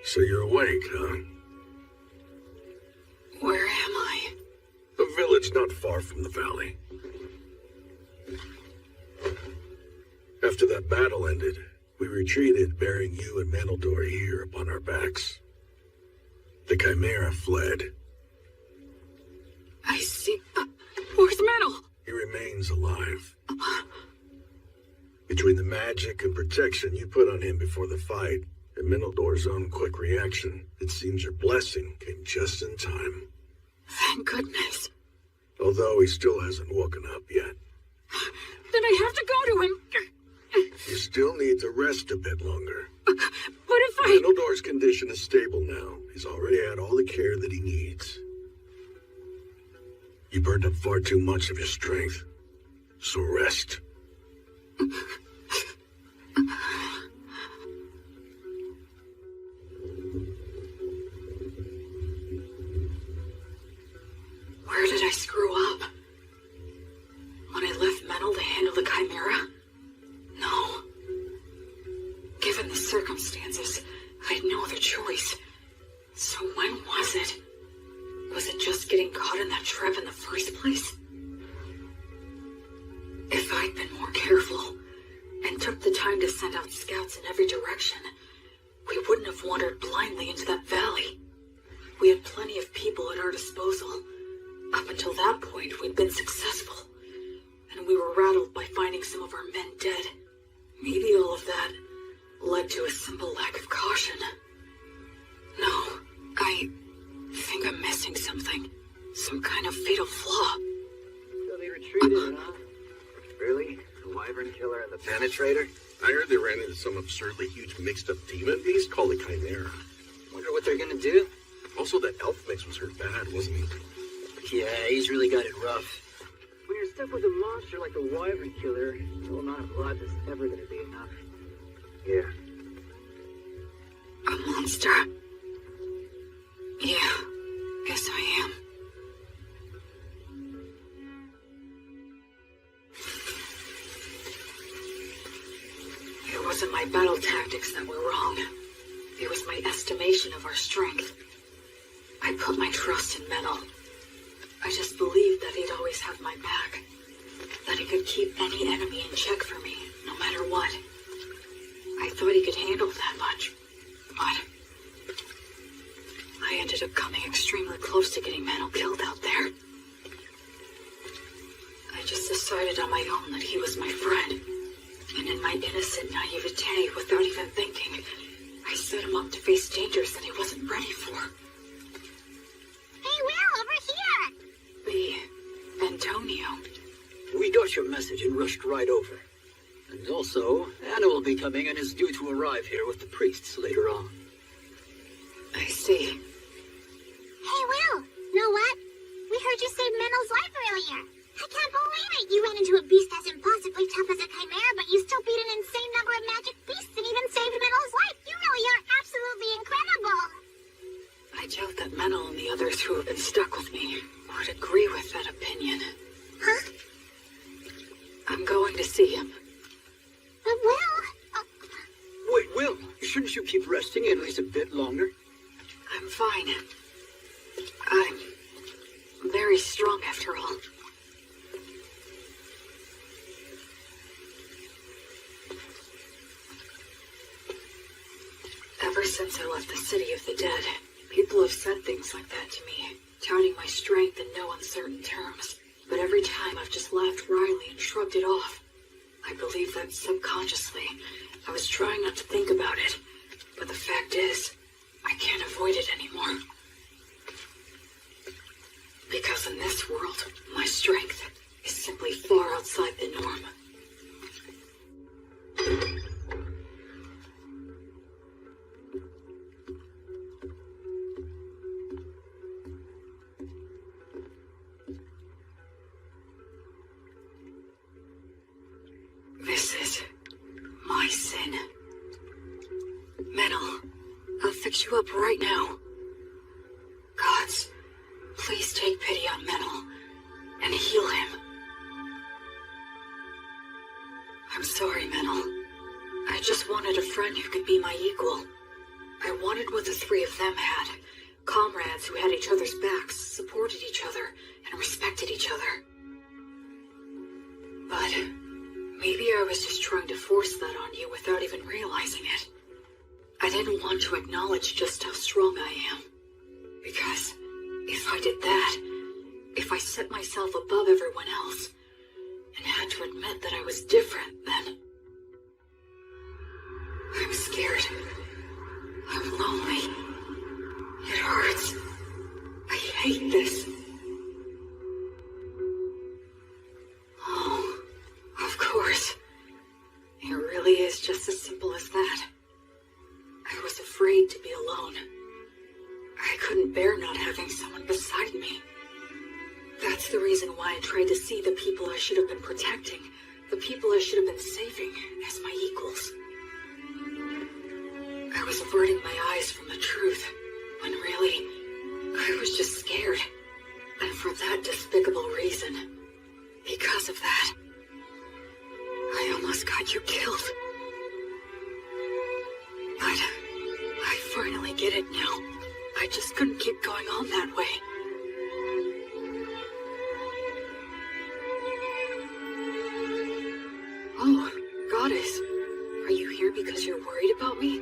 So you're awake, huh? Where am I? A village not far from the valley. After that battle ended, we retreated, bearing you and Manaldor here upon our backs. The Chimera fled. I see. Where's Manal? He remains alive. Between the magic and protection you put on him before the fight, and Manaldor's own quick reaction, it seems your blessing came just in time. Thank goodness. Although he still hasn't woken up yet. Then I have to go to him. You still need to rest a bit longer. But if I... Manaldor's condition is stable now. He's already had all the care that he needs. You burned up far too much of your strength. So rest. Where did I screw up? When I left Manal to handle the Chimera? No. Given the circumstances, I had no other choice. So when was it? Was it just getting caught in that trap in the first place? If I'd been more careful, and took the time to send out scouts in every direction, we wouldn't have wandered blindly into that valley. We had plenty of people at our disposal. Up until that point, we'd been successful. And we were rattled by finding some of our men dead. Maybe all of that led to a simple lack of caution. No, I think I'm missing something. Some kind of fatal flaw. So they retreated, huh? Really? The wyvern killer and the penetrator? I heard they ran into some absurdly huge mixed-up demon beast called a Chimera. Wonder what they're gonna do? Also, that elf mix was hurt bad, wasn't he? Yeah, he's really got it rough. When you're stuck with a monster like the Wyvern Killer, no amount of blood is ever gonna be enough. Yeah. A monster? Yeah. Yes, I am. It wasn't my battle tactics that were wrong. It was my estimation of our strength. I put my trust in Menel. I just believed that he'd always have my back. That he could keep any enemy in check for me, no matter what. I thought he could handle that much. But I ended up coming extremely close to getting Menel killed out there. I just decided on my own that he was my friend. And in my innocent naivete, without even thinking, I set him up to face dangers that he wasn't ready for. Hey, Will, over here! The Antonio. We got your message and rushed right over. And also, Anna will be coming and is due to arrive here with the priests later on. I see. Hey, Will, know what? We heard you saved Menel's life earlier. I can't believe it! You ran into a beast as impossibly tough as a chimera, but you still beat an insane number of magic beasts and even saved Menel's life! You really are absolutely incredible! I doubt that Menel and the others who have been stuck with me would agree with that opinion. Huh? I'm going to see him. But Will... Wait, Will, shouldn't you keep resting at least a bit longer? I'm fine. I'm very strong after all. Ever since I left the City of the Dead, people have said things like that to me, touting my strength in no uncertain terms. But every time I've just laughed wryly and shrugged it off. I believe that subconsciously, I was trying not to think about it. But the fact is, I can't avoid it anymore. Because in this world, my strength is simply far outside the norm. This is my sin. Menel, I'll fix you up right now. Gods, please take pity on Menel and heal him. I'm sorry, Menel. I just wanted a friend who could be my equal. I wanted what the three of them had. Comrades who had each other's backs, supported each other, and respected each other. But maybe I was just trying to force that on you without even realizing it. I didn't want to acknowledge just how strong I am. Because if I did that, if I set myself above everyone else, and had to admit that I was different, then I'm scared. I'm lonely. It hurts. I hate this. Oh, of course. It really is just as simple as that. I was afraid to be alone. I couldn't bear not having someone beside me. That's the reason why I tried to see the people I should have been protecting, the people I should have been saving, as my equals. I was averting my eyes from the truth, when really, I was just scared. And for that despicable reason, because of that, I almost got you killed. But I finally get it now. I just couldn't keep going on that way. Oh, Goddess, are you here because you're worried about me?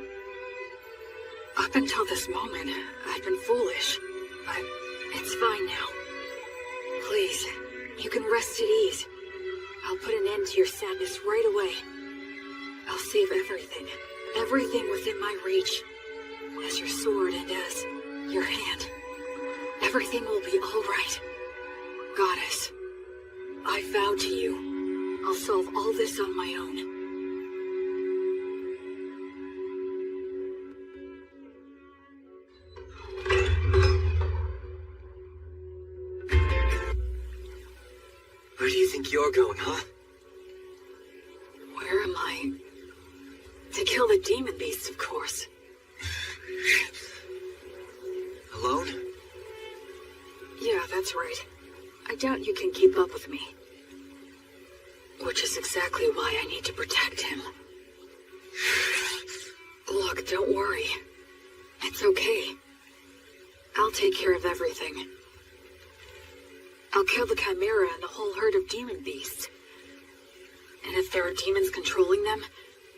Up until this moment, I've been foolish, but it's fine now. Please, you can rest at ease. I'll put an end to your sadness right away. I'll save everything within my reach, as your sword and as your hand. Everything will be all right. Goddess, I vow to you, I'll solve all this on my own. Where do you think you're going, huh? Where am I? To kill the demon beasts, of course. Alone? Yeah, that's right. I doubt you can keep up with me. Which is exactly why I need to protect him. Look, don't worry. It's okay. I'll take care of everything. I'll kill the Chimera and the whole herd of demon beasts. And if there are demons controlling them,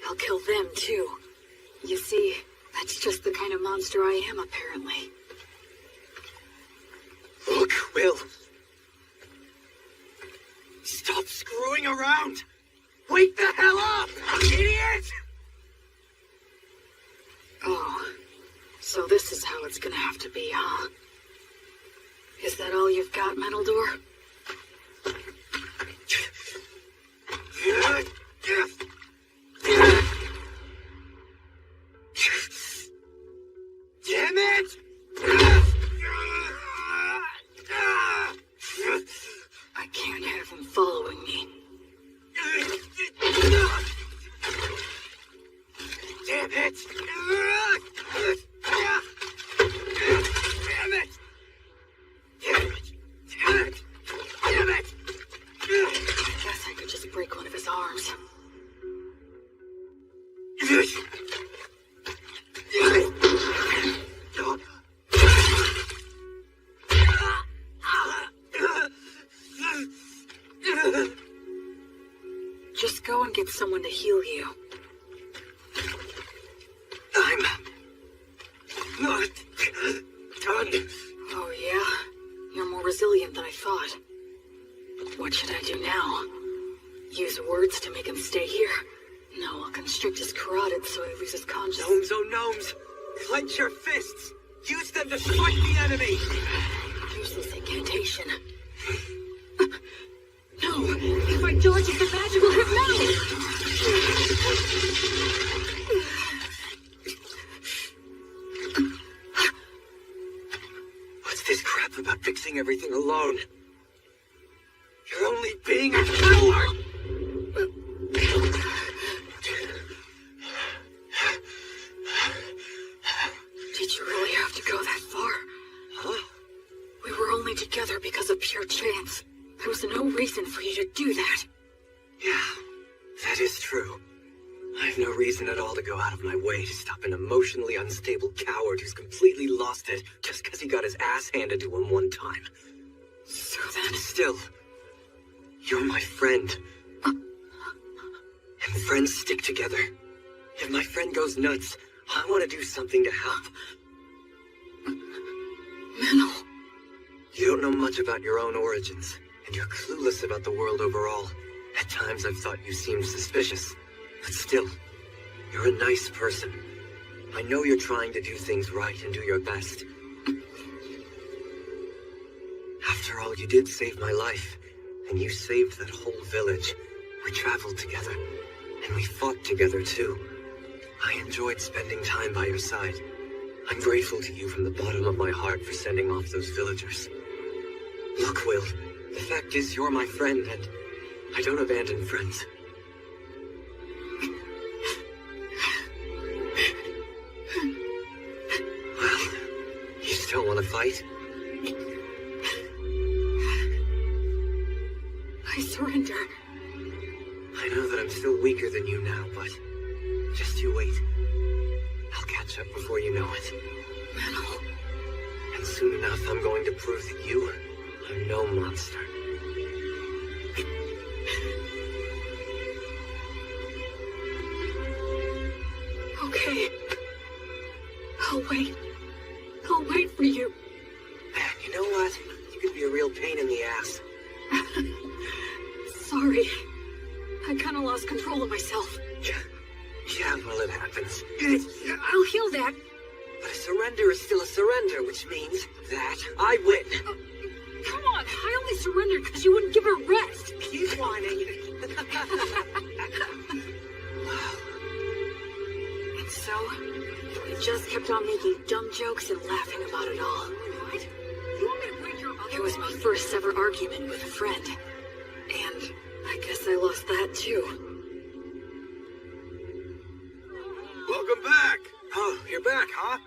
I'll kill them too. You see, that's just the kind of monster I am, apparently. Look, Will. Stop screwing around! Wake the hell up, idiot! Oh, so this is how it's gonna have to be, huh? Is that all you've got, Metal Door? Damn it! I can't have him following me. Damn it! Damn it! Damn it! I guess I could just break one of his arms. Just go and get someone to heal you. I'm not done. Oh, yeah? You're more resilient than I thought. What should I do now? Use words to make him stay here? No, I'll constrict his carotid so he loses consciousness. Gnomes, oh gnomes! Clench your fists! Use them to strike the enemy! Use this incantation. No! If I dodge it, the magic will hit metal! What's this crap about fixing everything alone? You're only being a coward! Did you really have to go that far? Huh? We were only together because of pure chance. There was no reason for you to do that. Yeah, that is true. I have no reason at all to go out of my way to stop an emotionally unstable coward who's completely lost it just because he got his ass handed to him one time. So then... Still, you're my friend. And friends stick together. If my friend goes nuts, I want to do something to help. Menno. You don't know much about your own origins, and you're clueless about the world overall. At times I've thought you seemed suspicious. But still, you're a nice person. I know you're trying to do things right and do your best. After all, you did save my life, and you saved that whole village. We traveled together, and we fought together too. I enjoyed spending time by your side. I'm grateful to you from the bottom of my heart for sending off those villagers. Look, Will, the fact is you're my friend, and I don't abandon friends. Well, you still want to fight? I surrender. I know that I'm still weaker than you now, but just you wait. I'll catch up before you know it. Menno. And soon enough, I'm going to prove that you are no monster. Okay. I'll wait. I'll wait for you. You know what? You could be a real pain in the ass. Sorry. I kind of lost control of myself. Yeah, well, it happens. I'll heal that. But a surrender is still a surrender, which means that I win. Come on, I only surrendered because you wouldn't give her rest. Keep whining. And so, we just kept on making dumb jokes and laughing about it all. What? You want me to break your arm? It was my first ever argument with a friend. And I guess I lost that too. Welcome back! Oh, you're back, huh?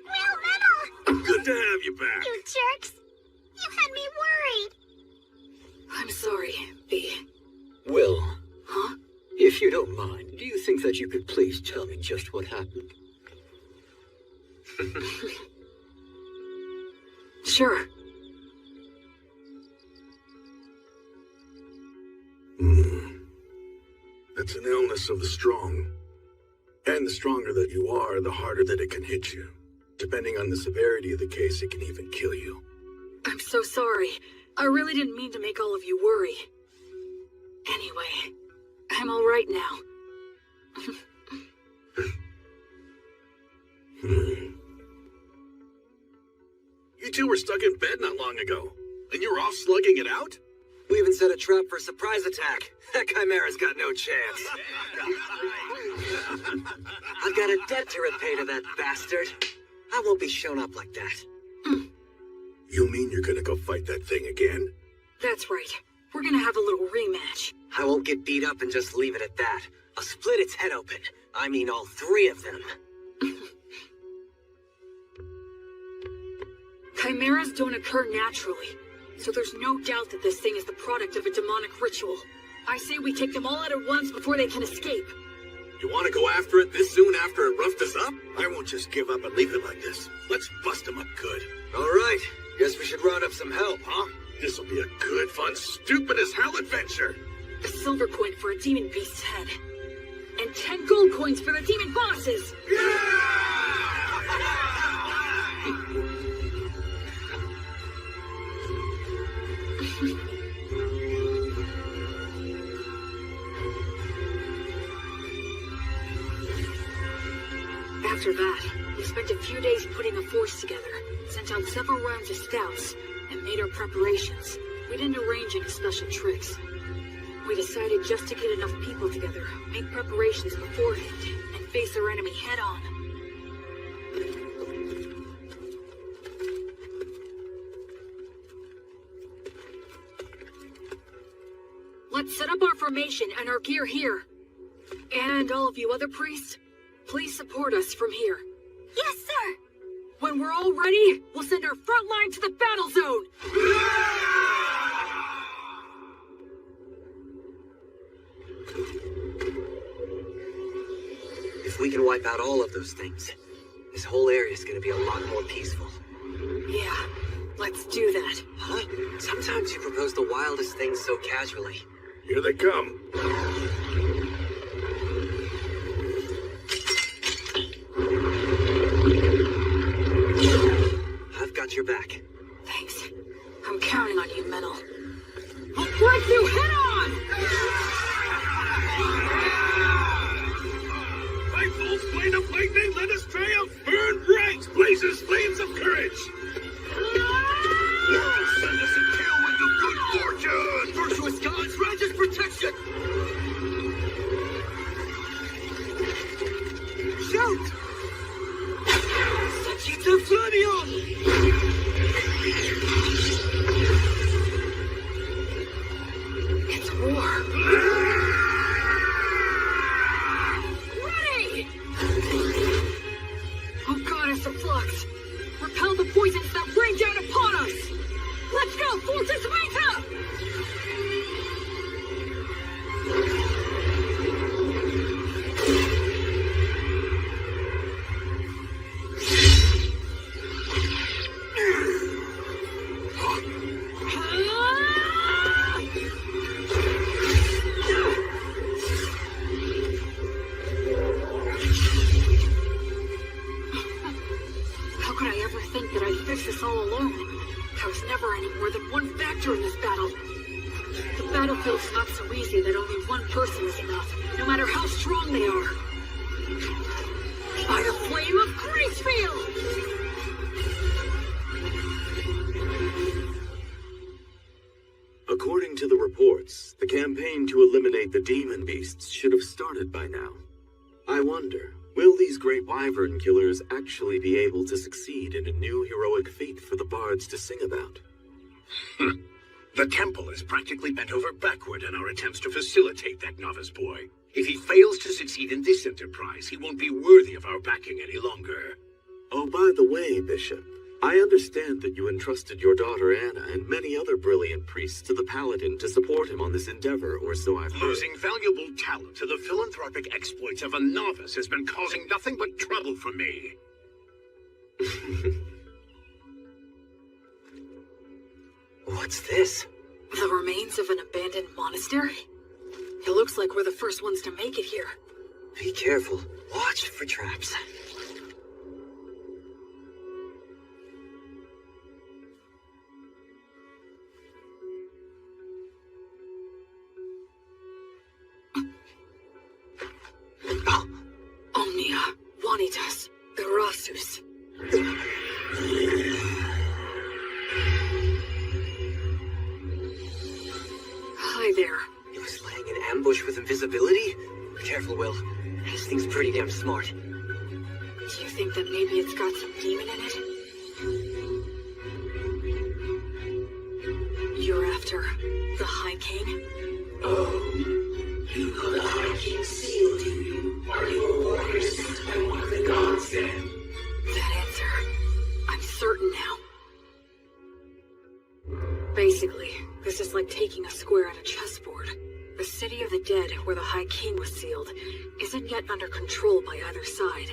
Will Metal! Good to have you back. You jerks! You had me worried! I'm sorry, B. Will. Huh? If you don't mind, do you think that you could please tell me just what happened? Sure. That's an illness of the strong. And the stronger that you are, the harder that it can hit you. Depending on the severity of the case, it can even kill you. I'm so sorry. I really didn't mean to make all of you worry. Anyway, I'm all right now. You two were stuck in bed not long ago, and you were off slugging it out? We even set a trap for a surprise attack. That Chimera's got no chance. I've got a debt to repay to that bastard. I won't be shown up like that. You mean you're gonna go fight that thing again? That's right. We're gonna have a little rematch. I won't get beat up and just leave it at that. I'll split its head open. I mean all three of them. Chimeras don't occur naturally, so there's no doubt that this thing is the product of a demonic ritual. I say we take them all out at once before they can escape. You want to go after it this soon after it roughed us up? I won't just give up and leave it like this. Let's bust them up good. All right. Guess we should round up some help, huh? This'll be a good, fun, stupid as hell adventure. A silver coin for a demon beast's head. And 10 gold coins for the demon bosses! After that, we spent a few days putting a force together, sent out several rounds of scouts, and made our preparations. We didn't arrange any special tricks. We decided just to get enough people together, make preparations beforehand, and face our enemy head on. Let's set up our formation and our gear here. And all of you other priests, please support us from here. Yes, sir! When we're all ready, we'll send our front line to the battle zone! If we can wipe out all of those things, this whole area is going to be a lot more peaceful. Yeah, let's do that. Huh? Sometimes you propose the wildest things so casually. Here they come. I've got your back. Thanks. I'm counting on you, Metal. I'll break you head on! By full flame of lightning, let us triumph! Burn bright! Blazes flames of courage! World send us a tailwind of good fortune! Virtuous gods, righteous protection! Shoot! Sachita Flavion! It's war. Ready! Oh, goddess of flux! Repel the poisons that rain down upon us! Let's go, Fortress Meta! How could I ever think that I'd fix this all alone? I was never any more than one factor in this battle. The battlefield's not so easy that only one person is enough, no matter how strong they are. By the flame of Gracefield! According to the reports, the campaign to eliminate the demon beasts should have started by now. I wonder, will these great wyvern killers actually be able to succeed in a new heroic feat for the bards to sing about? The temple is practically bent over backward in our attempts to facilitate that novice boy. If he fails to succeed in this enterprise, he won't be worthy of our backing any longer. Oh, by the way, Bishop, I understand that you entrusted your daughter Anna and many other brilliant priests to the Paladin to support him on this endeavor, or so I've heard. Losing valuable talent to the philanthropic exploits of a novice has been causing nothing but trouble for me. What's this? The remains of an abandoned monastery? It looks like we're the first ones to make it here. Be careful. Watch for traps. Omnia, Vanitas, Erasus. Hi there. He was laying an ambush with invisibility? Careful, Will. This thing's pretty damn smart. Do you think that maybe it's got some demon in it? You're after the High King? Oh, you know the High King sealed you. Are you a warrior sent by one of the gods then? That answer, I'm certain now. Basically, this is like taking a square on a chessboard. The city of the dead, where the High King was sealed, isn't yet under control by either side.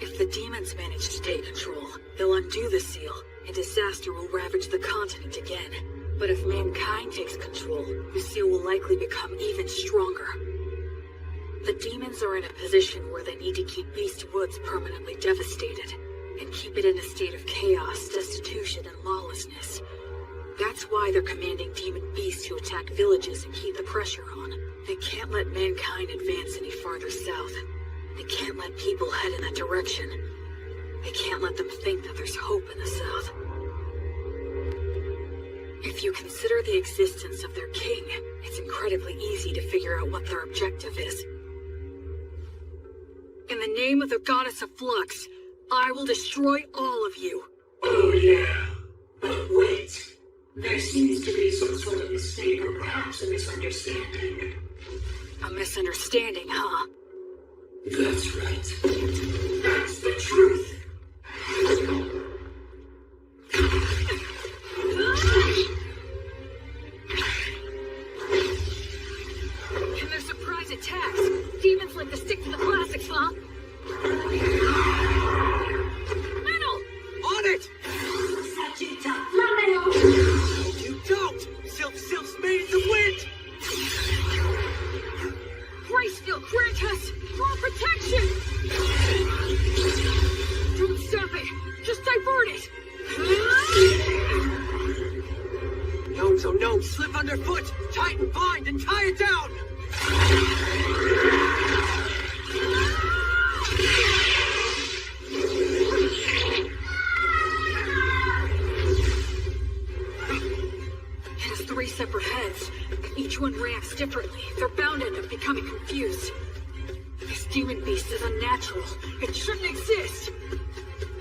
If the demons manage to take control, they'll undo the seal, and disaster will ravage the continent again. But if mankind takes control, the seal will likely become even stronger. The demons are in a position where they need to keep Beast Woods permanently devastated, and keep it in a state of chaos, destitution, and lawlessness. That's why they're commanding demon beasts to attack villages and keep the pressure on. They can't let mankind advance any farther south. They can't let people head in that direction. They can't let them think that there's hope in the south. If you consider the existence of their king, it's incredibly easy to figure out what their objective is. In the name of the goddess of flux, I will destroy all of you. Oh yeah, but wait. There seems to be some sort of mistake or perhaps a misunderstanding. A misunderstanding, huh? That's right. That's the truth. In their surprise attacks, demons like to stick to the classics, huh? Metal! On it! You don't! Silph's made in the wind! Grayscale, grant us more protection! Don't stop it! Just divert it! Gnomes, oh gnomes, slip underfoot! Tighten, bind, and tie it down! It has 3 separate heads. Each one reacts differently. They're bound to end up becoming confused. This demon beast is unnatural. It shouldn't exist.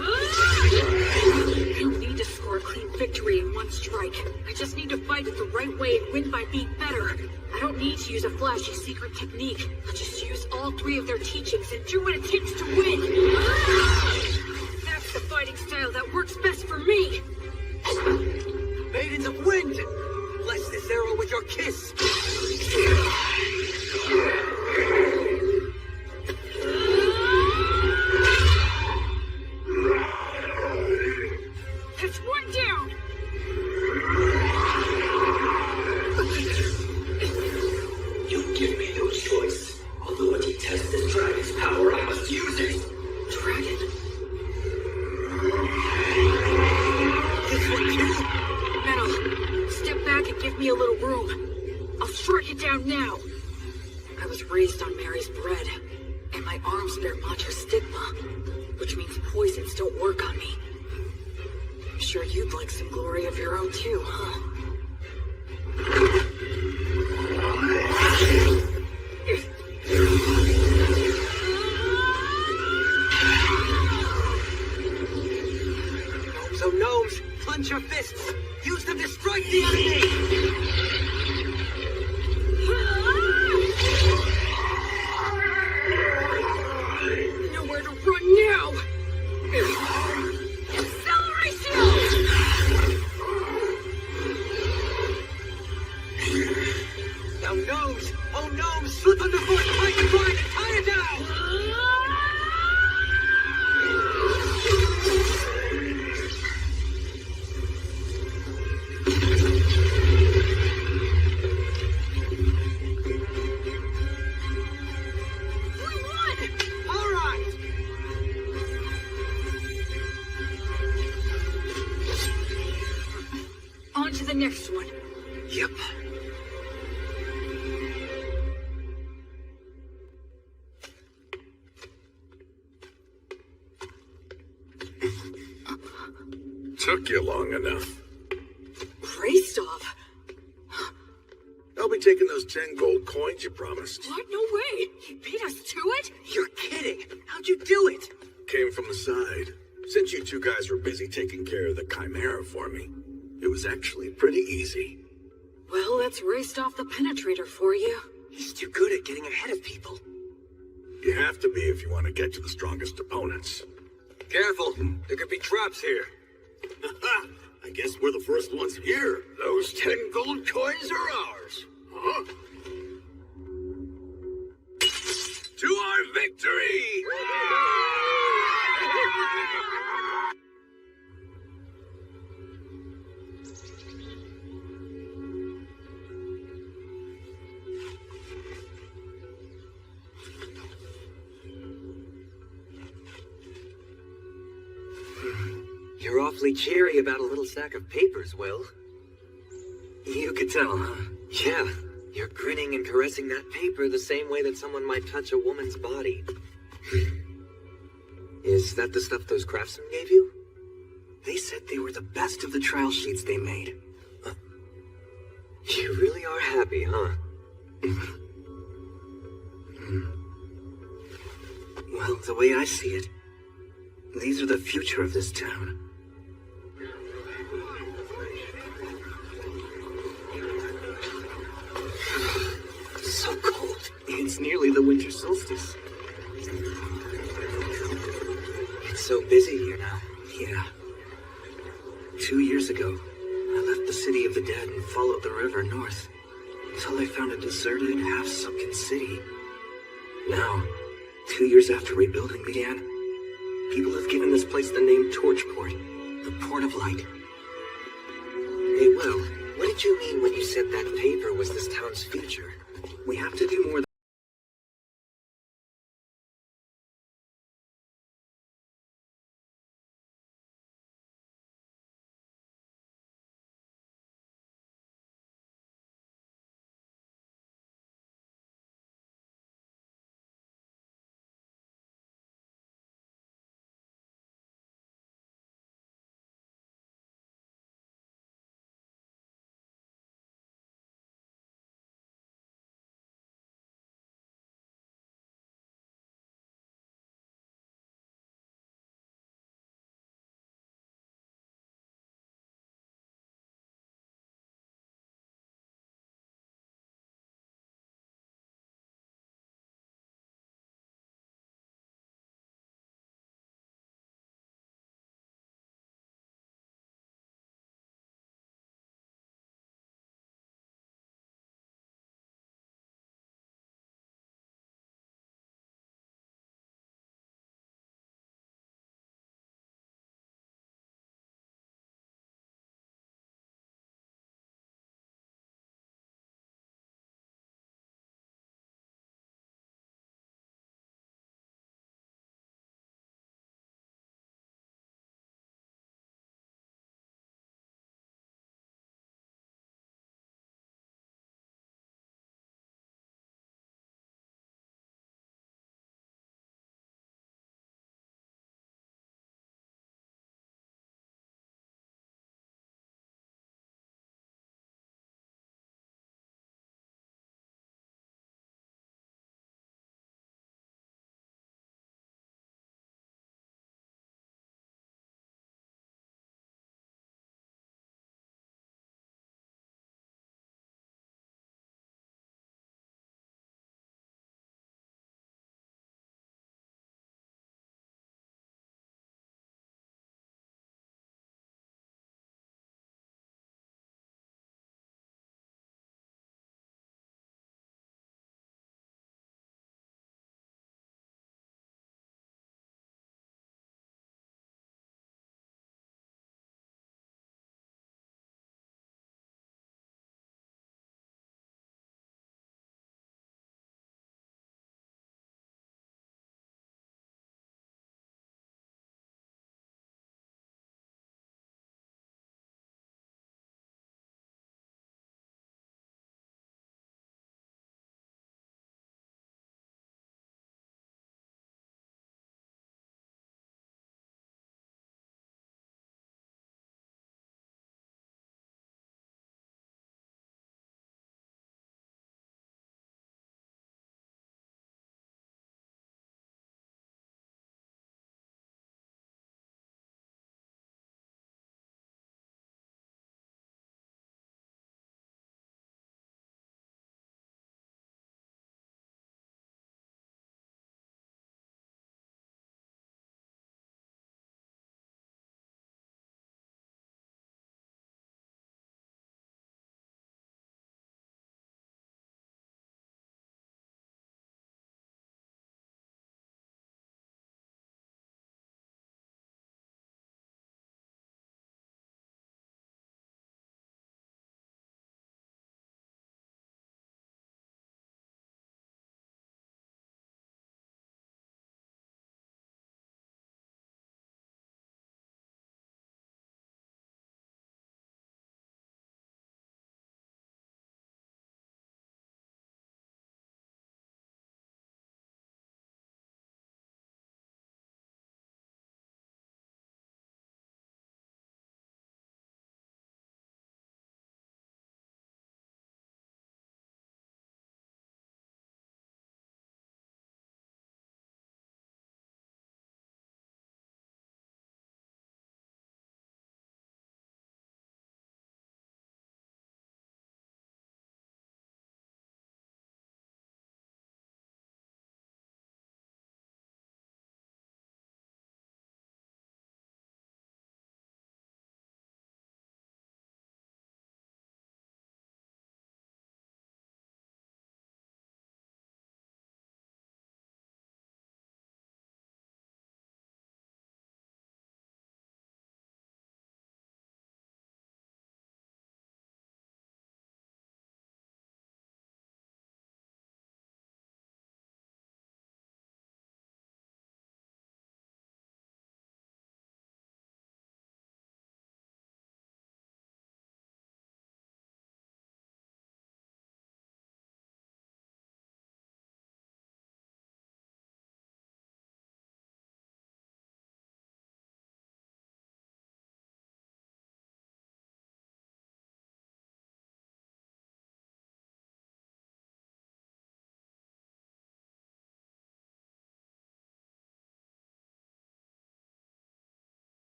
I don't need to score a clean victory in one strike. I just need to fight it the right way and win by being better. I don't need to use a flashy secret technique. I'll just use all 3 of their teachings and do what it takes to win. That's the fighting style that works best for me. Maidens of Wind! Bless this arrow with your kiss! That's 1 down! You give me no choice. Although to test this dragon's power, I must use it. Dragon? This one too? Metal, step back and give me a little room. I'll strike it down now. I was raised on Mary's bread, and my arms bear Mater stigma, which means poisons don't work on me. I'm sure you'd like some glory of your own too, huh? Gnomes, oh gnomes, clench your fists! Use them to strike the enemy! Oh gnomes! Oh gnomes! Slip underfoot! Fight the grind and tie it down! On to the next one. Yep. Took you long enough. Greystov. I'll be taking those 10 gold coins you promised. What? No way. He beat us to it? You're kidding. How'd you do it? Came from the side. Since you two guys were busy taking care of the Chimera for me, it was actually pretty easy. Well, that's Greystov the Penetrator for you. He's too good at getting ahead of people. You have to be if you want to get to the strongest opponents. Careful, there could be traps here. I guess we're the first ones here. Those 10 gold coins are ours. Huh? To our victory! You're awfully cheery about a little sack of papers, Will. You could tell, huh? Yeah, you're grinning and caressing that paper the same way that someone might touch a woman's body. Is that the stuff those craftsmen gave you? They said they were the best of the trial sheets they made. You really are happy, huh? Well, the way I see it, these are the future of this town. So cold. It's nearly the winter solstice. It's so busy here now. Yeah. 2 years ago, I left the city of the dead and followed the river north until I found a deserted, half-sunken city. Now, 2 years after rebuilding began, people have given this place the name Torchport, the Port of Light. Hey, Will, what did you mean when you said that paper was this town's future? We have to do more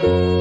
you.